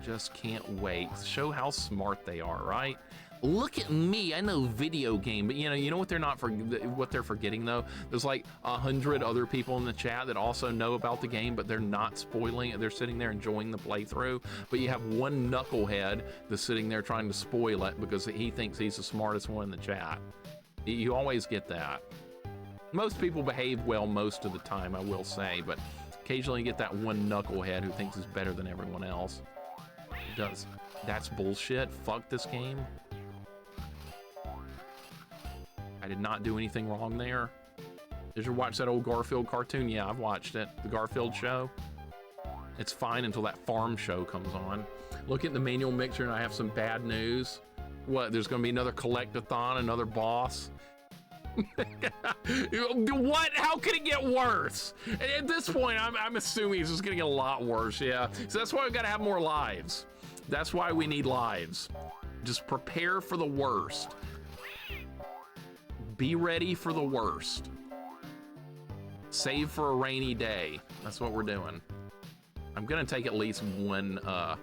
Speaker 1: Just can't wait. Show how smart they are, right? Look at me, I know video game, but you know what what they're forgetting though? There's like 100 other people in the chat that also know about the game, but they're not spoiling it. They're sitting there enjoying the playthrough, but you have one knucklehead that's sitting there trying to spoil it because he thinks he's the smartest one in the chat. You always get that. Most people behave well most of the time, I will say, but occasionally you get that one knucklehead who thinks he's better than everyone else. That's bullshit. Fuck this game. I did not do anything wrong there. Did you watch that old Garfield cartoon? Yeah, I've watched it. The Garfield show. It's fine until that farm show comes on. Look at the manual mixer and I have some bad news. What, there's gonna be another collectathon, another boss? What? How could it get worse? At this point, I'm assuming it's just gonna get a lot worse, yeah. So that's why we've gotta have more lives. That's why we need lives. Just prepare for the worst. Be ready for the worst. Save for a rainy day. That's what we're doing. I'm gonna take at least one, I'm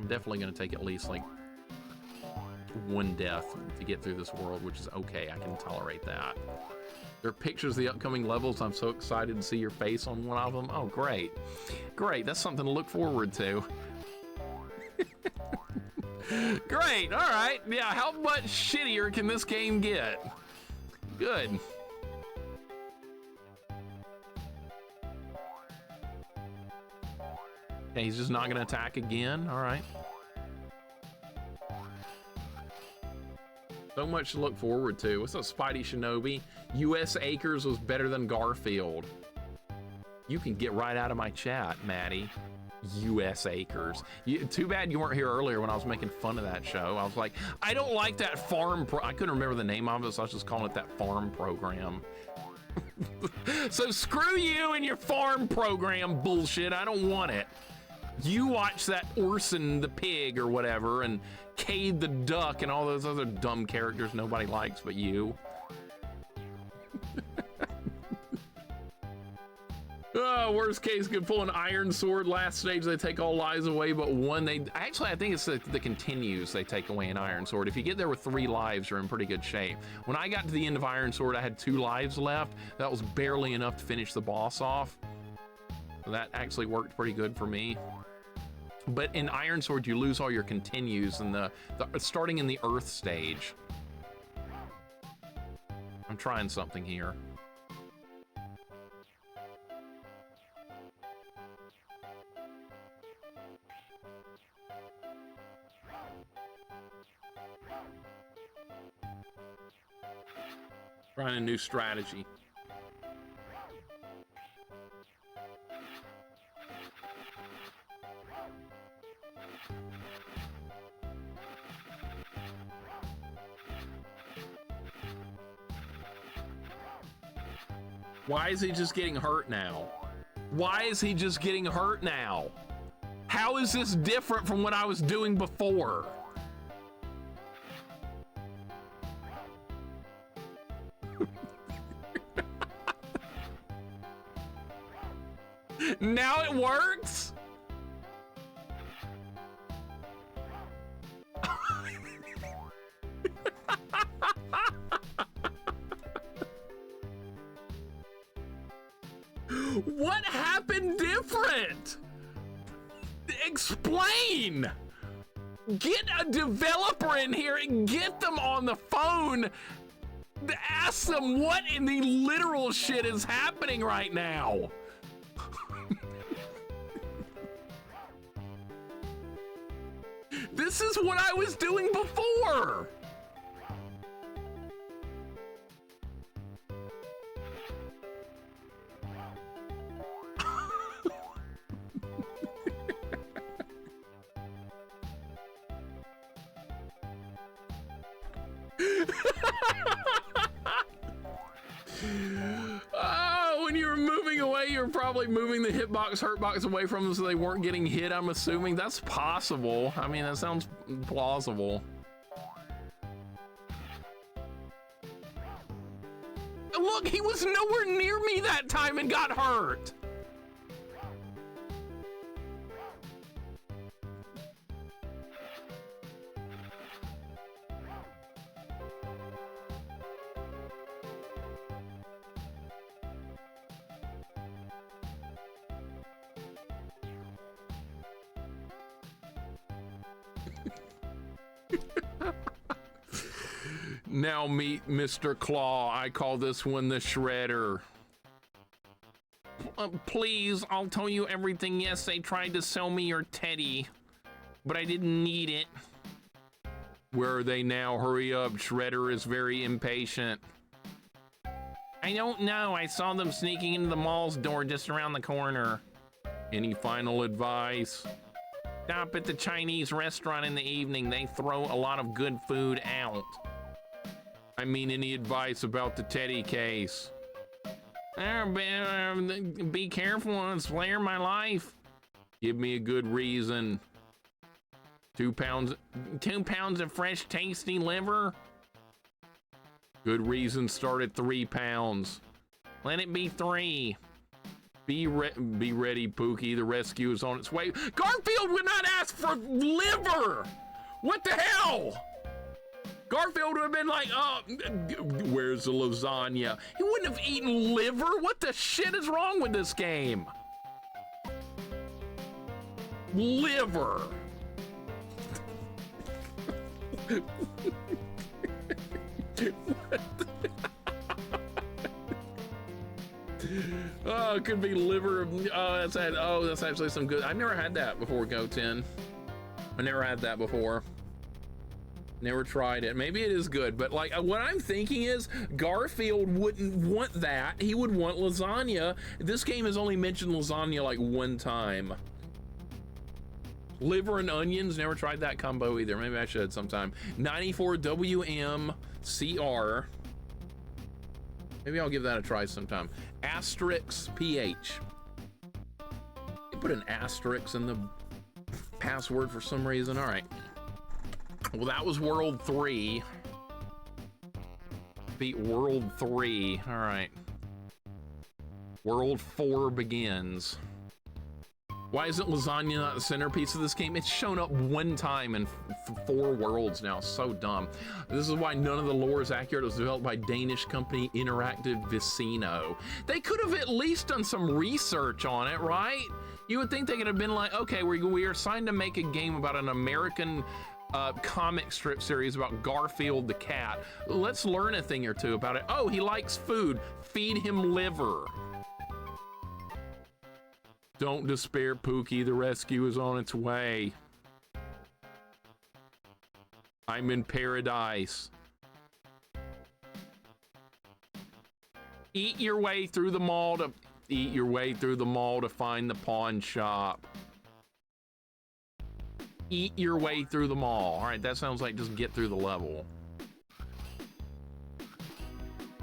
Speaker 1: definitely gonna take at least like one death to get through this world, which is okay. I can tolerate that. There are pictures of the upcoming levels. I'm so excited to see your face on one of them. Oh, great. Great, that's something to look forward to. Great, all right. Yeah, how much shittier can this game get? Good. Okay, he's just not gonna attack again, all right. So much to look forward to. What's up, Spidey Shinobi? US Acres was better than Garfield. You can get right out of my chat, Maddie. US Acres. Too bad you weren't here earlier when I was making fun of that show. I was like, I don't like that farm I couldn't remember the name of it, so I was just calling it that farm program. So screw you and your farm program bullshit. I don't want it. You watch that Orson the pig or whatever, and Cade the duck and all those other dumb characters nobody likes but you. Oh, worst case, could pull an iron sword. Last stage, they take all lives away, but one, actually, I think it's the continues they take away an iron sword. If you get there with 3 lives, you're in pretty good shape. When I got to the end of Iron Sword, I had 2 lives left. That was barely enough to finish the boss off. So that actually worked pretty good for me. But in Iron Sword, you lose all your continues in the starting in the Earth stage. I'm trying something here. Trying a new strategy. Why is he just getting hurt now? Why is he just getting hurt now? How is this different from what I was doing before? Now it works? What happened different? Explain! Get a developer in here and get them on the phone. Ask them what in the literal shit is happening right now. This is what I was doing before. Oh, when you were moving away, you were probably moving the hitbox, hurtbox away from them so they weren't getting hit, I'm assuming. That's possible. I mean, that sounds plausible. Look, he was nowhere near me that time and got hurt. Now meet Mr. Claw. I call this one the Shredder. Please, I'll tell you everything. Yes, they tried to sell me your teddy, but I didn't need it. Where are they now? Hurry up. Shredder is very impatient. I don't know. I saw them sneaking into the mall's door just around the corner. Any final advice? Stop at the Chinese restaurant in the evening. They throw a lot of good food out. I mean, any advice about the teddy case? Be careful, it's flare my life. Give me a good reason. 2 pounds of fresh, tasty liver. Good reason, start at 3 pounds. Let it be 3. Be ready, Pooky. The rescue is on its way. Garfield would not ask for liver. What the hell? Garfield would have been like, oh, where's the lasagna? He wouldn't have eaten liver. What the shit is wrong with this game? Liver. Oh, it could be liver. Oh, that's actually some good. I've never had that before, Go10. I never had that before. Never tried it. Maybe it is good, but like what I'm thinking is Garfield wouldn't want that. He would want lasagna. This game has only mentioned lasagna like 1 time. Liver and onions, never tried that combo either. Maybe I should sometime. 94 WMCR. Maybe I'll give that a try sometime. Asterisk PH. They put an asterisk in the password for some reason. All right. Well, that was World 3. Beat World 3. All right. World 4 begins. Why isn't lasagna not the centerpiece of this game? It's shown up 1 time in 4 worlds now. So dumb. This is why none of the lore is accurate. It was developed by Danish company Interactive Vicino. They could have at least done some research on it, right? You would think they could have been like, okay, we are signed to make a game about an American comic strip series about Garfield the cat. Let's learn a thing or two about it. Oh, he likes food. Feed him liver. Don't despair, Pooky. The rescue is on its way. I'm in paradise. Eat your way through the mall to find the pawn shop. Eat your way through the mall. All right, that sounds like just get through the level.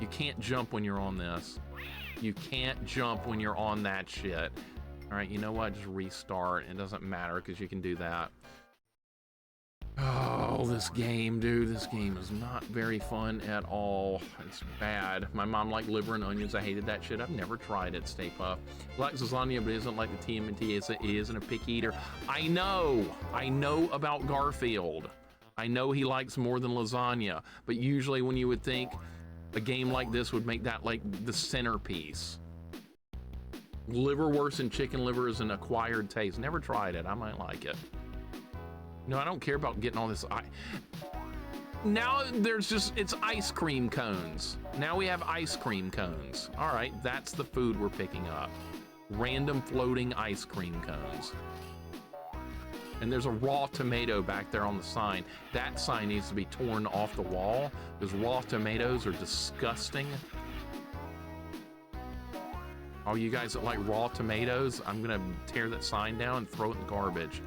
Speaker 1: You can't jump when you're on this. You can't jump when you're on that shit. All right, you know what? Just restart. It doesn't matter because you can do that. Oh, this game, dude. This game is not very fun at all. It's bad. My mom liked liver and onions. I hated that shit. I've never tried it, Stay Puft. Likes lasagna, but isn't like the TMNT. He isn't a picky eater. I know about Garfield. I know he likes more than lasagna, but usually when you would think a game like this would make that like the centerpiece. Liverwurst and chicken liver is an acquired taste. Never tried it. I might like it. No, I don't care about getting all this. Now there's just, it's ice cream cones. Now we have ice cream cones. All right, that's the food we're picking up. Random floating ice cream cones. And there's a raw tomato back there on the sign. That sign needs to be torn off the wall because raw tomatoes are disgusting. All you guys that like raw tomatoes, I'm gonna tear that sign down and throw it in the garbage.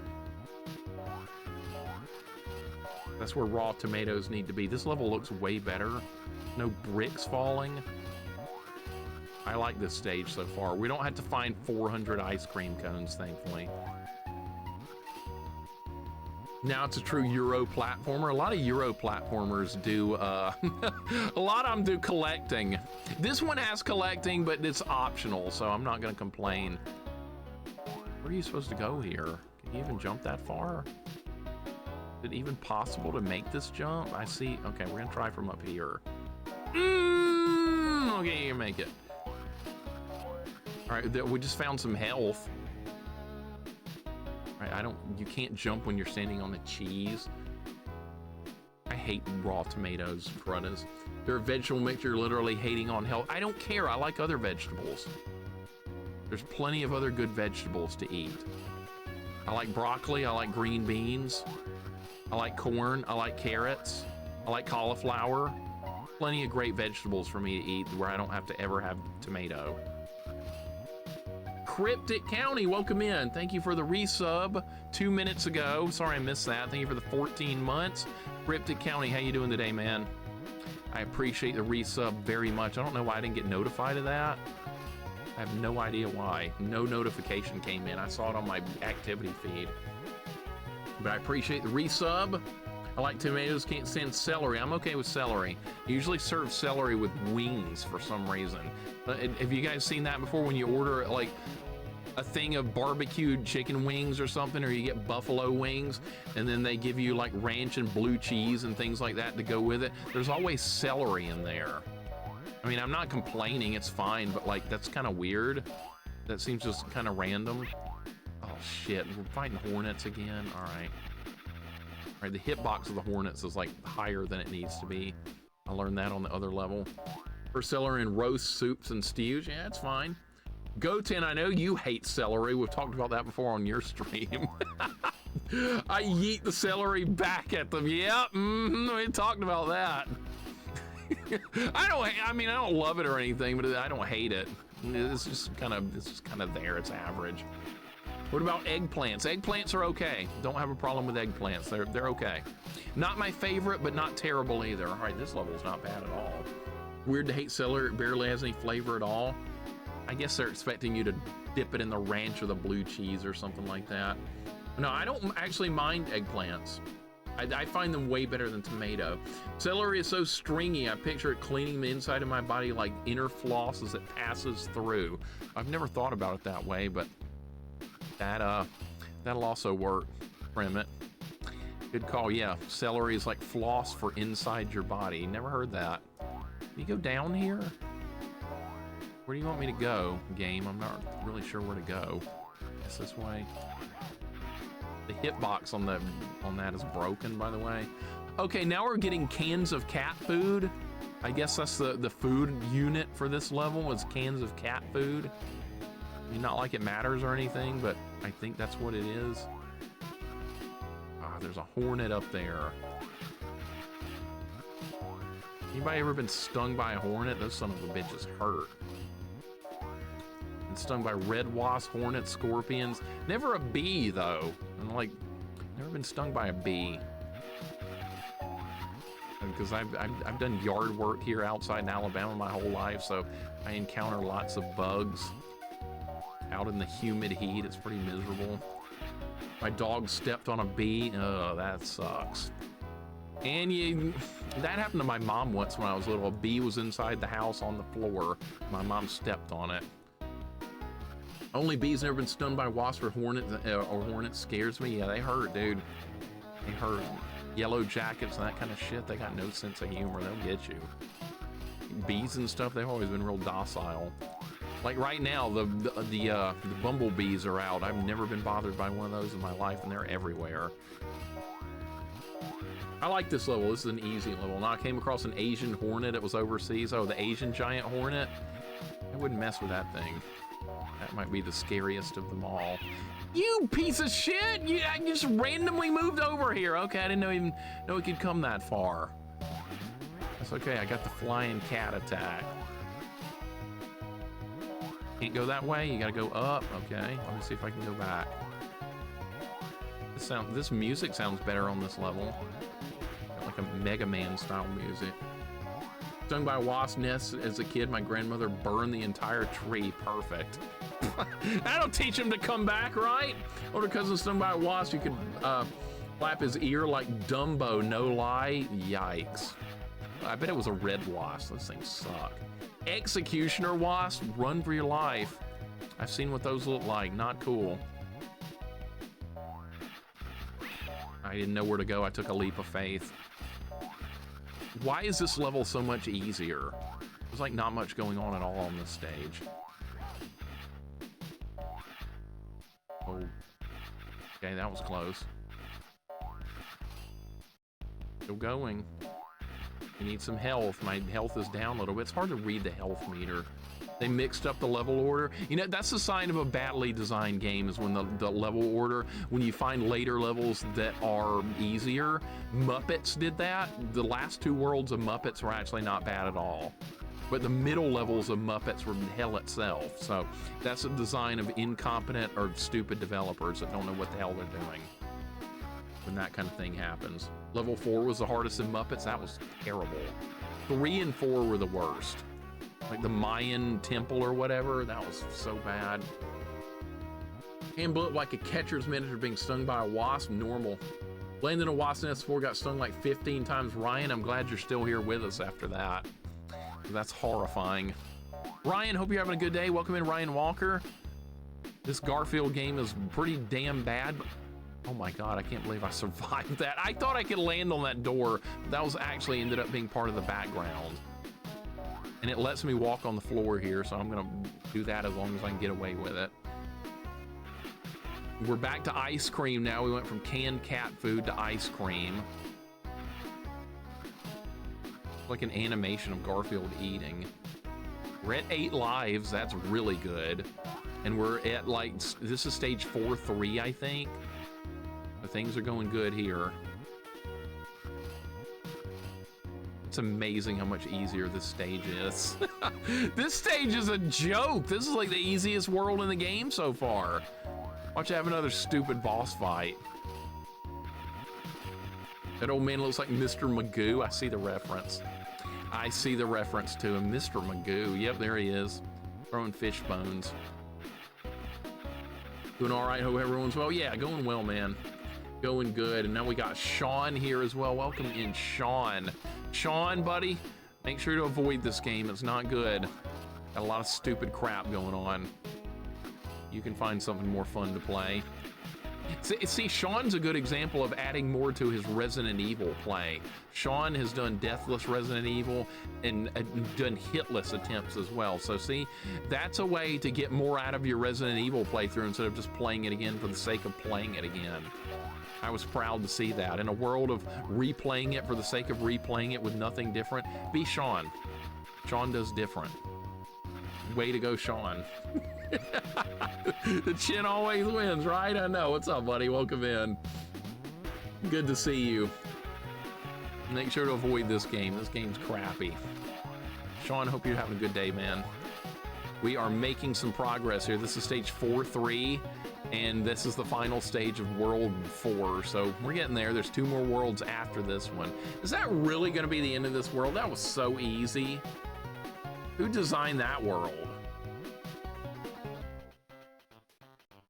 Speaker 1: That's where raw tomatoes need to be. This level looks way better. No bricks falling. I like this stage so far. We don't have to find 400 ice cream cones, thankfully. Now it's a true Euro platformer. A lot of Euro platformers do, a lot of them do collecting. This one has collecting, but it's optional, so I'm not gonna complain. Where are you supposed to go here? Can you even jump that far? Is it even possible to make this jump? I see, okay, we're gonna try from up here. Okay, you make it. All right, we just found some health. All right, you can't jump when you're standing on the cheese. I hate raw tomatoes, Corunnas. They're a vegetable mixture, literally hating on health. I don't care, I like other vegetables. There's plenty of other good vegetables to eat. I like broccoli, I like green beans. I like corn, I like carrots, I like cauliflower. Plenty of great vegetables for me to eat where I don't have to ever have tomato. Cryptic County, welcome in. Thank you for the resub 2 minutes ago. Sorry I missed that. Thank you for the 14 months. Cryptic County, how you doing today, man? I appreciate the resub very much. I don't know why I didn't get notified of that. I have no idea why. No notification came in. I saw it on my activity feed. But I appreciate the resub. I like tomatoes, can't stand celery. I'm okay with celery. I usually serve celery with wings for some reason. Have you guys seen that before when you order like a thing of barbecued chicken wings or something, or you get buffalo wings and then they give you like ranch and blue cheese and things like that to go with it? There's always celery in there. I mean, I'm not complaining, it's fine, but like that's kind of weird. That seems just kind of random. Oh shit, we're fighting hornets again. All right. All right, the hitbox of the hornets is like higher than it needs to be. I learned that on the other level. For celery in roast soups and stews, yeah, it's fine. Goten, I know you hate celery. We've talked about that before on your stream. I yeet the celery back at them. Yep, we talked about that. I don't love it or anything, but I don't hate it. It's just kind of there. It's average. What about eggplants? Eggplants are okay. Don't have a problem with eggplants. They're okay. Not my favorite, but not terrible either. All right, this level is not bad at all. Weird to hate celery. It barely has any flavor at all. I guess they're expecting you to dip it in the ranch or the blue cheese or something like that. No, I don't actually mind eggplants. I find them way better than tomato. Celery is so stringy. I picture it cleaning the inside of my body like inner floss as it passes through. I've never thought about it that way, but that'll also work. Trim it. Good call. Yeah, celery is like floss for inside your body. Never heard that. Can you go down here? Where do you want me to go, game? I'm not really sure where to go. Guess this way. The hitbox on that is broken, by the way. Okay, now we're getting cans of cat food. I guess that's the food unit for this level, is cans of cat food. I mean, not like it matters or anything, but I think that's what it is. Ah, there's a hornet up there. Anybody ever been stung by a hornet? Those son of a bitches hurt. Been stung by red wasp, hornets, scorpions. Never a bee, though. I'm like, never been stung by a bee. Because I've done yard work here outside in Alabama my whole life, so I encounter lots of bugs. Out in the humid heat, it's pretty miserable. My dog stepped on a bee. Oh, that sucks. And that happened to my mom once when I was little. A bee was inside the house on the floor. My mom stepped on it. Only bees never been stung by wasps or hornets scares me. Yeah, they hurt, dude. They hurt. Yellow jackets and that kind of shit, they got no sense of humor. They'll get you. Bees and stuff, they've always been real docile. Like right now, the bumblebees are out. I've never been bothered by one of those in my life, and they're everywhere. I like this level. This is an easy level. Now I came across an Asian hornet. It was overseas. Oh, the Asian giant hornet. I wouldn't mess with that thing. That might be the scariest of them all. You piece of shit! I just randomly moved over here. Okay, I didn't even know it could come that far. That's okay, I got the flying cat attack. Can't go that way, you gotta go up. Okay, let me see if I can go back. This music sounds better on this level. Like a Mega Man style music. Stung by a wasp nest as a kid, my grandmother burned the entire tree. Perfect. That'll teach him to come back, right? Or because of stung by a wasp, you could flap his ear like Dumbo, no lie. Yikes. I bet it was a red wasp. Those things suck. Executioner wasp, run for your life. I've seen what those look like. Not cool. I didn't know where to go. I took a leap of faith. Why is this level so much easier? There's like not much going on at all on this stage. Oh. Okay, that was close. Still going. We need some health. My health is down a little bit. It's hard to read the health meter. They mixed up the level order. You know, that's the sign of a badly designed game, is when the level order, when you find later levels that are easier. Muppets did that. The last two worlds of Muppets were actually not bad at all. But the middle levels of Muppets were hell itself. So that's a design of incompetent or stupid developers that don't know what the hell they're doing when that kind of thing happens. Level 4 was the hardest in Muppets. That was terrible. 3 and 4 were the worst. Like the Mayan temple or whatever, that was so bad. Hand bullet like a catcher's mitt after being stung by a wasp, normal. Landed in a wasp nest before, got stung like 15 times. Ryan, I'm glad you're still here with us after that. That's horrifying. Ryan, hope you're having a good day. Welcome in, Ryan Walker. This Garfield game is pretty damn bad. But oh my God, I can't believe I survived that. I thought I could land on that door. But that was actually ended up being part of the background. And it lets me walk on the floor here, so I'm gonna do that as long as I can get away with it. We're back to ice cream now. We went from canned cat food to ice cream. Like an animation of Garfield eating. We're at 8 lives. That's really good. And we're at like, this is stage 4-3, I think. But things are going good here. It's amazing how much easier this stage is. This stage is a joke. This is like the easiest world in the game so far. Watch have another stupid boss fight. That old man looks like Mr. Magoo. I see the reference. I see the reference to him. Mr. Magoo. Yep, there he is. Throwing fish bones. Doing all right. Hope everyone's well. Yeah, going well, man. Going good. And now we got Sean here as well. Welcome in, Sean. Sean, buddy, make sure to avoid this game. It's not good. Got a lot of stupid crap going on. You can find something more fun to play. See, Sean's a good example of adding more to his Resident Evil play. Sean has done deathless Resident Evil and done hitless attempts as well. So see, that's a way to get more out of your Resident Evil playthrough instead of just playing it again for the sake of playing it again. I was proud to see that. In a world of replaying it for the sake of replaying it with nothing different, be Sean. Sean does different. Way to go, Sean. The chin always wins, right? I know. What's up, buddy? Welcome in. Good to see you. Make sure to avoid this game. This game's crappy. Sean, hope you're having a good day, man. We are making some progress here. This is stage 4-3, and this is the final stage of World 4. So we're getting there. There's 2 more worlds after this one. Is that really going to be the end of this world? That was so easy. Who designed that world?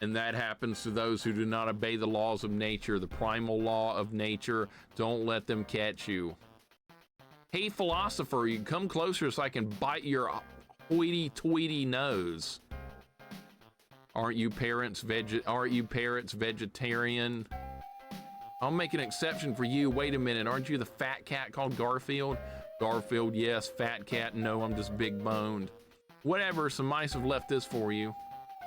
Speaker 1: And that happens to those who do not obey the laws of nature, the primal law of nature. Don't let them catch you. Hey, philosopher, you come closer so I can bite your hoity-toity nose. Aren't you parents vegetarian? I'll make an exception for you. Wait a minute, aren't you the fat cat called Garfield? Garfield, yes. Fat cat, no, I'm just big boned. Whatever, some mice have left this for you.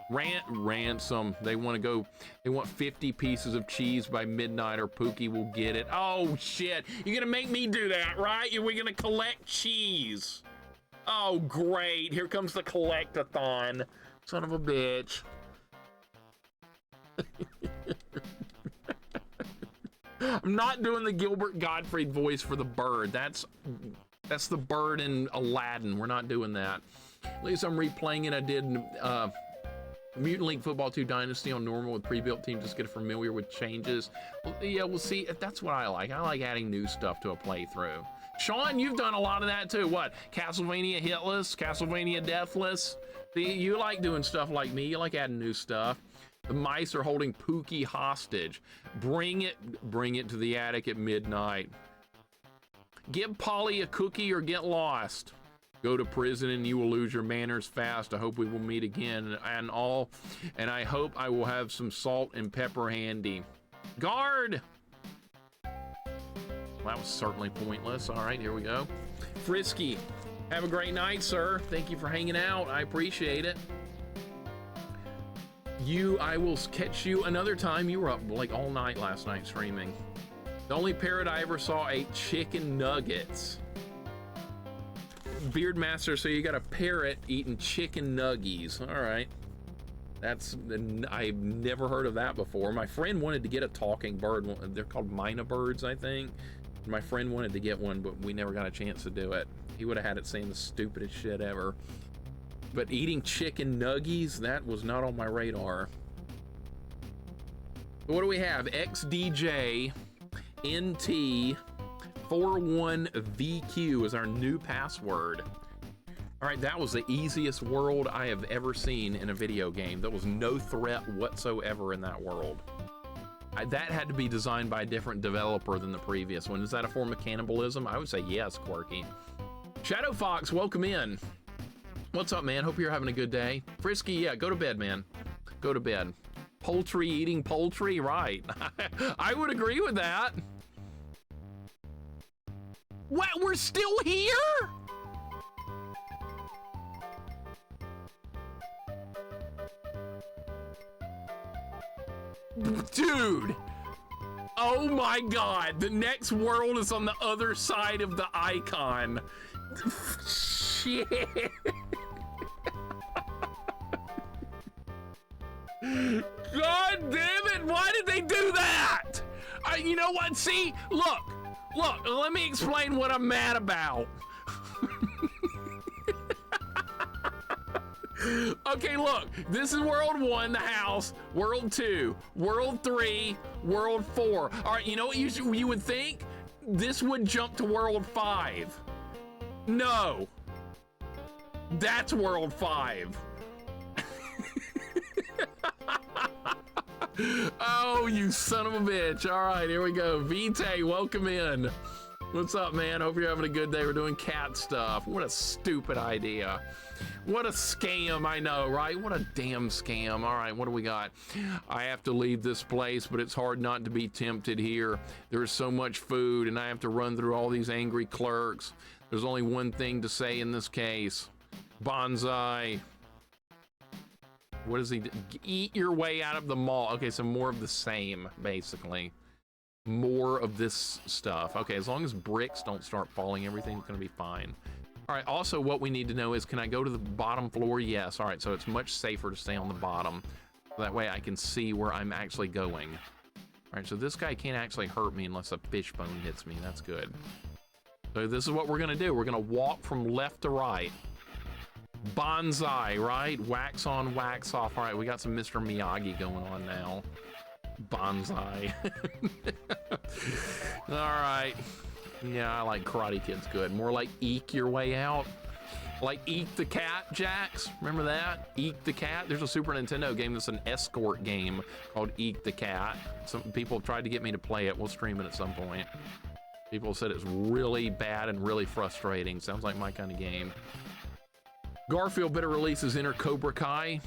Speaker 1: Ransom. They want to go. They want 50 pieces of cheese by midnight, or Pooky will get it. Oh shit! You're gonna make me do that, right? We're gonna collect cheese. Oh great! Here comes the collect-a-thon. Son of a bitch. I'm not doing the Gilbert Gottfried voice for the bird. That's the bird in Aladdin. We're not doing that. At least I'm replaying it. I did Mutant League Football 2 Dynasty on normal with pre-built team, just get familiar with changes. Yeah, we'll see. That's what I like. I like adding new stuff to a playthrough. Sean, you've done a lot of that too. What? Castlevania Hitless, Castlevania Deathless. See, you like doing stuff like me. You like adding new stuff. The mice are holding Pooky hostage. Bring it to the attic at midnight. Give Polly a cookie or get lost. Go to prison and you will lose your manners fast. I hope we will meet again and I hope I will have some salt and pepper handy. Guard! Well, that was certainly pointless. All right, here we go. Frisky, have a great night, sir. Thank you for hanging out. I appreciate it. I will catch you another time. You were up like all night last night streaming. The only parrot I ever saw ate chicken nuggets. Beardmaster, so you got a parrot eating chicken nuggies. All right. I've never heard of that before. My friend wanted to get a talking bird. They're called myna birds, I think. My friend wanted to get one, but we never got a chance to do it. He would have had it saying the stupidest shit ever. But eating chicken nuggies, that was not on my radar. What do we have? XDJ NT 41VQ is our new password. All right, that was the easiest world I have ever seen in a video game. There was no threat whatsoever in that world. That had to be designed by a different developer than the previous one. Is that a form of cannibalism? I would say yes, Quirky. Shadow Fox, welcome in. What's up, man? Hope you're having a good day. Frisky, yeah, go to bed, man. Go to bed. Poultry eating poultry, right. I would agree with that. What, we're still here? Dude. Oh my God, the next world is on the other side of the icon. Shit. God damn it, why did they do that? You know what, see, look, let me explain what I'm mad about. Okay, look, this is World 1, the house, World 2, World 3, World 4. All right, you know what you would think? This would jump to World 5. No. That's World 5. Oh, you son of a bitch. All right, here we go. Vite, welcome in. What's up, man? Hope you're having a good day. We're doing cat stuff. What a stupid idea. What a scam, I know, right? What a damn scam. All right, what do we got? I have to leave this place, but it's hard not to be tempted here. There's so much food, and I have to run through all these angry clerks. There's only one thing to say in this case. Bonsai. What does he do? Eat your way out of the mall. Okay, so more of the same, basically. More of this stuff. Okay, as long as bricks don't start falling, everything's gonna be fine. All right, also what we need to know is, can I go to the bottom floor? Yes, all right, so it's much safer to stay on the bottom. That way I can see where I'm actually going. All right, so this guy can't actually hurt me unless a fishbone hits me. That's good. So this is what we're gonna do. We're gonna walk from left to right. Bonsai, right? Wax on, wax off. All right, we got some Mr. Miyagi going on now. Bonsai. All right. Yeah, I like Karate Kid's good. More like Eek Your Way Out. Like Eek the Cat, Jax. Remember that? Eek the Cat. There's a Super Nintendo game that's an escort game called Eek the Cat. Some people have tried to get me to play it. We'll stream it at some point. People said it's really bad and really frustrating. Sounds like my kind of game. Garfield better release his inner Cobra Kai.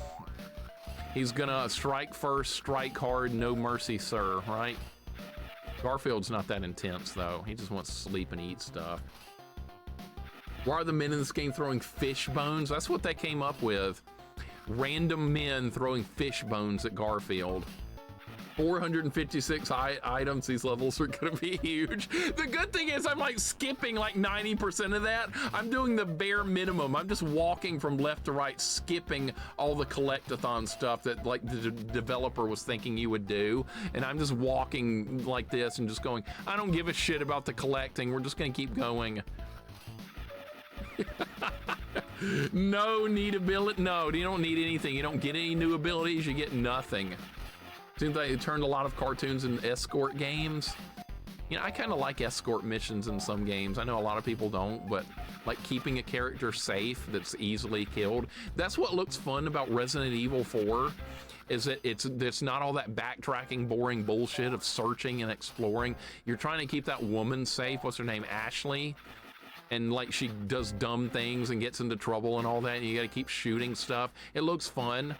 Speaker 1: He's gonna strike first, strike hard, no mercy, sir, right? Garfield's not that intense, though. He just wants to sleep and eat stuff. Why are the men in this game throwing fish bones? That's what they came up with. Random men throwing fish bones at Garfield. 456 items. These levels are gonna be huge. The good thing is I'm like skipping like 90% of that. I'm doing the bare minimum. I'm just walking from left to right, skipping all the collectathon stuff that like the developer was thinking you would do. And I'm just walking like this and just going, I don't give a shit about the collecting. We're just gonna keep going. No need ability. No, you don't need anything. You don't get any new abilities. You get nothing. Seems like it turned a lot of cartoons into escort games. You know, I kind of like escort missions in some games. I know a lot of people don't, but like keeping a character safe that's easily killed. That's what looks fun about Resident Evil 4, is that it's not all that backtracking, boring bullshit of searching and exploring. You're trying to keep that woman safe. What's her name? Ashley. And like she does dumb things and gets into trouble and all that, and you gotta keep shooting stuff. It looks fun.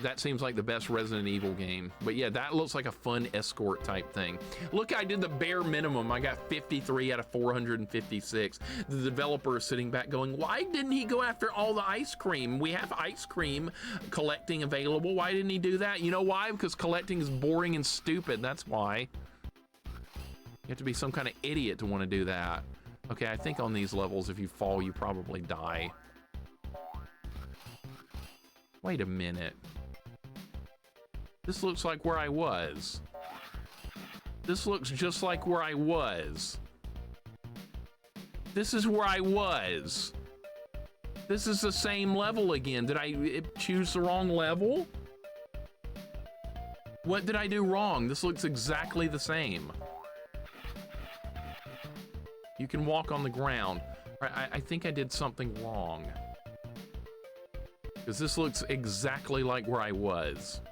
Speaker 1: That seems like the best Resident Evil game. But yeah, that looks like a fun escort type thing. Look, I did the bare minimum. I got 53 out of 456. The developer is sitting back going, why didn't he go after all the ice cream? We have ice cream collecting available. Why didn't he do that? You know why? Because collecting is boring and stupid. That's why. You have to be some kind of idiot to want to do that. Okay, I think on these levels, if you fall, you probably die. Wait a minute. This looks like where I was. This looks just like where I was. This is where I was. This is the same level again. Did I choose the wrong level? What did I do wrong? This looks exactly the same. You can walk on the ground. I think I did something wrong. Because this looks exactly like where I was.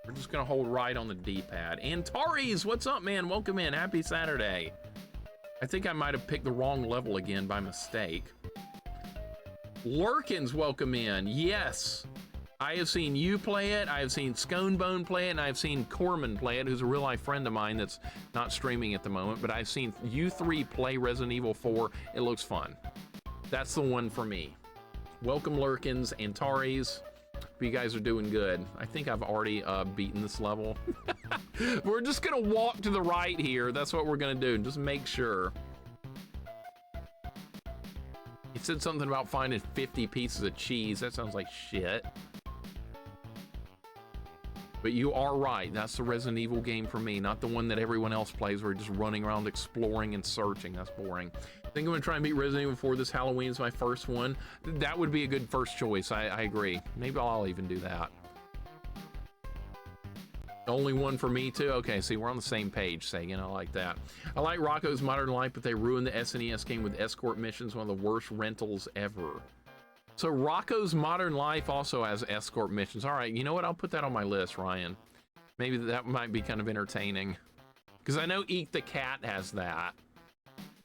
Speaker 1: We're just gonna hold right on the D-pad. Antares, what's up, man? Welcome in, happy Saturday. I think I might have picked the wrong level again by mistake. Lurkins, welcome in, yes. I have seen you play it, I have seen Sconebone play it, and I've seen Corman play it, who's a real-life friend of mine that's not streaming at the moment, but I've seen you three play Resident Evil 4. It looks fun. That's the one for me. Welcome, Lurkins, Antares. Hope you guys are doing good. I think I've already beaten this level. We're just gonna walk to the right here. That's what we're gonna do, just make sure. He said something about finding 50 pieces of cheese. That sounds like shit. But you are right, that's the Resident Evil game for me, not the one that everyone else plays where you're just running around exploring and searching. That's boring. I think I'm gonna try and beat Resident Evil 4 this Halloween is my first one. That would be a good first choice, I agree. Maybe I'll even do that. Only one for me too? Okay, see, we're on the same page, Sagan, I like that. I like Rocco's Modern Life, but they ruined the SNES game with escort missions, one of the worst rentals ever. So Rocco's Modern Life also has escort missions. All right, you know what? I'll put that on my list, Ryan. Maybe that might be kind of entertaining. Because I know Eat the Cat has that.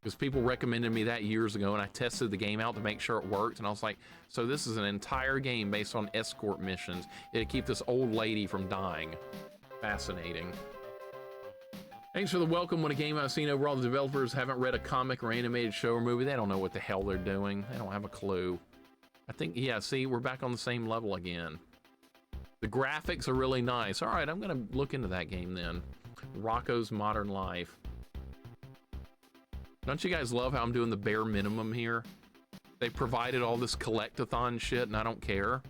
Speaker 1: Because people recommended me that years ago, and I tested the game out to make sure it worked, and I was like, so this is an entire game based on escort missions. It'd keep this old lady from dying. Fascinating. Thanks for the welcome. When a game I've seen overall, the developers haven't read a comic or animated show or movie. They don't know what the hell they're doing. They don't have a clue. I think, yeah, see, we're back on the same level again. The graphics are really nice. All right, I'm gonna look into that game then. Rocco's Modern Life. Don't you guys love how I'm doing the bare minimum here? They provided all this collectathon shit and I don't care.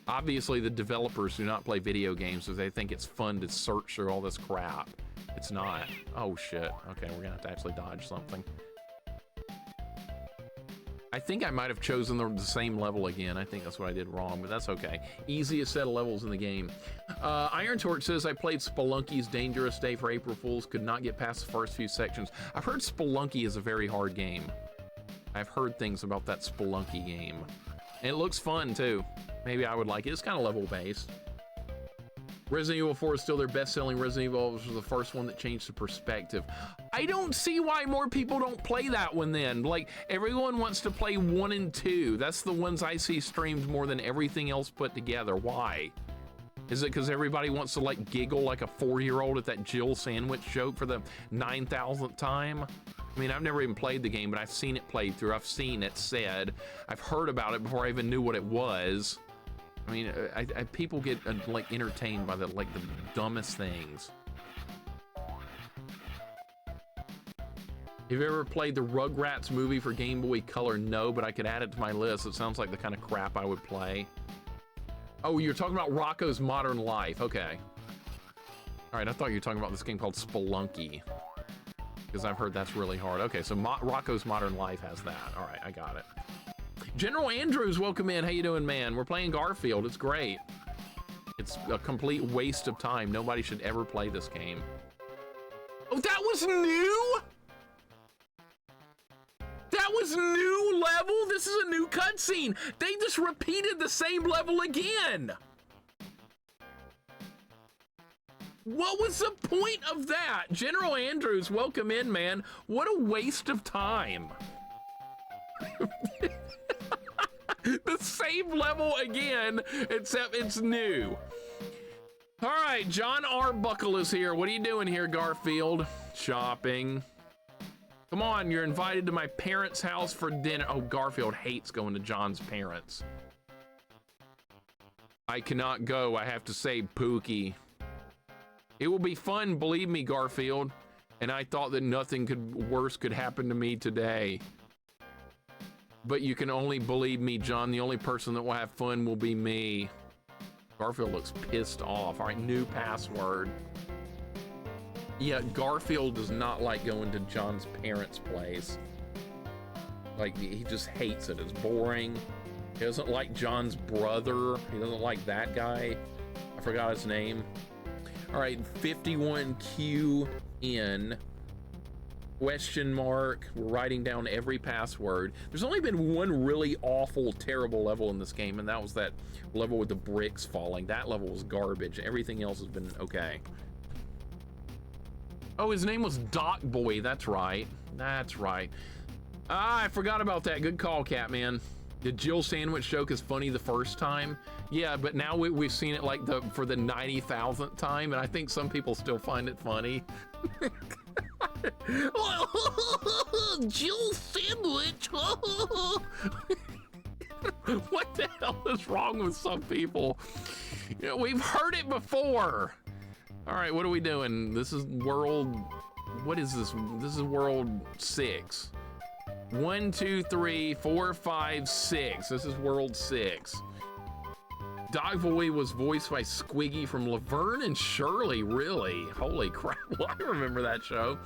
Speaker 1: Obviously, the developers do not play video games because they think it's fun to search through all this crap. It's not. Oh shit. Okay, we're gonna have to actually dodge something. I think I might have chosen the same level again. I think that's what I did wrong, but that's okay. Easiest set of levels in the game. Iron Torch says, I played Spelunky's Dangerous Day for April Fools, could not get past the first few sections. I've heard Spelunky is a very hard game. I've heard things about that Spelunky game. And it looks fun too. Maybe I would like it. It's kind of level based. Resident Evil 4 is still their best-selling Resident Evil. It was the first one that changed the perspective. I don't see why more people don't play that one then. Like, everyone wants to play 1 and 2. That's the ones I see streamed more than everything else put together. Why? Is it because everybody wants to, like, giggle like a 4-year-old at that Jill sandwich joke for the 9,000th time? I mean, I've never even played the game, but I've seen it played through. I've seen it said. I've heard about it before I even knew what it was. I mean, people get like entertained by the dumbest things. Have you ever played the Rugrats movie for Game Boy Color? No, but I could add it to my list. It sounds like the kind of crap I would play. Oh, you're talking about Rocco's Modern Life. Okay. All right, I thought you were talking about this game called Spelunky, because I've heard that's really hard. Okay, so Rocco's Modern Life has that. All right, I got it. General Andrews, welcome in. How you doing, man? We're playing Garfield. It's great. It's a complete waste of time. Nobody should ever play this game. Oh, that was new? That was new level? This is a new cutscene. They just repeated the same level again. What was the point of that? General Andrews, welcome in, man. What a waste of time. The same level again, except it's new. All right, John Arbuckle is here. What are you doing here, Garfield? Shopping. Come on, you're invited to my parents' house for dinner. Oh, Garfield hates going to John's parents. I cannot go. I have to save Pooky. It will be fun, believe me, Garfield. And I thought that nothing worse could happen to me today. But you can only believe me, John. The only person that will have fun will be me. Garfield looks pissed off. All right, new password. Yeah, Garfield does not like going to John's parents' place. Like, he just hates it. It's boring. He doesn't like John's brother. He doesn't like that guy. I forgot his name. All right, 51QN. Question mark. We're writing down every password. There's only been one really awful, terrible level in this game, and that was that level with the bricks falling. That level was garbage. Everything else has been okay. Oh, his name was Doc Boy. That's right. That's right. Ah, I forgot about that. Good call, Catman. The Jill sandwich joke is funny the first time. Yeah, but now we've seen it like for the 90,000th time, and I think some people still find it funny. Jill sandwich. What the hell is wrong with some people? You know, we've heard it before. All right, what are we doing? This is world, what is this? This is world 6. 1, 2, 3, 4, 5, 6. This is world 6. Doc Boy was voiced by Squiggy from Laverne and Shirley, really? Holy crap, well, I remember that show.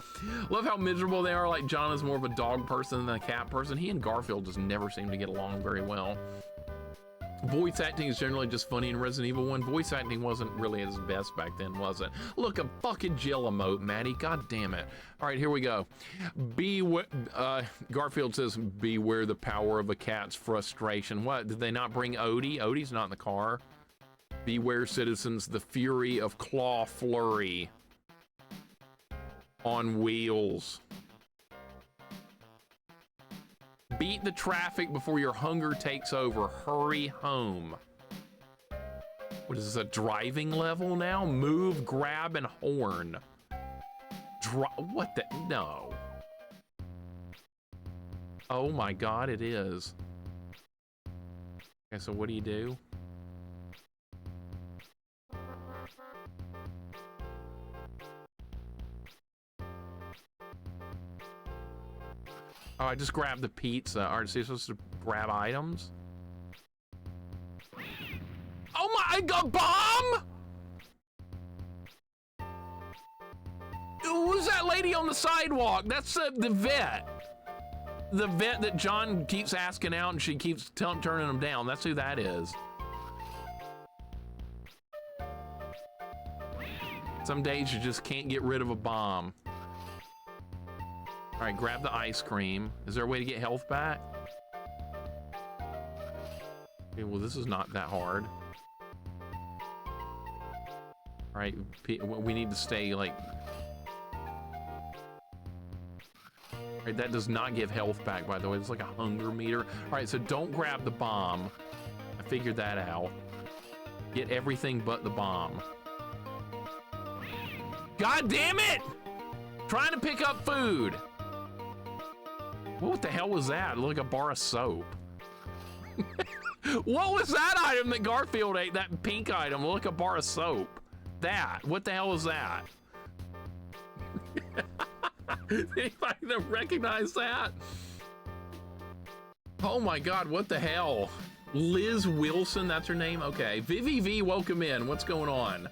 Speaker 1: Love how miserable they are, like John is more of a dog person than a cat person. He and Garfield just never seem to get along very well. Voice acting is generally just funny in Resident Evil 1. Voice acting wasn't really his best back then, was it? Look, a fucking Jill emote, Maddie. God damn it. All right, here we go. Garfield says, beware the power of a cat's frustration. What, did they not bring Odie? Odie's not in the car. Beware, citizens, the fury of Claw Flurry on wheels. Beat the traffic before your hunger takes over. Hurry home. What is this, a driving level now? Move, grab, and horn. What the? No. Oh my God, it is. Okay, so what do you do? Oh, I just grabbed the pizza. Aren't you supposed to grab items? Oh my God, bomb! Who's that lady on the sidewalk? That's the vet. The vet that John keeps asking out and she keeps turning him down. That's who that is. Some days you just can't get rid of a bomb. All right, grab the ice cream. Is there a way to get health back? Okay, well, this is not that hard. All right, we need to stay like... All right, that does not give health back, by the way. It's like a hunger meter. All right, so don't grab the bomb. I figured that out. Get everything but the bomb. God damn it! Trying to pick up food. What the hell was that? It looked like a bar of soap. What was that item that Garfield ate? That pink item, look, a bar of soap. That, what the hell was that? Anybody that recognize that? Oh my God, what the hell? Liz Wilson, that's her name? Okay, Vivi V, welcome in. What's going on?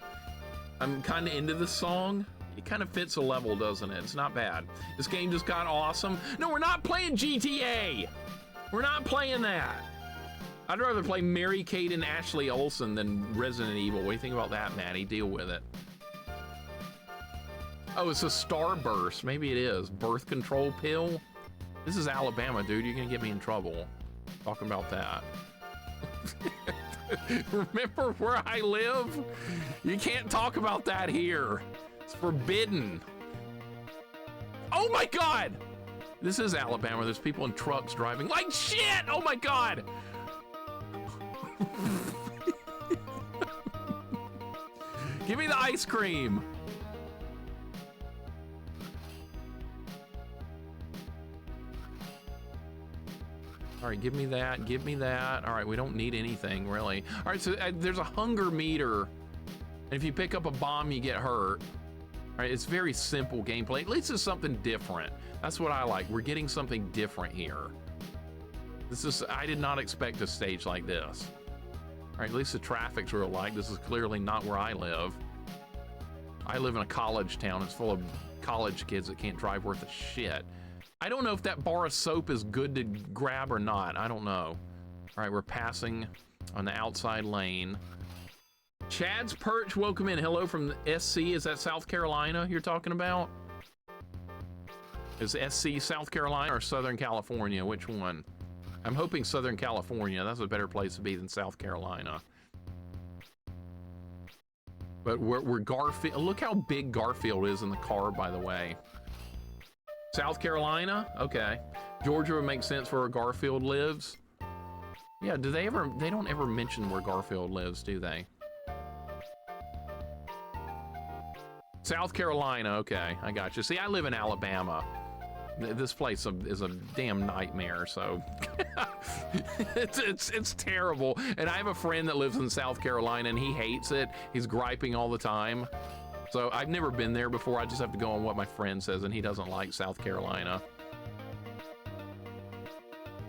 Speaker 1: I'm kind of into this song. It kind of fits the level, doesn't it? It's not bad. This game just got awesome. No, we're not playing GTA. We're not playing that. I'd rather play Mary Kate and Ashley Olsen than Resident Evil. What do you think about that, Maddie? Deal with it. Oh, it's a Starburst. Maybe it is. Birth control pill. This is Alabama, dude. You're gonna get me in trouble talking about that. Remember where I live? You can't talk about that here. It's forbidden. Oh my God! This is Alabama. There's people in trucks driving like shit! Oh my God! Give me the ice cream. All right, give me that, give me that. All right, we don't need anything really. All right, so there's a hunger meter. And if you pick up a bomb, you get hurt. All right, it's very simple gameplay. At least it's something different. That's what I like. We're getting something different here. This is, I did not expect a stage like this. All right, at least the traffic's real light. This is clearly not where I live. I live in a college town. It's full of college kids that can't drive worth a shit. I don't know if that bar of soap is good to grab or not. I don't know. All right, we're passing on the outside lane. Chad's Perch, welcome in. Hello from the SC. Is that South Carolina you're talking about? Is SC South Carolina or Southern California? Which one? I'm hoping Southern California. That's a better place to be than South Carolina. But we're Garfield. Look how big Garfield is in the car, by the way. South Carolina? Okay. Georgia would make sense for where Garfield lives. Yeah, do they ever, they don't ever mention where Garfield lives, do they? South Carolina, okay, I got you. See, I live in Alabama. This place is a damn nightmare, so it's terrible. And I have a friend that lives in South Carolina and he hates it. He's griping all the time. So I've never been there before. I just have to go on what my friend says, and he doesn't like South Carolina.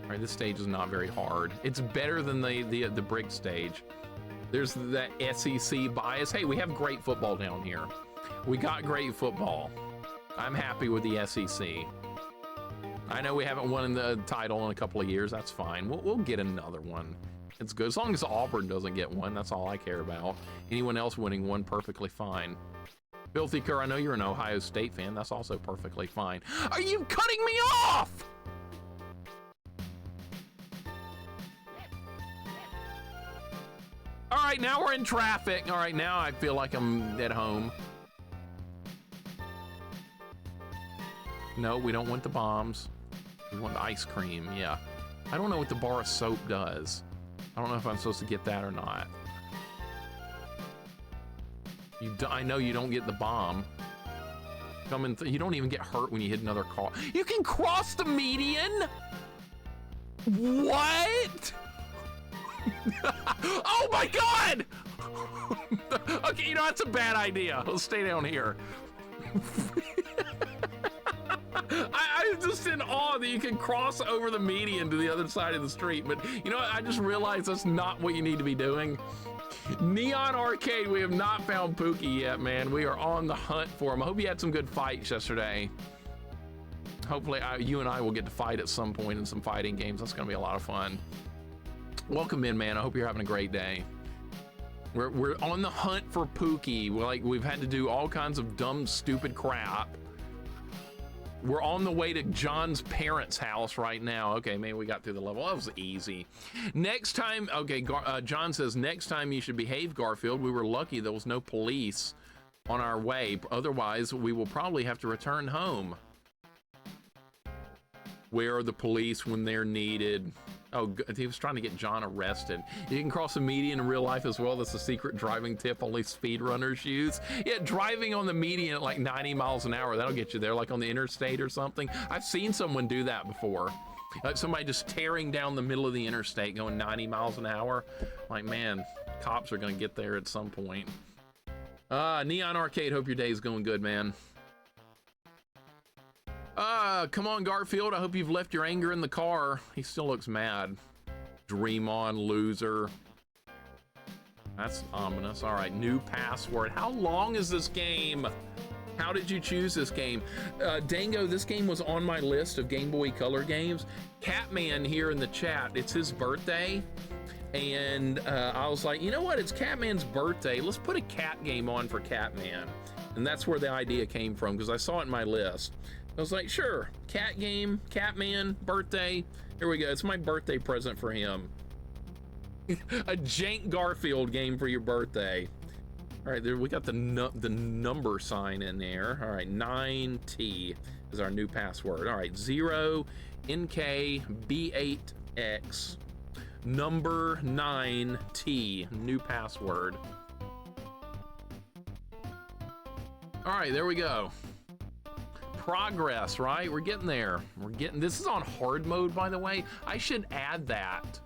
Speaker 1: All right, this stage is not very hard. It's better than the brick stage. There's that SEC bias. Hey, we have great football down here. We got great football. I'm happy with the SEC. I know we haven't won the title in a couple of years. That's fine. We'll get another one. It's good. As long as Auburn doesn't get one, that's all I care about. Anyone else winning one, perfectly fine. Filthy Cur, I know you're an Ohio State fan. That's also perfectly fine. Are you cutting me off? All right, now we're in traffic. All right, now I feel like I'm at home. No, we don't want the bombs. We want the ice cream, yeah. I don't know what the bar of soap does. I don't know if I'm supposed to get that or not. I know you don't get the bomb. You don't even get hurt when you hit another car. You can cross the median? What? Oh my God! Okay, you know, that's a bad idea. Let's stay down here. I'm just in awe that you can cross over the median to the other side of the street. But you know what? I just realized that's not what you need to be doing. Neon Arcade, we have not found Pookie yet, man. We are on the hunt for him. I hope you had some good fights yesterday. Hopefully you and I will get to fight at some point in some fighting games. That's gonna be a lot of fun. Welcome in, man. I hope you're having a great day. We're on the hunt for Pookie. We've had to do all kinds of dumb, stupid crap. We're on the way to John's parents' house right now. Okay, maybe we got through the level. That was easy. Next time, okay, John says, next time you should behave, Garfield. We were lucky there was no police on our way. Otherwise, we will probably have to return home. Where are the police when they're needed? Oh, he was trying to get John arrested. You can cross the median in real life as well. That's a secret driving tip only speedrunners use. Yeah, driving on the median at like 90 miles an hour, that'll get you there, like on the interstate or something. I've seen someone do that before. Somebody just tearing down the middle of the interstate going 90 miles an hour. Like, man, cops are gonna get there at some point. Neon Arcade, hope your day's going good, man. Come on, Garfield. I hope you've left your anger in the car. He still looks mad. Dream on, loser. That's ominous. All right, new password. How long is this game? How did you choose this game? Dango, this game was on my list of Game Boy Color games. Catman here in the chat, it's his birthday. And I was like, you know what? It's Catman's birthday. Let's put a cat game on for Catman. And that's where the idea came from, because I saw it in my list. I was like, sure, cat game, Catman, birthday. Here we go. It's my birthday present for him. A jank Garfield game for your birthday. All right, there we got the number sign in there. All right, 9T is our new password. All right, 0NKB8X number 9T, new password. All right, there we go. Progress, right? We're getting there. We're getting, this is on hard mode, by the way. I should add that.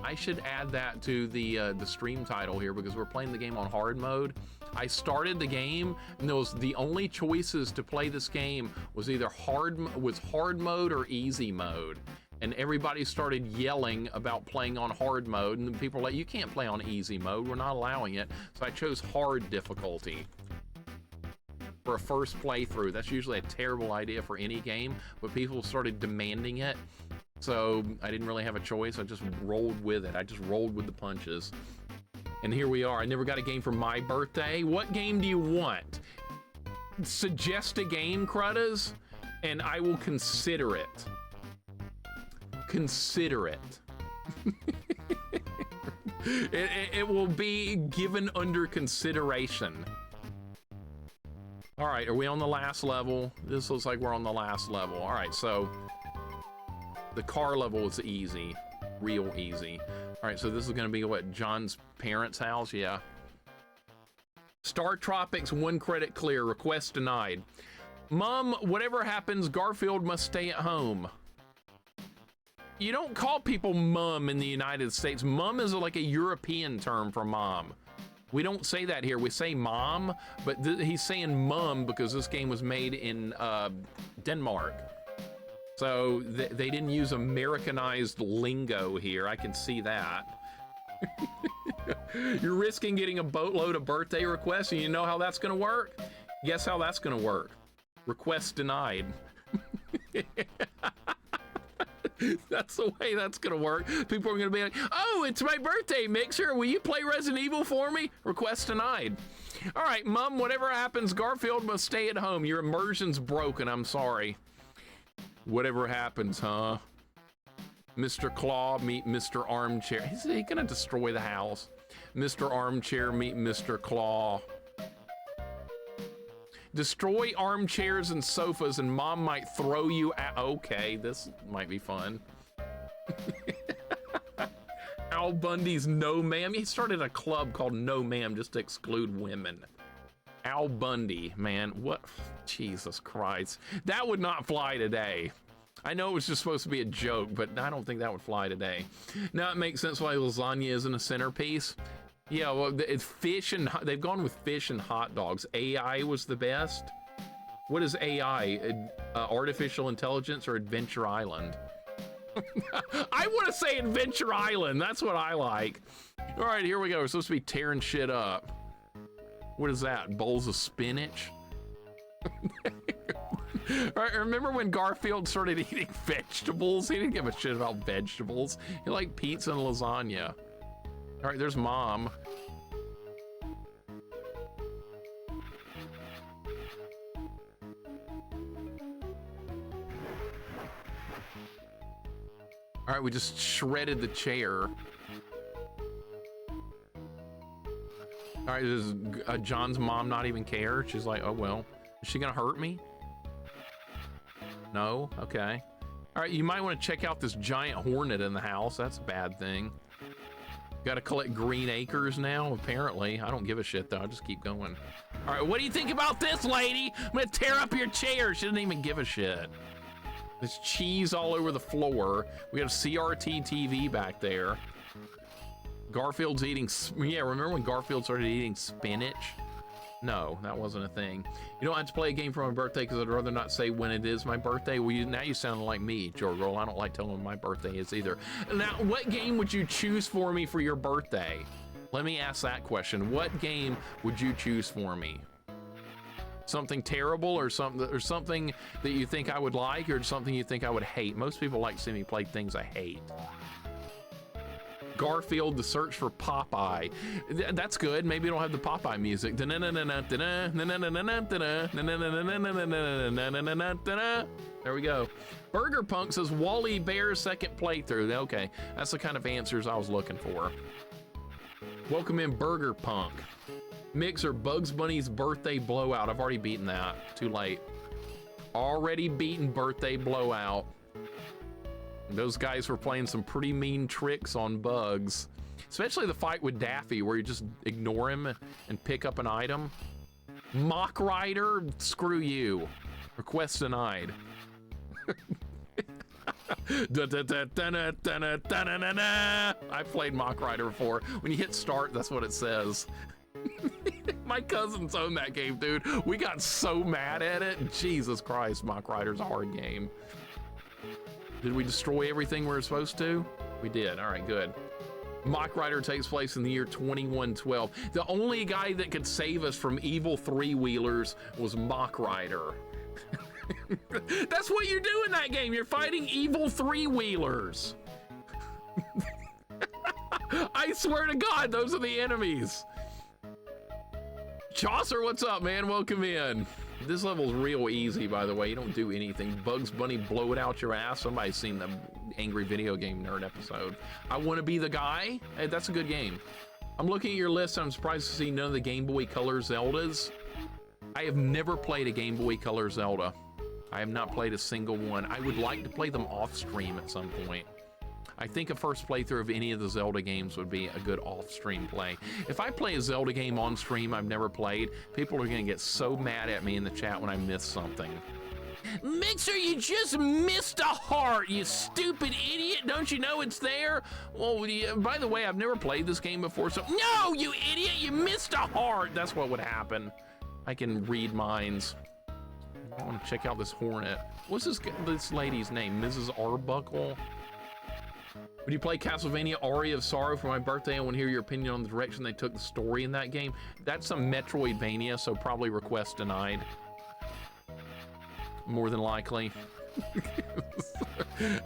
Speaker 1: I should add that to the stream title here, because we're playing the game on hard mode. I started the game, and the only choices to play this game was either hard mode or easy mode. And everybody started yelling about playing on hard mode, and people were like, you can't play on easy mode, we're not allowing it. So I chose hard difficulty for a first playthrough. That's usually a terrible idea for any game, but people started demanding it. So I didn't really have a choice. I just rolled with it. I just rolled with the punches. And here we are. I never got a game for my birthday. What game do you want? Suggest a game, Cruddas, and I will consider it. Consider it. It will be given under consideration. All right, are we on the last level? This looks like we're on the last level. All right, so the car level is easy, real easy. All right, so this is gonna be what, John's parents' house? Yeah. Star Tropics, 1 credit clear, request denied. Mom, whatever happens, Garfield must stay at home. You don't call people mom in the United States. Mom is like a European term for mom. We don't say that here. We say mom, but he's saying mum because this game was made in Denmark. So they didn't use Americanized lingo here. I can see that. You're risking getting a boatload of birthday requests, and you know how that's gonna work? Guess how that's gonna work? Request denied. That's the way that's gonna work. People are gonna be like, oh, it's my birthday, Mixer. Will you play Resident Evil for me? Request denied. All right, Mom, whatever happens, Garfield must stay at home. Your immersion's broken, I'm sorry. Whatever happens, huh? Mr. Claw, meet Mr. Armchair. Is he gonna destroy the house? Mr. Armchair, meet Mr. Claw. Destroy armchairs and sofas and Mom might throw you out. Okay, this might be fun. Al Bundy's No Ma'am. He started a club called No Ma'am just to exclude women. Al Bundy, man, what? Jesus Christ. That would not fly today. I know it was just supposed to be a joke, but I don't think that would fly today. Now it makes sense why lasagna isn't a centerpiece. Yeah, well, it's fish and they've gone with fish and hot dogs. AI was the best. What is AI? Artificial intelligence or Adventure Island? I want to say Adventure Island. That's what I like. All right, here we go. We're supposed to be tearing shit up. What is that? Bowls of spinach? All right, remember when Garfield started eating vegetables? He didn't give a shit about vegetables. He liked pizza and lasagna. All right, there's Mom. All right, we just shredded the chair. All right, does John's mom not even care? She's like, oh, well, is she gonna hurt me? No? Okay. All right, you might want to check out this giant hornet in the house. That's a bad thing. Got to collect green acres now, apparently. I don't give a shit, though. I'll just keep going. All right, what do you think about this, lady? I'm going to tear up your chair. She doesn't even give a shit. There's cheese all over the floor. We have CRT TV back there. Garfield's eating... Yeah, remember when Garfield started eating spinach? No, that wasn't a thing. You don't have to play a game for my birthday because I'd rather not say when it is my birthday. Well, now you sound like me, Joe Girl. I don't like telling when my birthday is either. Now, what game would you choose for me for your birthday? Let me ask that question. What game would you choose for me? Something terrible or something that you think I would like or something you think I would hate? Most people like seeing me play things I hate. Garfield, the search for Popeye. That's good. Maybe it'll have the Popeye music. There we go. Burger Punk says Wally Bear's second playthrough. Okay, that's the kind of answers I was looking for. Welcome in, Burger Punk. Mixer, Bugs Bunny's birthday blowout. I've already beaten that. Too late. Already beaten birthday blowout. Those guys were playing some pretty mean tricks on Bugs, especially the fight with Daffy where you just ignore him and pick up an item. Mock Rider, screw you. Request denied. I've played Mock Rider before. When you hit start, that's what it says. My cousins own that game, dude. We got so mad at it. Jesus Christ, Mock Rider's a hard game. Did we destroy everything we were supposed to? We did. All right, good. Mock Rider takes place in the year 2112. The only guy that could save us from evil three-wheelers was Mock Rider. That's what you do in that game. You're fighting evil three-wheelers. I swear to God, those are the enemies. Chaucer, what's up, man? Welcome in. This level's real easy, by the way. You don't do anything. Bugs Bunny, blow it out your ass. Somebody's seen the Angry Video Game Nerd episode. I Want to Be the Guy. Hey, that's a good game. I'm looking at your list. I'm surprised to see none of the Game Boy Color Zeldas. I have never played a Game Boy Color Zelda. I have not played a single one. I would like to play them off stream at some point. I think a first playthrough of any of the Zelda games would be a good off-stream play. If I play a Zelda game on stream I've never played, people are gonna get so mad at me in the chat when I miss something. Mixer, you just missed a heart, you stupid idiot. Don't you know it's there? Well, by the way, I've never played this game before, so... No, you idiot, you missed a heart. That's what would happen. I can read minds. I want to check out this hornet. What's this lady's name? Mrs. Arbuckle? Would you play Castlevania Aria of Sorrow for my birthday? I want to hear your opinion on the direction they took the story in that game. That's some Metroidvania, so probably request denied. More than likely.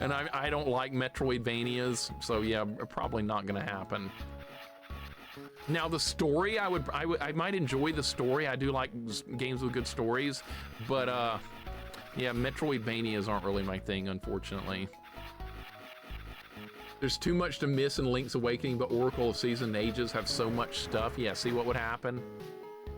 Speaker 1: And I don't like Metroidvanias, so yeah, probably not gonna happen. Now the story, I might enjoy the story. I do like games with good stories, but yeah, Metroidvanias aren't really my thing, unfortunately. There's too much to miss in Link's Awakening, but Oracle of Seasoned Ages have so much stuff. Yeah, see what would happen?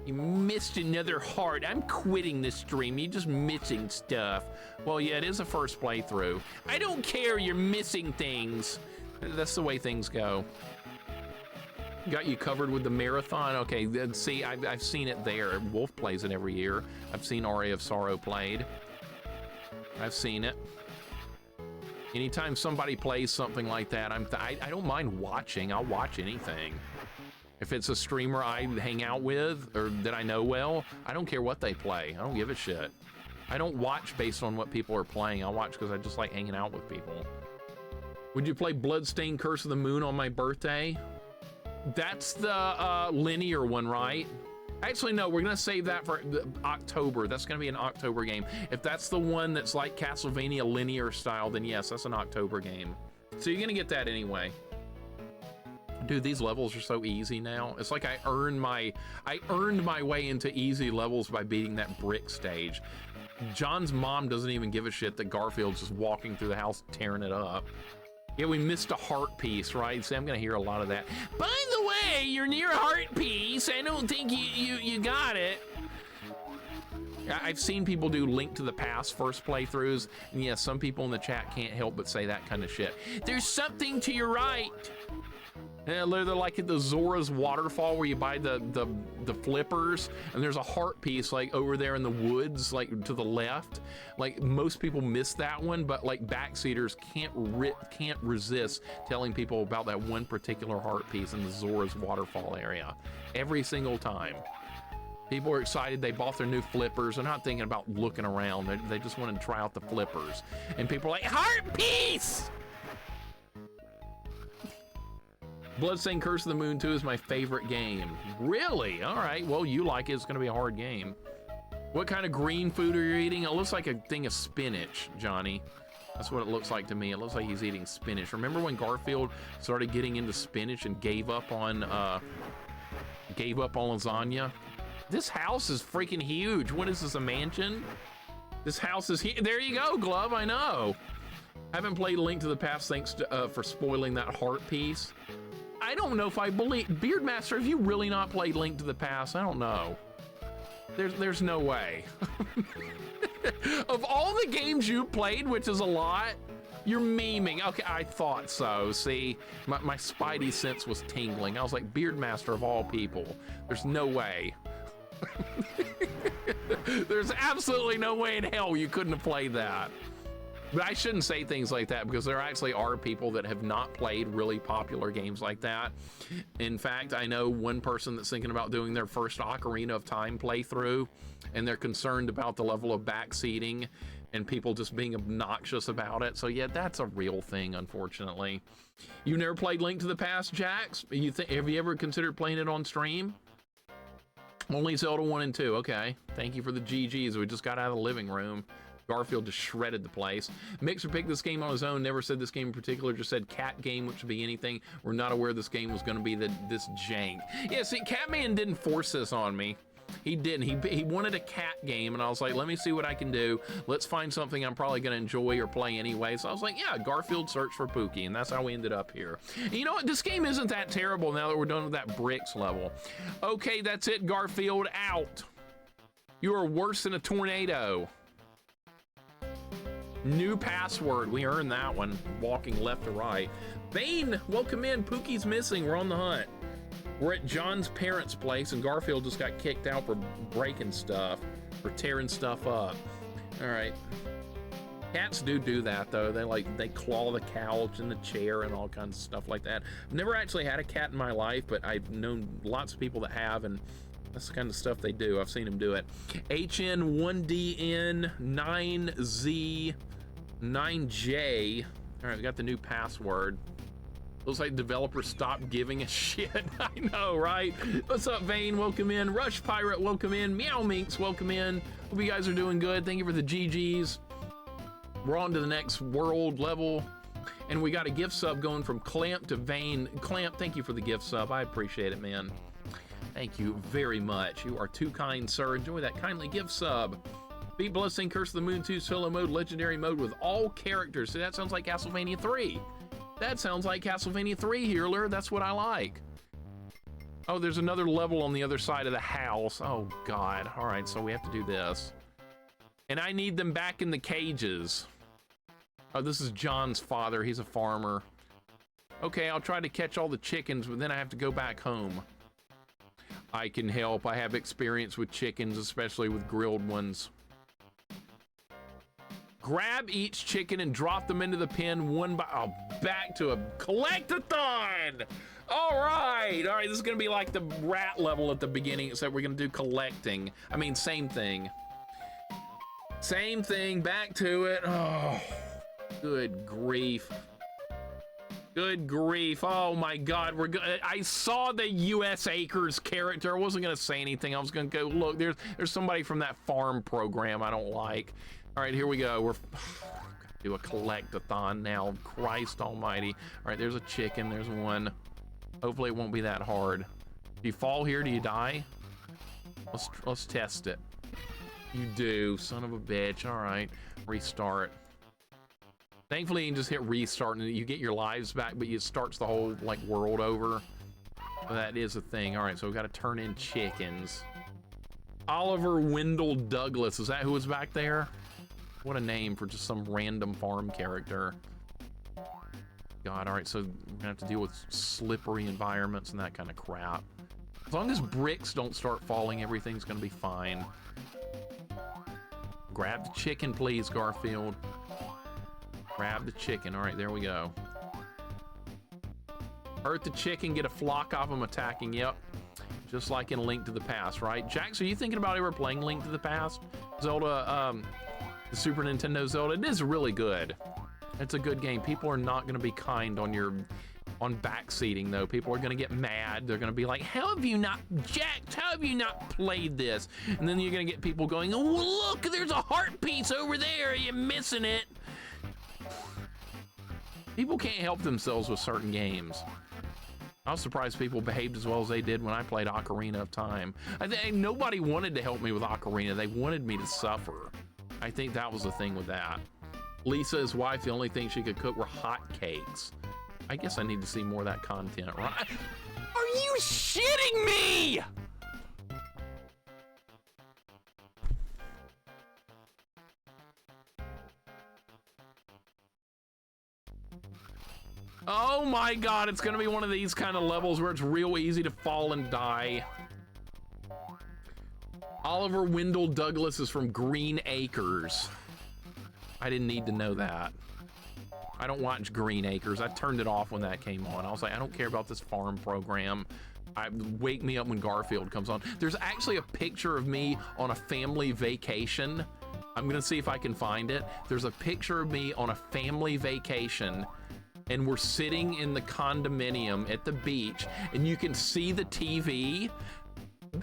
Speaker 1: You missed another heart. I'm quitting this stream. You're just missing stuff. Well, yeah, it is a first playthrough. I don't care, you're missing things. That's the way things go. Got you covered with the marathon. Okay, see, I've seen it there. Wolf plays it every year. I've seen Aria of Sorrow played. I've seen it. Anytime somebody plays something like that, I don't mind watching. I'll watch anything. If it's a streamer I hang out with or that I know well, I don't care what they play. I don't give a shit. I don't watch based on what people are playing. I watch because I just like hanging out with people. Would you play Bloodstained Curse of the Moon on my birthday? That's the linear one, right? Actually, no, we're gonna save that for October. That's gonna be an October game. If that's the one that's like Castlevania linear style, then yes, that's an October game. So you're gonna get that anyway. Dude, these levels are so easy now. It's like I earned my way into easy levels by beating that brick stage. John's mom doesn't even give a shit that Garfield's just walking through the house tearing it up. Yeah, we missed a heart piece, right? See, I'm gonna hear a lot of that. By the way, you're near a heart piece. I don't think you got it. I've seen people do Link to the Past first playthroughs, and yes, some people in the chat can't help but say that kind of shit. There's something to your right. Yeah, they're like at the Zora's waterfall where you buy the flippers, and there's a heart piece like over there in the woods, like to the left. Like most people miss that one, but like backseaters can't resist telling people about that one particular heart piece in the Zora's waterfall area every single time. People are excited. They bought their new flippers. They're not thinking about looking around. They just wanted to try out the flippers, and people are like, heart piece. Bloodstained Curse of the Moon 2 is my favorite game. Really? All right. Well, you like it. It's going to be a hard game. What kind of green food are you eating? It looks like a thing of spinach, Johnny. That's what it looks like to me. It looks like he's eating spinach. Remember when Garfield started getting into spinach and gave up on lasagna? This house is freaking huge. What is this, a mansion? This house is here. There you go, Glove. I know. I haven't played Link to the Past. Thanks to, for spoiling that heart piece. I don't know if I believe Beardmaster. Have you really not played Link to the Past? I don't know. There's no way. Of all the games you played, which is a lot, you're memeing. Okay, I thought so. See, my spidey sense was tingling. I was like, Beardmaster of all people. There's no way. There's absolutely no way in hell you couldn't have played that. But I shouldn't say things like that because there actually are people that have not played really popular games like that. In fact, I know one person that's thinking about doing their first Ocarina of Time playthrough, and they're concerned about the level of backseating and people just being obnoxious about it. So yeah, that's a real thing, unfortunately. You never played Link to the Past, Jax? Have you ever considered playing it on stream? Only Zelda 1 and 2, okay. Thank you for the GGs. We just got out of the living room. Garfield just shredded the place. Mixer picked this game on his own, never said this game in particular, just said cat game, which would be anything. We're not aware this game was going to be this jank. Yeah, see, Catman didn't force this on me. He didn't. He wanted a cat game, and I was like, let me see what I can do. Let's find something I'm probably going to enjoy or play anyway. So I was like, yeah, Garfield Search for Pooky, and that's how we ended up here. And you know what? This game isn't that terrible now that we're done with that bricks level. Okay, that's it, Garfield, out. You are worse than a tornado. New password. We earned that one. Walking left to right. Bane, welcome in. Pooky's missing. We're on the hunt. We're at John's parents' place, and Garfield just got kicked out for breaking stuff, for tearing stuff up. All right. Cats do that, though. They claw the couch and the chair and all kinds of stuff like that. I've never actually had a cat in my life, but I've known lots of people that have, and that's the kind of stuff they do. I've seen them do it. HN1DN 9Z 9J. All right, we got the new password. Looks like developers stopped giving a shit. I know, right? What's up, Vane? Welcome in. Rush Pirate, welcome in. Meow Minx, welcome in. Hope you guys are doing good. Thank you for the GGs. We're on to the next world level. And we got a gift sub going from Clamp to Vane. Clamp, thank you for the gift sub. I appreciate it, man. Thank you very much. You are too kind, sir. Enjoy that kindly gift sub. Beat Bloodstained Curse of the Moon 2 solo mode, legendary mode with all characters. See, that sounds like Castlevania 3. That sounds like Castlevania 3, Healer. That's what I like. Oh, there's another level on the other side of the house. Oh, God. All right, so we have to do this. And I need them back in the cages. Oh, this is John's father. He's a farmer. Okay, I'll try to catch all the chickens, but then I have to go back home. I can help. I have experience with chickens, especially with grilled ones. Grab each chicken and drop them into the pen one by... Oh, back to a collect-a-thon! All right, this is gonna be like the rat level at the beginning, except we're gonna do collecting. I mean, same thing. Same thing, back to it. Oh, good grief. Good grief. Oh my God, I saw the U.S. Acres character. I wasn't gonna say anything. I was gonna go, look, there's somebody from that farm program I don't like. All right, here we go. We're do a collect-a-thon now. Christ almighty. All right, there's a chicken. There's one. Hopefully it won't be that hard. Do you fall here? Do you die? Let's test it. You do, son of a bitch. All right, restart. Thankfully, you can just hit restart and you get your lives back, but it starts the whole like world over. So that is a thing. All right, so we've got to turn in chickens. Oliver Wendell Douglas. Is that who was back there? What a name for just some random farm character. God, all right, so we're gonna have to deal with slippery environments and that kind of crap. As long as bricks don't start falling, everything's gonna be fine. Grab the chicken, please, Garfield. Grab the chicken. All right, there we go. Hurt the chicken, get a flock of them attacking. Yep. Just like in Link to the Past, right? Jax, are you thinking about ever playing Link to the Past? Zelda, the Super Nintendo Zelda? It is really good. It's a good game. People are not going to be kind on backseating, though. People are going to get mad. They're going to be like, how have you not, Jax, how have you not played this? And then you're going to get people going, oh, look, there's a heart piece over there. You're missing it. People can't help themselves with certain games. I was surprised people behaved as well as they did when I played Ocarina of Time. I think nobody wanted to help me with Ocarina. They wanted me to suffer. I think that was the thing with that. Lisa's wife, the only thing she could cook were hot cakes. I guess I need to see more of that content, right? Are you shitting me? Oh my God, it's gonna be one of these kind of levels where it's real easy to fall and die. Oliver Wendell Douglas is from Green Acres. I didn't need to know that. I don't watch Green Acres. I turned it off when that came on. I was like, I don't care about this farm program. Wake me up when Garfield comes on. There's actually a picture of me on a family vacation. I'm gonna see if I can find it. There's a picture of me on a family vacation, and we're sitting in the condominium at the beach, and you can see the TV.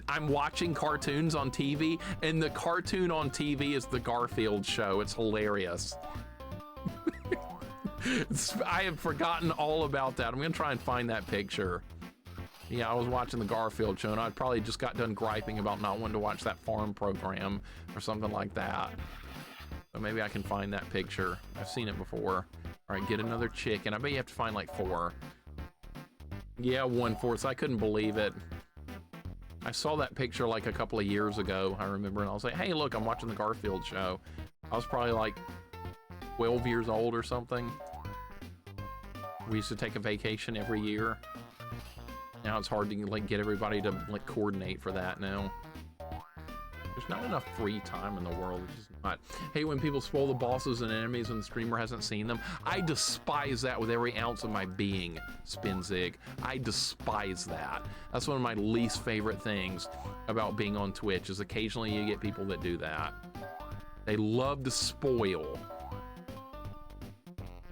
Speaker 1: I'm watching cartoons on TV, and the cartoon on TV is the Garfield show. It's hilarious. I have forgotten all about that. I'm gonna try and find that picture. Yeah, I was watching the Garfield show, and I probably just got done griping about not wanting to watch that farm program or something like that. So maybe I can find that picture. I've seen it before. All right, get another chicken. I bet you have to find like 4. Yeah, 1/4. I couldn't believe it. I saw that picture like a couple of years ago, I remember, and I was like, hey, look, I'm watching the Garfield show. I was probably like 12 years old or something. We used to take a vacation every year. Now it's hard to like get everybody to like coordinate for that now. There's not enough free time in the world. It's just not. Hey, when people spoil the bosses and enemies and the streamer hasn't seen them, I despise that with every ounce of my being, Spinzig. I despise that. That's one of my least favorite things about being on Twitch, is occasionally you get people that do that. They love to spoil.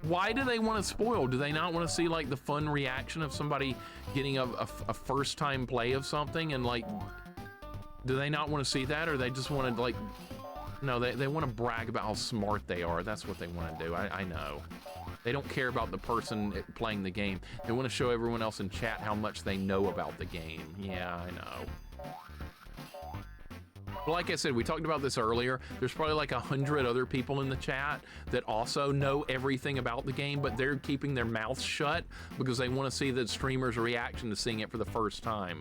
Speaker 1: Why do they want to spoil? Do they not want to see like the fun reaction of somebody getting a first time play of something, and like, do they not want to see that, or they just want to like, no, they want to brag about how smart they are. That's what they want to do. I know. They don't care about the person playing the game. They want to show everyone else in chat how much they know about the game. Yeah, I know. But like I said, we talked about this earlier. There's probably like 100 other people in the chat that also know everything about the game, but they're keeping their mouths shut because they want to see the streamer's reaction to seeing it for the first time.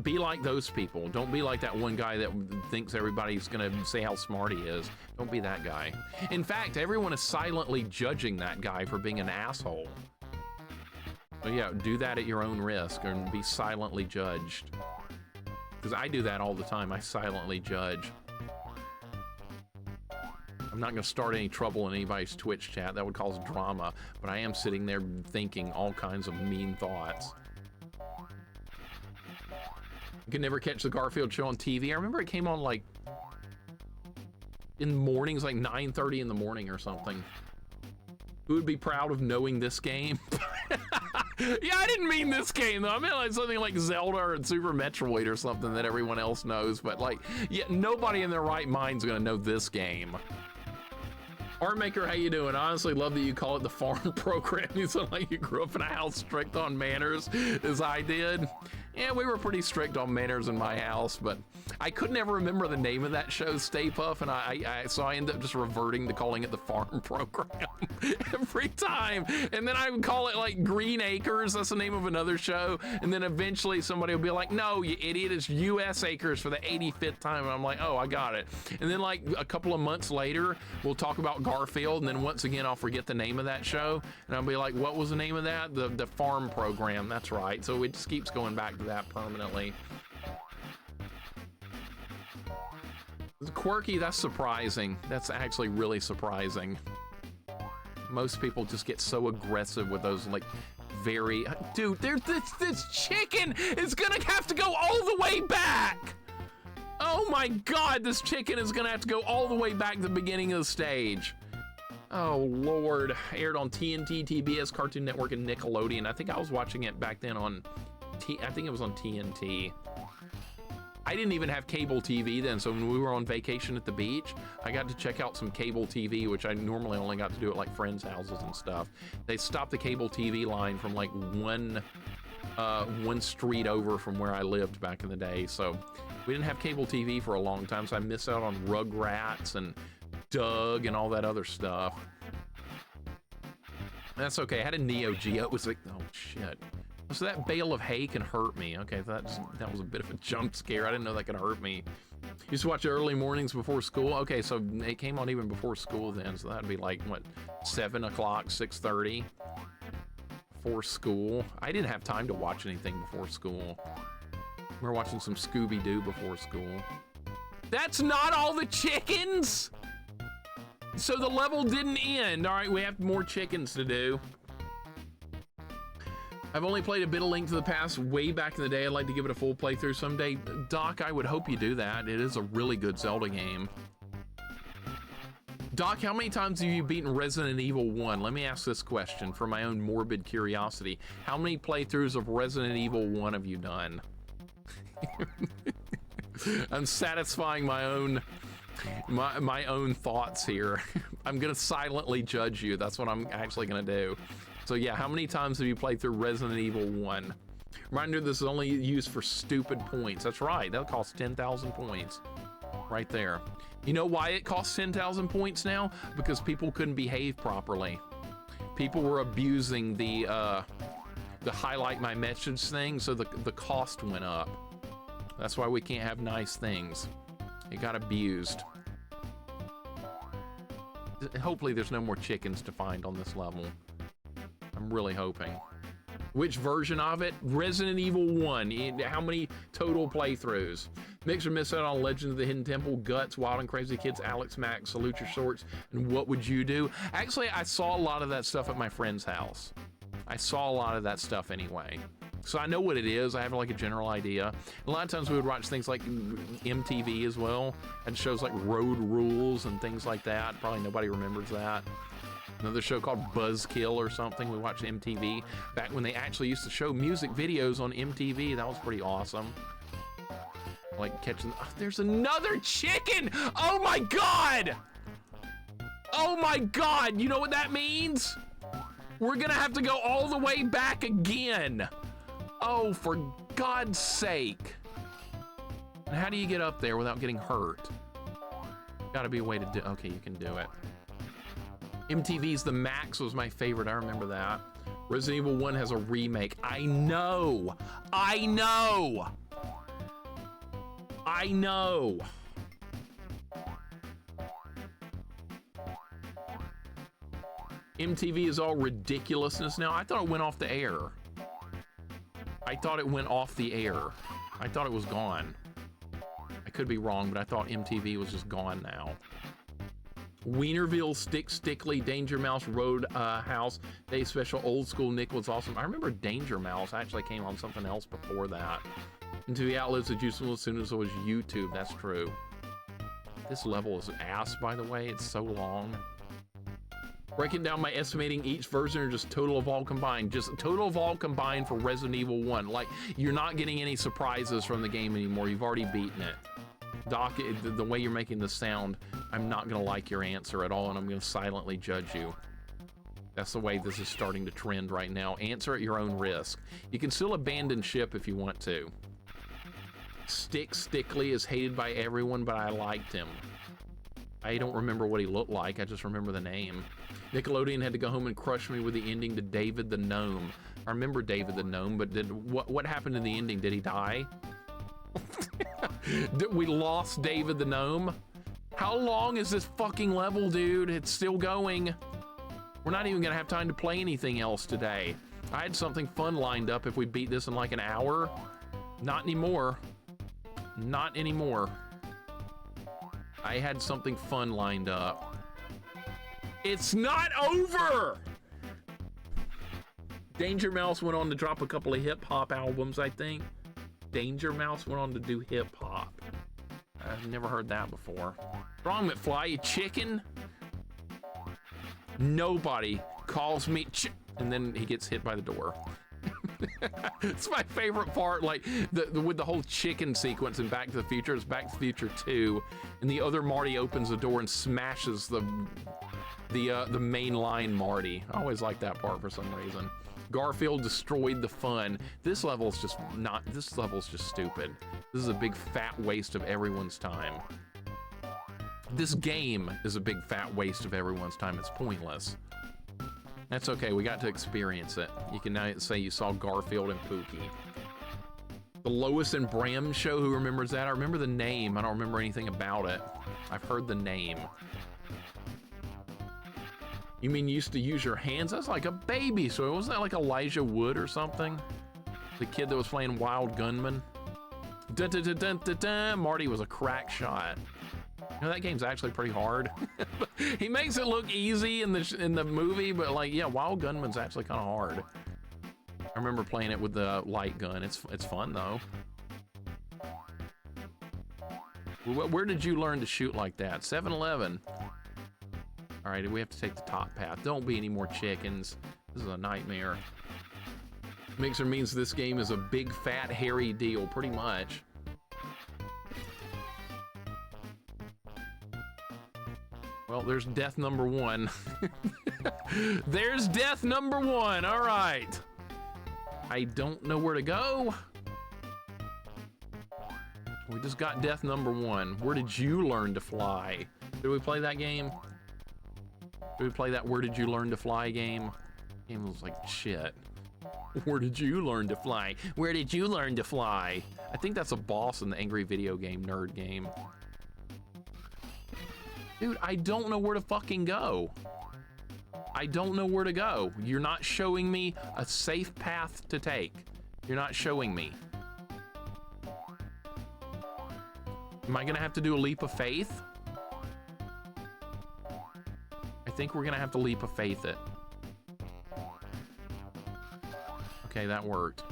Speaker 1: Be like those people. Don't be like that one guy that thinks everybody's gonna say how smart he is. Don't be that guy. In fact, everyone is silently judging that guy for being an asshole. So yeah, do that at your own risk and be silently judged. Because I do that all the time. I silently judge. I'm not gonna start any trouble in anybody's Twitch chat. That would cause drama. But I am sitting there thinking all kinds of mean thoughts. You can never catch the Garfield show on TV. I remember it came on like in the mornings, like 9:30 in the morning or something. Who would be proud of knowing this game? Yeah, I didn't mean this game though. I meant like something like Zelda or Super Metroid or something that everyone else knows. But like, yeah, nobody in their right mind's gonna know this game. Artmaker, how you doing? I honestly love that you call it the farm program. You sound like you grew up in a house strict on manners, as I did. Yeah, we were pretty strict on manners in my house, but I couldn't ever remember the name of that show, Stay Puft, and so I ended up just reverting to calling it the Farm Program every time. And then I would call it like Green Acres, that's the name of another show. And then eventually somebody will be like, no, you idiot, it's US Acres for the 85th time. And I'm like, oh, I got it. And then like a couple of months later, we'll talk about Garfield, and then once again, I'll forget the name of that show. And I'll be like, what was the name of that? The Farm Program, that's right. So it just keeps going back to that permanently. Quirky, that's surprising. That's actually really surprising. Most people just get so aggressive with those, like, very... Dude, there's this chicken is gonna have to go all the way back! Oh my god, this chicken is gonna have to go all the way back to the beginning of the stage. Oh, Lord. Aired on TNT, TBS, Cartoon Network, and Nickelodeon. I think I was watching it back then on... I think it was on TNT. I didn't even have cable TV then, so when we were on vacation at the beach, I got to check out some cable TV, which I normally only got to do at like friends' houses and stuff. They stopped the cable TV line from like one street over from where I lived back in the day, so we didn't have cable TV for a long time, so I missed out on Rugrats and Doug and all that other stuff. That's okay, I had a Neo Geo. It was like, oh shit. So that bale of hay can hurt me. Okay, that was a bit of a jump scare. I didn't know that could hurt me. Used to watch early mornings before school. Okay, so it came on even before school then, so that'd be like, what, 7 o'clock, 6:30 before school. I didn't have time to watch anything before school. We were watching some Scooby-Doo before school. That's not all the chickens! So the level didn't end. All right, we have more chickens to do. I've only played a bit of Link to the Past way back in the day. I'd like to give it a full playthrough someday. Doc, I would hope you do that. It is a really good Zelda game. Doc, how many times have you beaten Resident Evil 1? Let me ask this question for my own morbid curiosity. How many playthroughs of Resident Evil 1 have you done? I'm satisfying my own thoughts here. I'm gonna silently judge you. That's what I'm actually gonna do. So yeah, how many times have you played through Resident Evil 1? Reminder, this is only used for stupid points. That's right, that'll cost 10,000 points. Right there. You know why it costs 10,000 points now? Because people couldn't behave properly. People were abusing the highlight my message thing, so the cost went up. That's why we can't have nice things. It got abused. Hopefully there's no more chickens to find on this level. I'm really hoping. Which version of it? Resident Evil 1. How many total playthroughs? Mixer missed out on Legend of the Hidden Temple, Guts, Wild and Crazy Kids, Alex Max, Salute Your Shorts, and What Would You Do? Actually, I saw a lot of that stuff at my friend's house. I saw a lot of that stuff anyway. So I know what it is. I have like a general idea. A lot of times we would watch things like MTV as well, and shows like Road Rules and things like that. Probably nobody remembers that. Another show called Buzzkill or something. We watched MTV back when they actually used to show music videos on MTV. That was pretty awesome. Like catching, oh, there's another chicken! Oh my God! Oh my God, you know what that means? We're gonna have to go all the way back again. Oh, for God's sake. And how do you get up there without getting hurt? Gotta be a way to do, okay, you can do it. MTV's The Max was my favorite, I remember that. Resident Evil 1 has a remake. I know! I know! I know! MTV is all ridiculousness now. I thought it went off the air. I thought it went off the air. I thought it was gone. I could be wrong, but I thought MTV was just gone now. Wienerville, Stickly, Danger Mouse, Roadhouse, Day Special, Old School Nick was awesome. I remember Danger Mouse actually came on something else before that. Into the Outlives of Juiceful as soon as it was YouTube, that's true. This level is ass, by the way, it's so long. Breaking down my estimating each version or just total of all combined. Just total of all combined for Resident Evil 1. Like, you're not getting any surprises from the game anymore. You've already beaten it. Doc, the way you're making this sound, I'm not gonna like your answer at all, and I'm gonna silently judge you. That's the way this is starting to trend right now. Answer at your own risk. You can still abandon ship if you want to. Stickly is hated by everyone, but I liked him. I don't remember what he looked like. I just remember the name. Nickelodeon had to go home and crush me with the ending to David the Gnome. I remember David the Gnome, but what happened in the ending? Did he die? We lost David the Gnome? How long is this fucking level, dude? It's still going. We're not even gonna have time to play anything else today. I had something fun lined up if we beat this in like an hour. Not anymore. Not anymore. I had something fun lined up. It's not over! Danger Mouse went on to drop a couple of hip-hop albums, I think. Danger Mouse went on to do hip-hop. I've never heard that before. Wrong, McFly, you chicken? Nobody calls me and then he gets hit by the door. It's my favorite part, like with the whole chicken sequence in Back to the Future. It's Back to the Future 2, and the other Marty opens the door and smashes the mainline Marty. I always like that part for some reason. Garfield destroyed the fun. This level's just not. This level's just stupid. This is a big fat waste of everyone's time. This game is a big fat waste of everyone's time. It's pointless. That's okay, we got to experience it. You can now say you saw Garfield and Pooky. The Lois and Bram show, who remembers that? I remember the name, I don't remember anything about it. I've heard the name. You mean you used to use your hands? That's like a baby, so wasn't that like Elijah Wood or something? The kid that was playing Wild Gunman? Dun, dun, dun, dun, dun, dun. Marty was a crack shot. You know, that game's actually pretty hard. He makes it look easy in the movie, but like, yeah, Wild Gunman's actually kind of hard. I remember playing it with the light gun. It's fun though. Where did you learn to shoot like that? 7-Eleven. All right, we have to take the top path. Don't be any more chickens. This is a nightmare. Mixer means this game is a big, fat, hairy deal, pretty much. Well, there's death number one. There's death number one. All right. I don't know where to go. We just got death number one. Where did you learn to fly? Did we play that game? Did we play that Where Did You Learn to Fly game? Game was like shit. Where did you learn to fly? Where did you learn to fly? I think that's a boss in the Angry Video Game Nerd game. Dude, I don't know where to fucking go. I don't know where to go. You're not showing me a safe path to take. You're not showing me. Am I gonna have to do a leap of faith? I think we're gonna have to leap of faith it. Okay, that worked.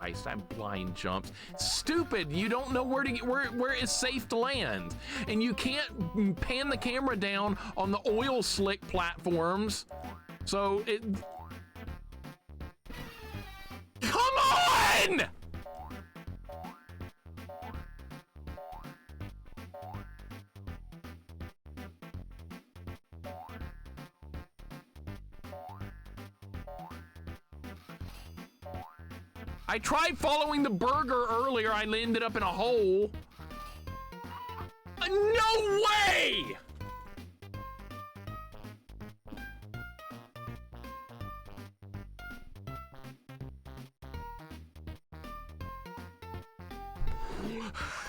Speaker 1: I have blind jumps. Stupid! You don't know where to get, where it's safe to land, and you can't pan the camera down on the oil slick platforms. So it. Come on! I tried following the burger earlier. I ended up in a hole. No way!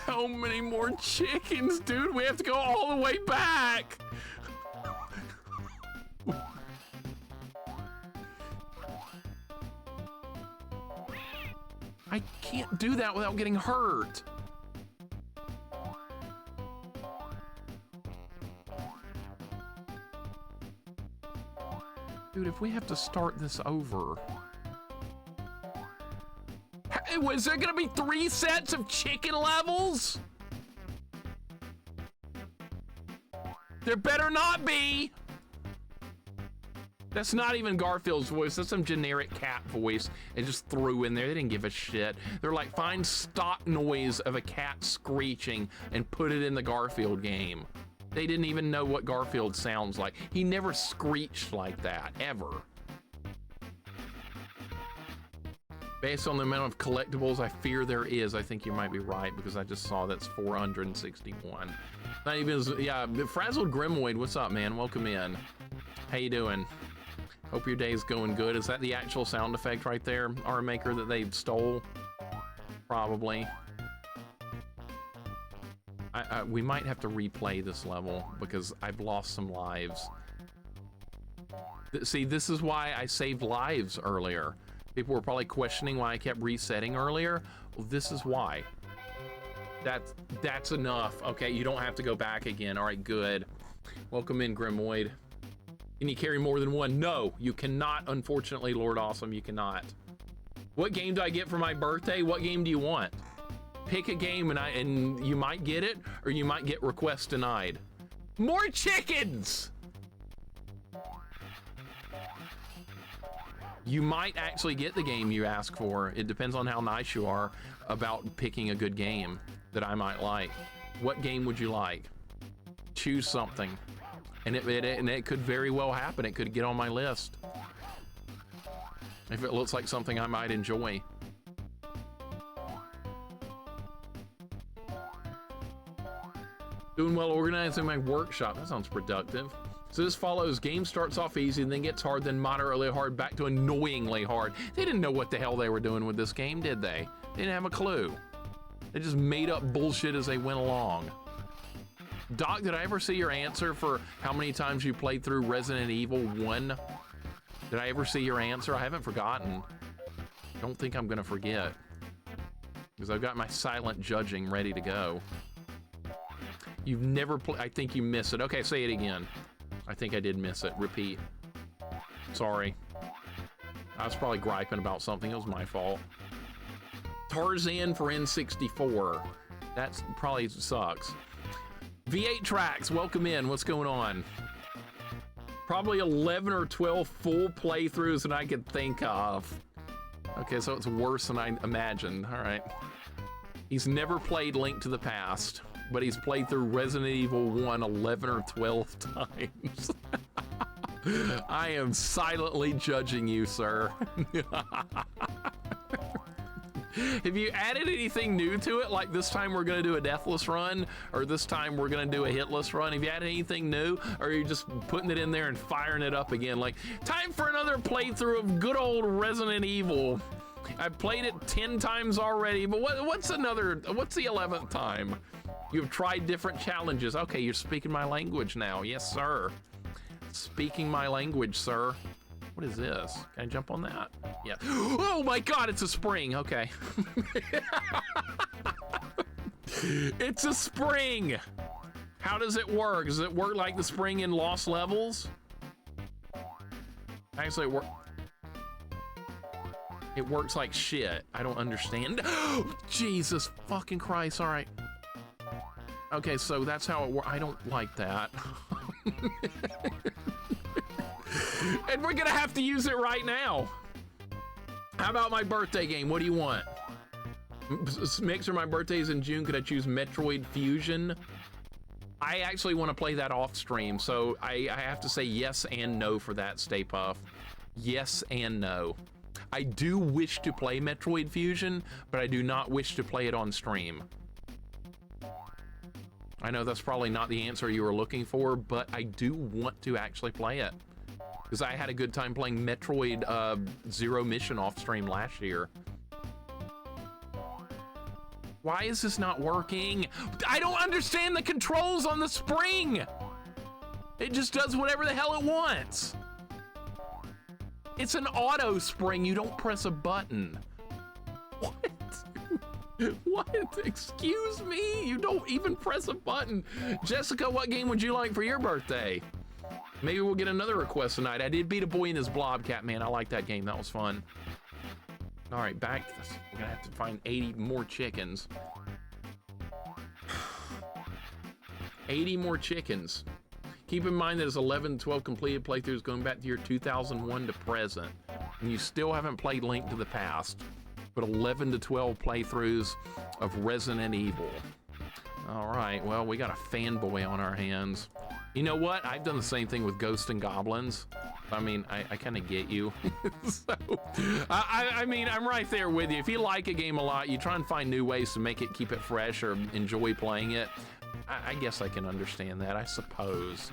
Speaker 1: How many more chickens, dude? We have to go all the way back. I can't do that without getting hurt. Dude, if we have to start this over. Was there gonna be 3 sets of chicken levels? There better not be. That's not even Garfield's voice. That's some generic cat voice they just threw in there. They didn't give a shit. They're like, find stock noise of a cat screeching and put it in the Garfield game. They didn't even know what Garfield sounds like. He never screeched like that, ever. Based on the amount of collectibles I fear there is, I think you might be right, because I just saw that's 461. Not even as, yeah, Frazzled Grimoid, what's up, man? Welcome in. How you doing? Hope your day's going good. Is that the actual sound effect right there, R Maker, that they stole? Probably. We might have to replay this level because I've lost some lives. See, this is why I saved lives earlier. People were probably questioning why I kept resetting earlier. Well, this is why. That's enough. Okay, you don't have to go back again. All right, good. Welcome in, Grimoid. Can you carry more than one? No, you cannot, unfortunately, Lord Awesome, you cannot. What game do I get for my birthday? What game do you want? Pick a game and you might get it, or you might get request denied. More chickens! You might actually get the game you ask for. It depends on how nice you are about picking a good game that I might like. What game would you like? Choose something. And it could very well happen. It could get on my list. If it looks like something I might enjoy. Doing well organizing my workshop. That sounds productive. So this follows, game starts off easy and then gets hard, then moderately hard, back to annoyingly hard. They didn't know what the hell they were doing with this game, did they? They didn't have a clue. They just made up bullshit as they went along. Doc, did I ever see your answer for how many times you played through Resident Evil 1? Did I ever see your answer? I haven't forgotten. Don't think I'm gonna forget. Because I've got my silent judging ready to go. You've never played, I think you missed it. Okay, say it again. I think I did miss it. Repeat. Sorry. I was probably griping about something. It was my fault. Tarzan for N64. That probably sucks. V8 Tracks, welcome in. What's going on? Probably 11 or 12 full playthroughs that I could think of. Okay, so it's worse than I imagined. All right. He's never played Link to the Past, but he's played through Resident Evil 1 11 or 12 times. I am silently judging you, sir. Have you added anything new to it? Like this time we're gonna do a deathless run, or this time we're gonna do a hitless run? Have you added anything new, or are you just putting it in there and firing it up again? Like, time for another playthrough of good old Resident Evil. I've played it 10 times already, but what's the 11th time? You've tried different challenges. Okay, you're speaking my language now. Yes, sir. Speaking my language, sir. What is this? Can I jump on that? Yeah. Oh my God, it's a spring. Okay. It's a spring. How does it work? Does it work like the spring in Lost Levels? Actually, it works like shit. I don't understand. Jesus fucking Christ. All right. Okay, so that's how it works. I don't like that. And we're gonna have to use it right now. How about my birthday game? What do you want? Mixer, my birthday is in June. Could I choose Metroid Fusion? I actually want to play that off stream, so I have to say yes and no for that, Stay Puff. Yes and no. I do wish to play Metroid Fusion, but I do not wish to play it on stream. I know that's probably not the answer you were looking for, but I do want to actually play it. Because I had a good time playing Metroid Zero Mission off stream last year. Why is this not working? I don't understand the controls on the spring! It just does whatever the hell it wants. It's an auto spring, you don't press a button. What? What? Excuse me? You don't even press a button. Jessica, what game would you like for your birthday? Maybe we'll get another request tonight. I did beat a boy in his Blobcat, man. I like that game. That was fun. All right, back to this. We're gonna have to find 80 more chickens. 80 more chickens. Keep in mind that it's 11, 12 completed playthroughs going back to year 2001 to present. And you still haven't played Link to the Past, but 11 to 12 playthroughs of Resident Evil. All right, well, we got a fanboy on our hands. You know what? I've done the same thing with Ghosts and Goblins. I mean, I kind of get you. So, I mean, I'm right there with you. If you like a game a lot, you try and find new ways to make it, keep it fresh, or enjoy playing it. I guess I can understand that, I suppose.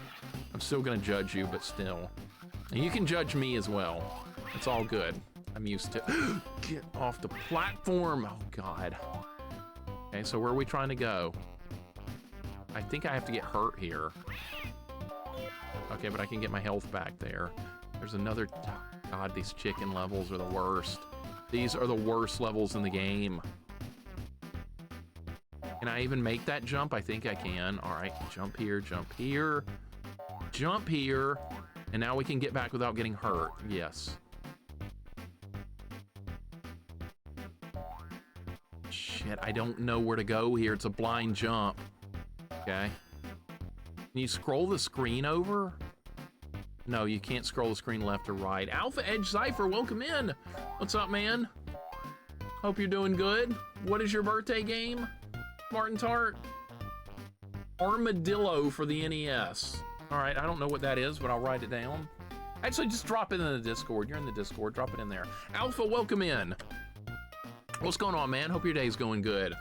Speaker 1: I'm still gonna judge you, but still. And you can judge me as well. It's all good. I'm used to. Get off the platform. Oh, God. Okay, so where are we trying to go? I think I have to get hurt here. Okay, but I can get my health back there. There's another... God, these chicken levels are the worst. These are the worst levels in the game. Can I even make that jump? I think I can. All right, jump here, jump here. Jump here. And now we can get back without getting hurt. Yes. Shit, I don't know where to go here. It's a blind jump. Okay. Can you scroll the screen over? No, you can't scroll the screen left or right. Alpha Edge Cypher, welcome in. What's up, man? Hope you're doing good. What is your birthday game, Martin Tart? Armadillo for the NES. All right, I don't know what that is, but I'll write it down. Actually, just drop it in the Discord. You're in the Discord, drop it in there. Alpha, welcome in. What's going on, man? Hope your day's going good.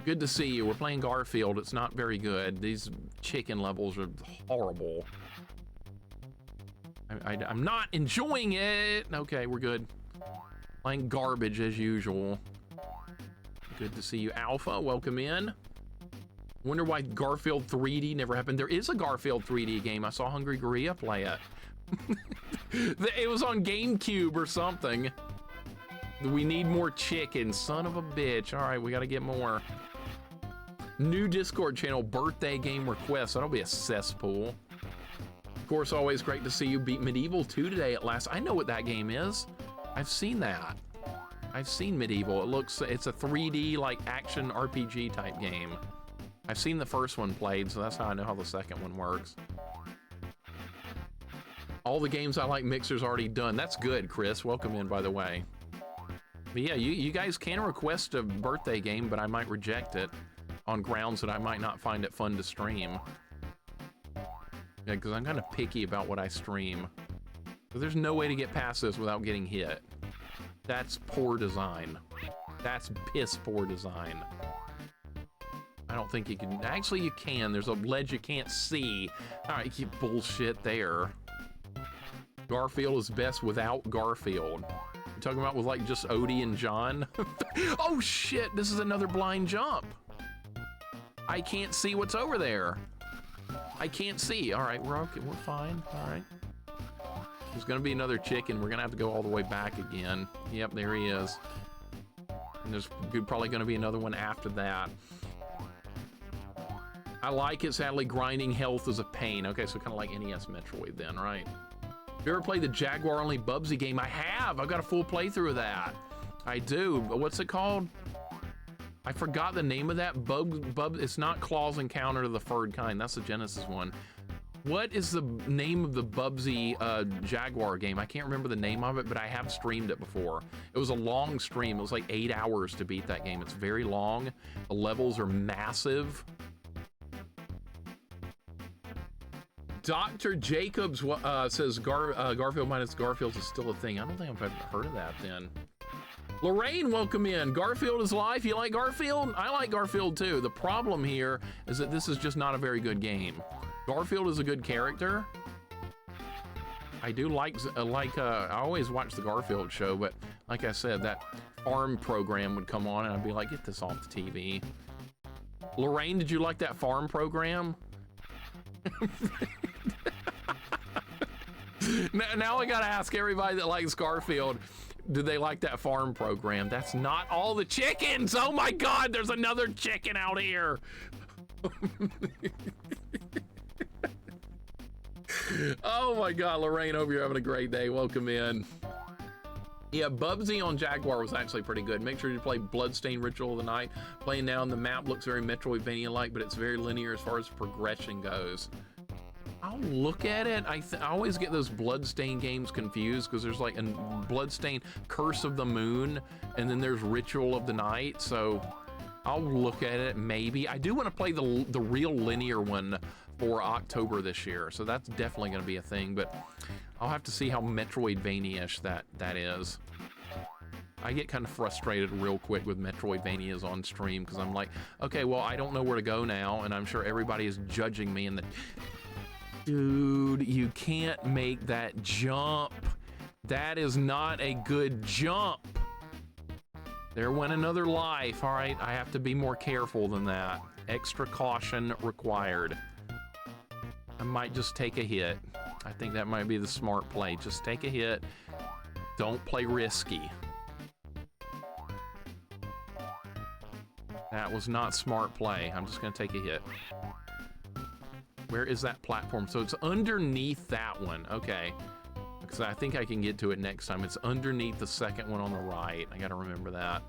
Speaker 1: Good to see you. We're playing Garfield. It's not very good. These chicken levels are horrible. I'm not enjoying it. Okay, we're good. Playing garbage as usual. Good to see you, Alpha. Welcome in. Wonder why Garfield 3D never happened. There is a Garfield 3D game. I saw Hungry Gorilla play it. It was on GameCube or something. We need more chicken, son of a bitch. All right, we got to get more. New Discord channel, birthday game requests. That'll be a cesspool. Of course, always great to see you beat Medieval 2 today at last. I know what that game is. I've seen that. I've seen Medieval. It's a 3D like action RPG type game. I've seen the first one played, so that's how I know how the second one works. All the games I like Mixer's already done. That's good, Chris. Welcome in, by the way. But yeah, you guys can request a birthday game, but I might reject it on grounds that I might not find it fun to stream. Yeah, because I'm kind of picky about what I stream. So there's no way to get past this without getting hit. That's poor design. That's piss poor design. I don't think you can. Actually, you can. There's a ledge you can't see. All right, keep bullshit there. Garfield is best without Garfield. You talking about with like just Odie and John? Oh shit, this is another blind jump. I can't see what's over there. I can't see. All right, we're okay, we're fine. All right. There's gonna be another chicken. We're gonna have to go all the way back again. Yep, there he is. And there's probably gonna be another one after that. I like it, sadly, grinding health is a pain. Okay, so kind of like NES Metroid then, right? You ever played the Jaguar only Bubsy game? I have. I've got a full playthrough of that. I do. What's it called? I forgot the name of that. It's not Claw's Encounter of the Furred Kind. That's the Genesis one. What is the name of the Bubsy Jaguar game? I can't remember the name of it, but I have streamed it before. It was a long stream. It was like 8 hours to beat that game. It's very long. The levels are massive. Dr. Jacobs says Garfield minus Garfield is still a thing. I don't think I've ever heard of that then. Lorraine, welcome in. Garfield is life. You like Garfield? I like Garfield too. The problem here is that this is just not a very good game. Garfield is a good character. I do like I always watch the Garfield show, but like I said, that farm program would come on and I'd be like, get this off the TV. Lorraine, did you like that farm program? Now I gotta ask everybody that likes Garfield, do they like that farm program? That's not all the chickens. Oh my God, there's another chicken out here. Oh my God, Lorraine, hope you're having a great day. Welcome in. Yeah, Bubsy on Jaguar was actually pretty good. Make sure you play Bloodstained Ritual of the Night. Playing now on the map looks very Metroidvania-like, but it's very linear as far as progression goes. I'll look at it. I always get those Bloodstained games confused because there's like a Bloodstained Curse of the Moon, and then there's Ritual of the Night. So I'll look at it, maybe. I do want to play the real linear one for October this year, so that's definitely going to be a thing, but I'll have to see how Metroidvania-ish that is. I get kind of frustrated real quick with Metroidvanias on stream, because I'm like, okay, well, I don't know where to go now, and I'm sure everybody is judging me, and dude, you can't make that jump. That is not a good jump. There went another life. All right, I have to be more careful than that. Extra caution required. I might just take a hit. I think that might be the smart play. Just take a hit. Don't play risky. That was not smart play. I'm just gonna take a hit. Where is that platform? So it's underneath that one. Okay. Because I think I can get to it next time. It's underneath the second one on the right. I gotta remember that.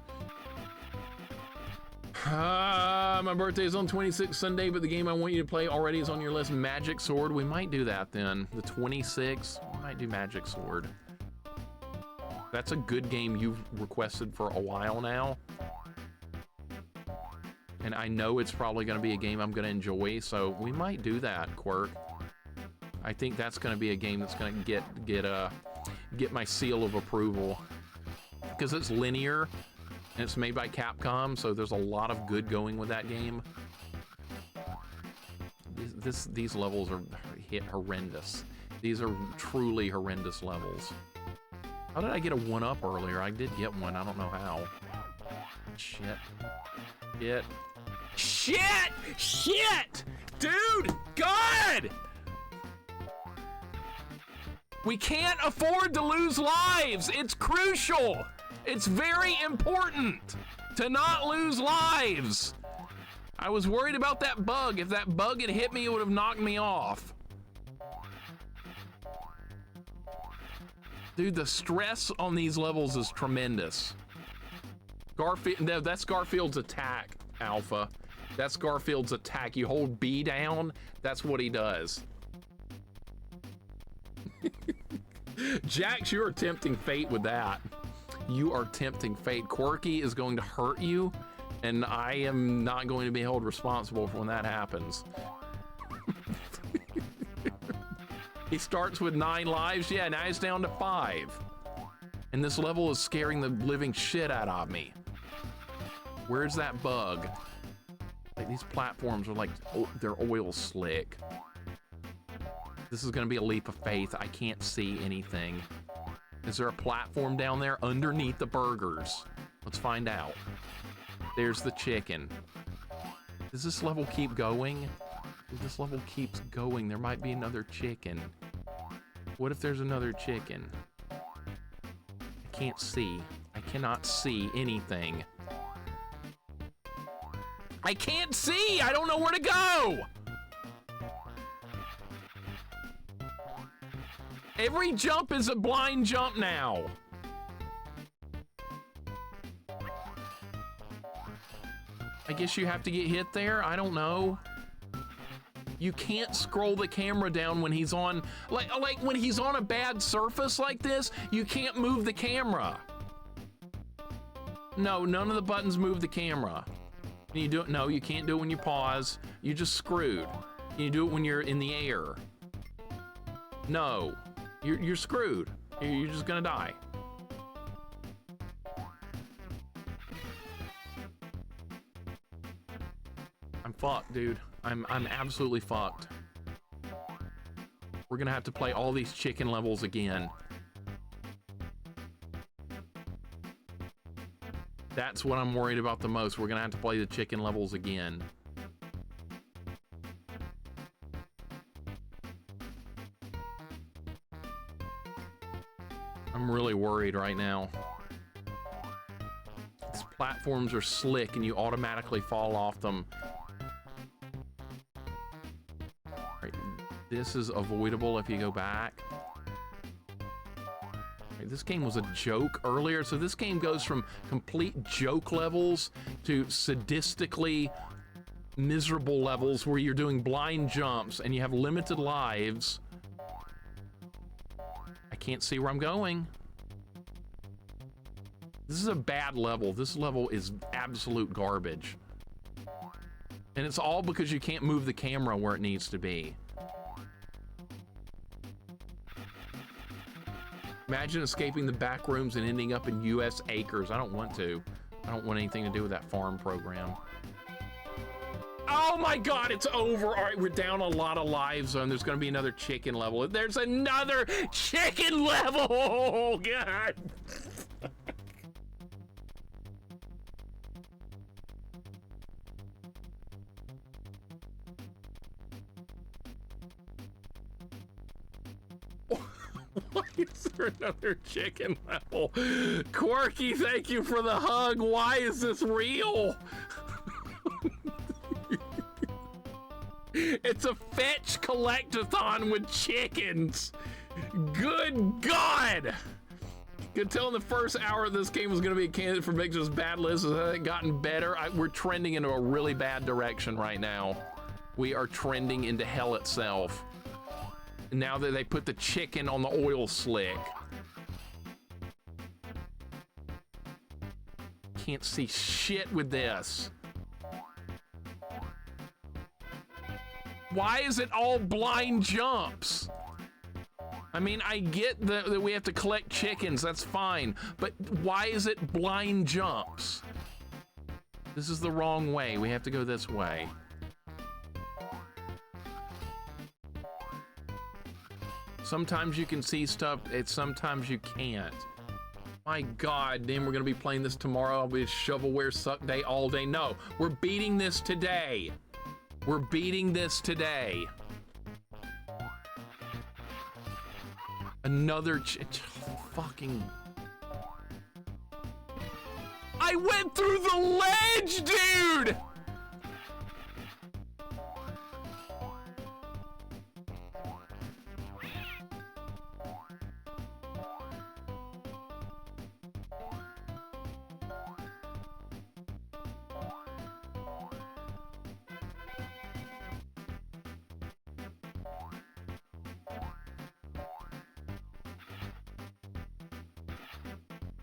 Speaker 1: My birthday is on 26th Sunday, but the game I want you to play already is on your list. Magic Sword. We might do that then. The 26th. We might do Magic Sword. That's a good game you've requested for a while now. And I know it's probably going to be a game I'm going to enjoy, so we might do that, Quirk. I think that's going to be a game that's going to get my seal of approval, because it's linear and it's made by Capcom, so there's a lot of good going with that game. These levels are horrendous. These are truly horrendous levels. How did I get a 1-up earlier? I did get one. I don't know how. Shit. Shit! Dude! God! We can't afford to lose lives! It's crucial! It's very important to not lose lives! I was worried about that bug. If that bug had hit me, it would have knocked me off. Dude, the stress on these levels is tremendous. Garfield, no, that's Garfield's attack, Alpha. That's Garfield's attack. You hold B down, that's what he does. Jax, you are tempting fate with that. You are tempting fate. Quirky is going to hurt you, and I am not going to be held responsible for when that happens. He starts with 9 lives. Yeah, now he's down to 5. And this level is scaring the living shit out of me. Where's that bug? Like, these platforms are like, oh, they're oil slick. This is gonna be a leap of faith. I can't see anything. Is there a platform down there underneath the burgers? Let's find out. There's the chicken. Does this level keep going? If this level keeps going, there might be another chicken. What if there's another chicken? I can't see. I cannot see anything. I can't see! I don't know where to go! Every jump is a blind jump now. I guess you have to get hit there? I don't know. You can't scroll the camera down when he's on, like when he's on a bad surface like this, you can't move the camera. No, none of the buttons move the camera. Can you do it? No, you can't do it when you pause. You just screwed. Can you do it when you're in the air? No, you're screwed. You're just gonna die. I'm fucked, dude. I'm absolutely fucked. We're gonna have to play all these chicken levels again. That's what I'm worried about the most. We're gonna have to play the chicken levels again. I'm really worried right now. These platforms are slick and you automatically fall off them. Right, this is avoidable if you go back. This game was a joke earlier, so this game goes from complete joke levels to sadistically miserable levels where you're doing blind jumps and you have limited lives. I can't see where I'm going. This is a bad level. This level is absolute garbage. And it's all because you can't move the camera where it needs to be. Imagine escaping the back rooms and ending up in U.S. acres. I don't want to. I don't want anything to do with that farm program. Oh my God, it's over. All right, we're down a lot of lives, and there's gonna be another chicken level. There's another chicken level, oh God. Why is there another chicken level? Quirky, thank you for the hug. Why is this real? It's a fetch collectathon with chickens. Good God. Could tell in the first hour this game was going to be a candidate for Mixer's bad list. It hasn't gotten better. We're trending into a really bad direction right now. We are trending into hell itself. Now that they put the chicken on the oil slick. Can't see shit with this. Why is it all blind jumps? I mean, I get that we have to collect chickens, that's fine, but why is it blind jumps? This is the wrong way. We have to go this way. Sometimes you can see stuff, sometimes you can't. My God, then we're gonna be playing this tomorrow. I'll be a shovelware suck day all day. No, we're beating this today. We're beating this today. Another fucking... I went through the ledge, dude!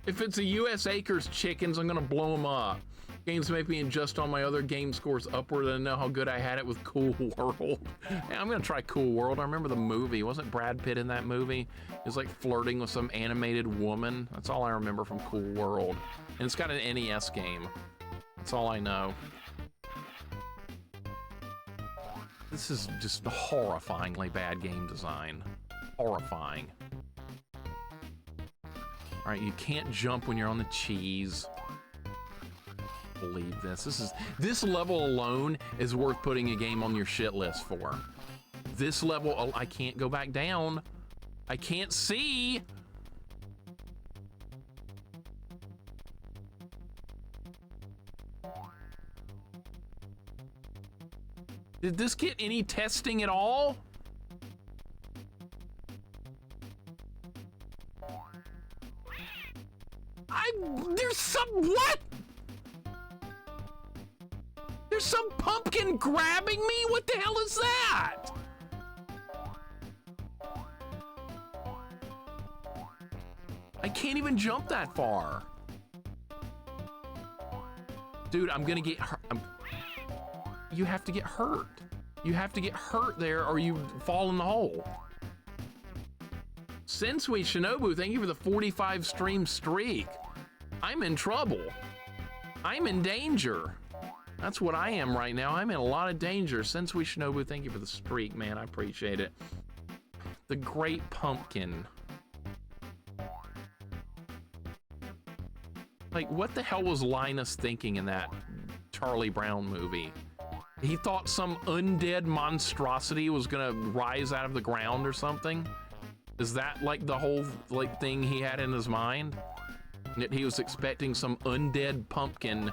Speaker 1: If it's a U.S. Acres chickens, I'm gonna blow them up. Games make me adjust all my other game scores upward and know how good I had it with Cool World. Yeah, I'm gonna try Cool World. I remember the movie. Wasn't Brad Pitt in that movie? He was like flirting with some animated woman. That's all I remember from Cool World. And it's got an NES game. That's all I know. This is just horrifyingly bad game design. Horrifying. All right, you can't jump when you're on the cheese. Believe this. This level alone is worth putting a game on your shit list for. This level, I can't go back down. I can't see. Did this get any testing at all? There's some, what? There's some pumpkin grabbing me? What the hell is that? I can't even jump that far. Dude, I'm gonna get hurt. You have to get hurt. You have to get hurt there or you fall in the hole. Sensui Shinobu, thank you for the 45 stream streak. I'm in trouble. I'm in danger. That's what I am right now. I'm in a lot of danger. Sensui Shinobu, thank you for the streak, man. I appreciate it. The Great Pumpkin. Like, what the hell was Linus thinking in that Charlie Brown movie? He thought some undead monstrosity was gonna rise out of the ground or something? Is that like the whole like thing he had in his mind? That he was expecting some undead pumpkin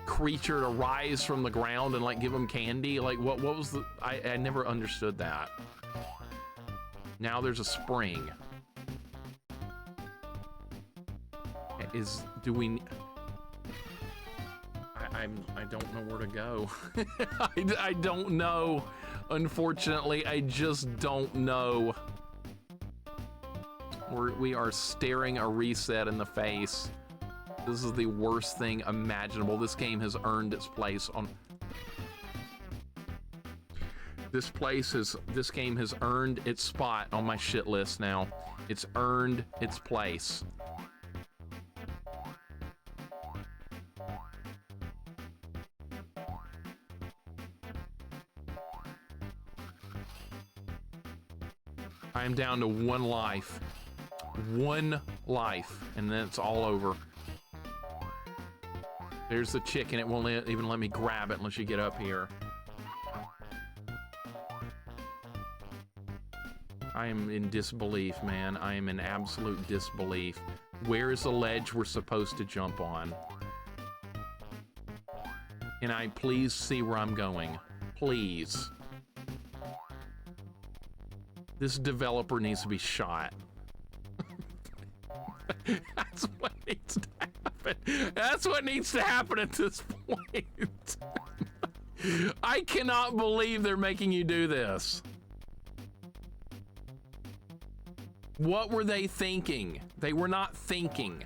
Speaker 1: creature to rise from the ground and like give him candy? Like what was the, I never understood that. Now there's a spring. I don't know where to go. I don't know. Unfortunately, I just don't know. We are staring a reset in the face. This is the worst thing imaginable. This game has earned its place on... This game has earned its spot on my shit list now. It's earned its place. I am down to one life. One life, and then it's all over. There's the chicken. It won't even let me grab it unless you get up here. I am in disbelief, man. I am in absolute disbelief. Where is the ledge we're supposed to jump on? Can I please see where I'm going? Please. This developer needs to be shot. That's what needs to happen. That's what needs to happen at this point. I cannot believe they're making you do this. What were they thinking? They were not thinking.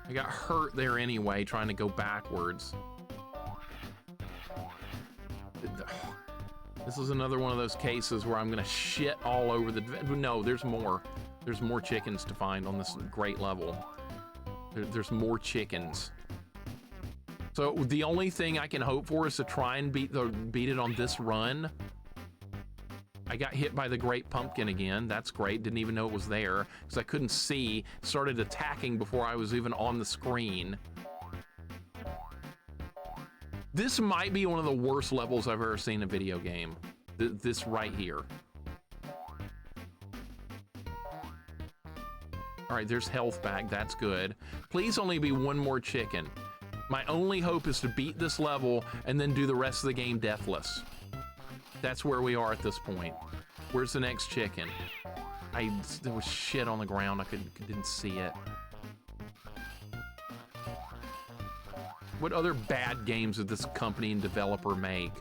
Speaker 1: I got hurt there anyway, trying to go backwards. This is another one of those cases where I'm gonna shit all over the... No, there's more. There's more chickens to find on this great level. There's more chickens. So the only thing I can hope for is to try and beat it on this run. I got hit by the Great Pumpkin again. That's great. Didn't even know it was there because I couldn't see. Started attacking before I was even on the screen. This might be one of the worst levels I've ever seen in a video game. This right here. All right, there's health back. That's good. Please only be one more chicken. My only hope is to beat this level and then do the rest of the game deathless. That's where we are at this point. Where's the next chicken? There was shit on the ground. I didn't see it. What other bad games did this company and developer make?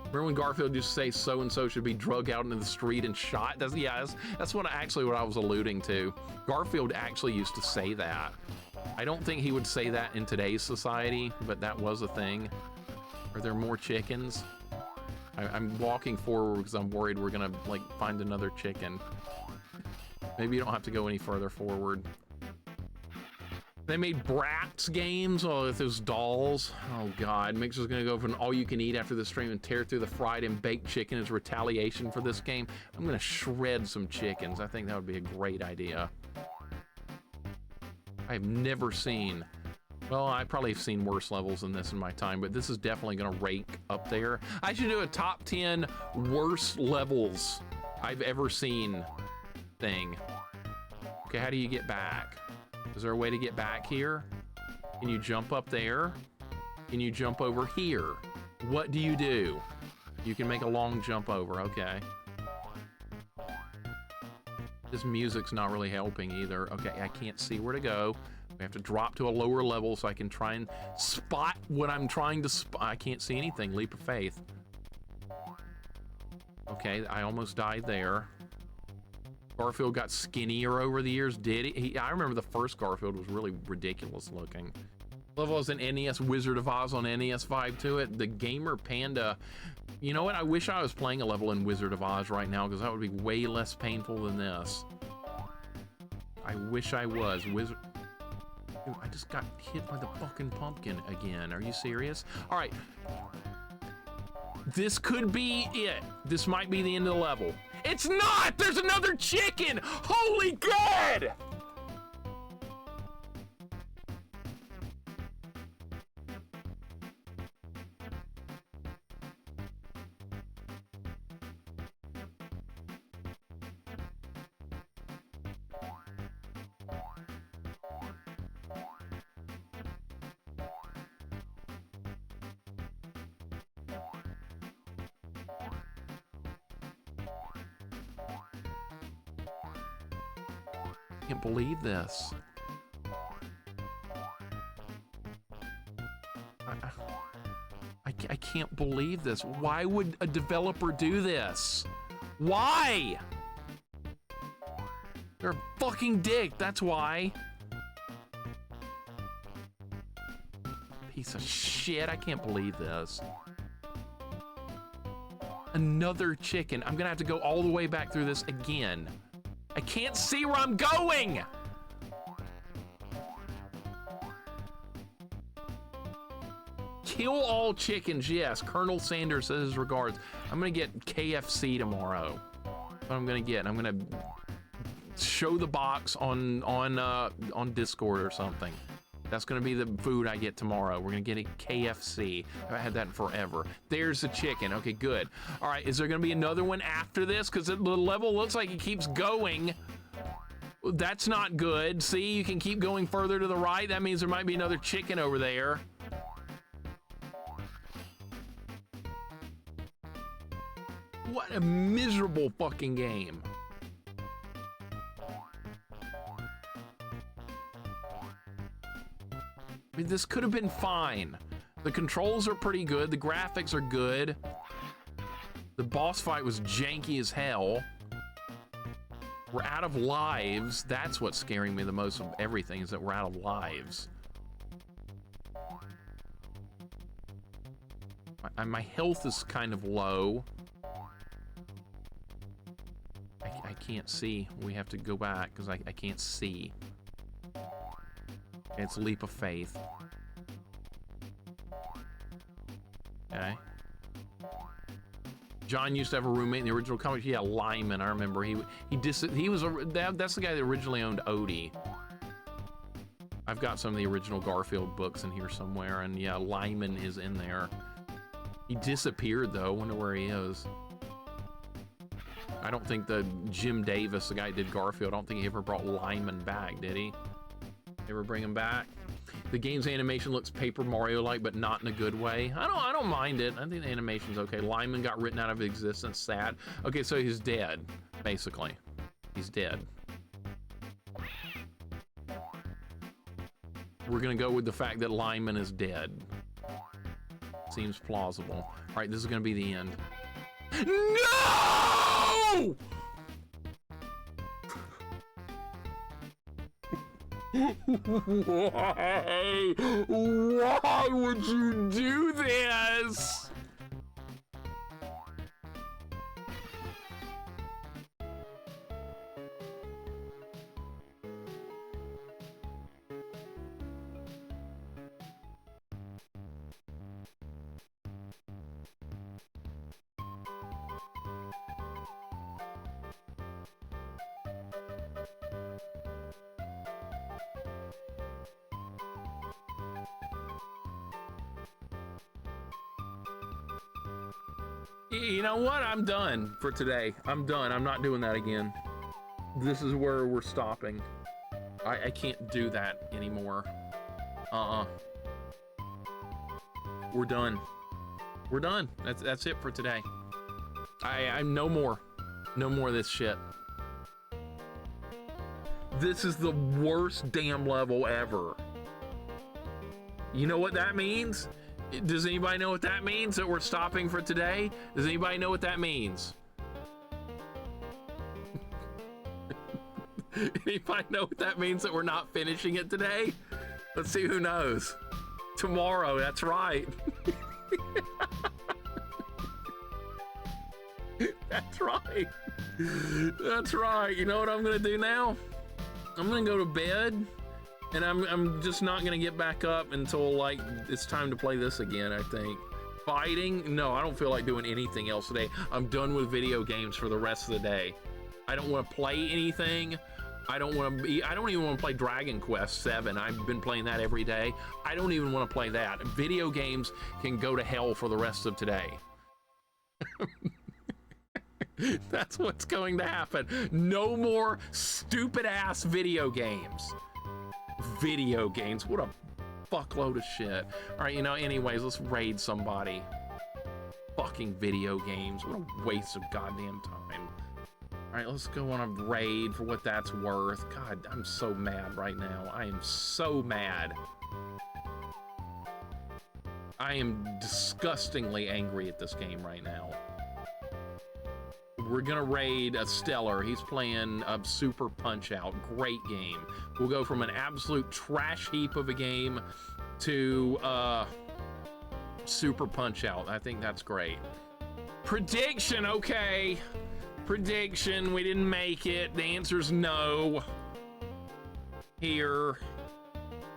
Speaker 1: Remember when Garfield used to say so-and-so should be drug out into the street and shot? That's actually what I was alluding to. Garfield actually used to say that. I don't think he would say that in today's society, but that was a thing. Are there more chickens? I'm walking forward because I'm worried we're gonna like find another chicken. Maybe you don't have to go any further forward. They made Bratz games. Oh, with those dolls. Oh God, Mixer's gonna go for an all-you-can-eat after the stream and tear through the fried and baked chicken as retaliation for this game. I'm gonna shred some chickens. I think that would be a great idea. I've never seen, well, I probably have seen worse levels than this in my time, but this is definitely gonna rank up there. I should do a top 10 worst levels I've ever seen thing. Okay, how do you get back? Is there a way to get back here? Can you jump up there? Can you jump over here? What do? You can make a long jump over, okay. This music's not really helping either. Okay, I can't see where to go. We have to drop to a lower level so I can try and spot what I'm trying to spot. I can't see anything. Leap of faith. Okay, I almost died there. Garfield got skinnier over the years, did he? I remember the first Garfield was really ridiculous looking. Level has an NES Wizard of Oz on NES vibe to it. The Gamer Panda. You know what? I wish I was playing a level in Wizard of Oz right now because that would be way less painful than this. I wish I was. Dude, I just got hit by the fucking pumpkin again. Are you serious? All right. This could be it. This might be the end of the level. It's not! There's another chicken! Holy God! I can't believe this. I can't believe this. Why would a developer do this? Why? They're a fucking dick, that's why. Piece of shit, I can't believe this. Another chicken. I'm gonna have to go all the way back through this again. I can't see where I'm going! Kill all chickens, yes. Colonel Sanders says his regards. I'm gonna get KFC tomorrow. That's what I'm gonna get. I'm gonna show the box on Discord or something. That's gonna be the food I get tomorrow. We're gonna get a KFC. I haven't had that in forever. There's the chicken. Okay, good. All right, is there gonna be another one after this? Because the level looks like it keeps going. That's not good. See, you can keep going further to the right. That means there might be another chicken over there. What a miserable fucking game. I mean, this could have been fine. The controls are pretty good. The graphics are good. The boss fight was janky as hell. We're out of lives. That's what's scaring me the most of everything, is that we're out of lives. My health is kind of low. I can't see. We have to go back because I can't see. It's a leap of faith. Okay. John used to have a roommate in the original comics. Yeah, Lyman. I remember he was that's the guy that originally owned Odie. I've got some of the original Garfield books in here somewhere, and yeah, Lyman is in there. He disappeared though. Wonder where he is. I don't think the Jim Davis, the guy who did Garfield, I don't think he ever brought Lyman back, did he? Ever bring him back? The game's animation looks Paper Mario-like, but not in a good way. I don't mind it. I think the animation's okay. Lyman got written out of existence. Sad. Okay, so he's dead, basically. He's dead. We're gonna go with the fact that Lyman is dead. Seems plausible. All right, this is gonna be the end. No! Why? Why would you do this? You know what? I'm done for today. I'm done. I'm not doing that again. This is where we're stopping. I can't do that anymore. We're done. We're done. That's it for today. I'm no more. No more of this shit. This is the worst damn level ever. You know what that means? Does anybody know what that means? That we're stopping for today? Does anybody know what that means? Anybody know what that means, that we're not finishing it today? Let's see who knows. Tomorrow, that's right. That's right. That's right. You know what I'm gonna do now? I'm gonna go to bed. And I'm just not gonna get back up until like it's time to play this again, I think. Fighting? No, I don't feel like doing anything else today. I'm done with video games for the rest of the day. I don't want to play anything. I don't even want to play Dragon Quest 7. I've been playing that every day. I don't even want to play that. Video games can go to hell for the rest of today. That's what's going to happen. No more stupid ass video games. Video games, what a fuckload of shit. All right, you know, anyways, let's raid somebody. Fucking video games, what a waste of goddamn time. All right, let's go on a raid for what that's worth. God, I'm so mad right now. I am so mad. I am disgustingly angry at this game right now. We're gonna raid a Stellar. He's playing a Super Punch-Out. Great game. We'll go from an absolute trash heap of a game to Super Punch Out. I think that's great. Prediction, okay. Prediction, we didn't make it. The answer's no. Here.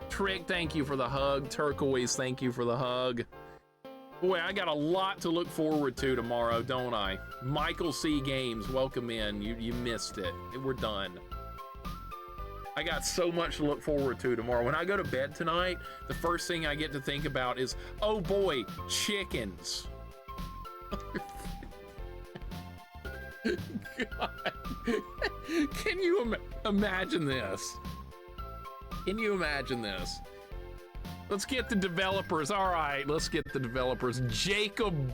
Speaker 1: Trick, thank you for the hug. Turquoise, thank you for the hug. Boy, I got a lot to look forward to tomorrow, don't I? Michael C. Games, welcome in. You missed it. We're done. I got so much to look forward to tomorrow. When I go to bed tonight, the first thing I get to think about is, oh boy, chickens. God. Can you imagine this? Can you imagine this? Let's get the developers. All right, let's get the developers. Jacob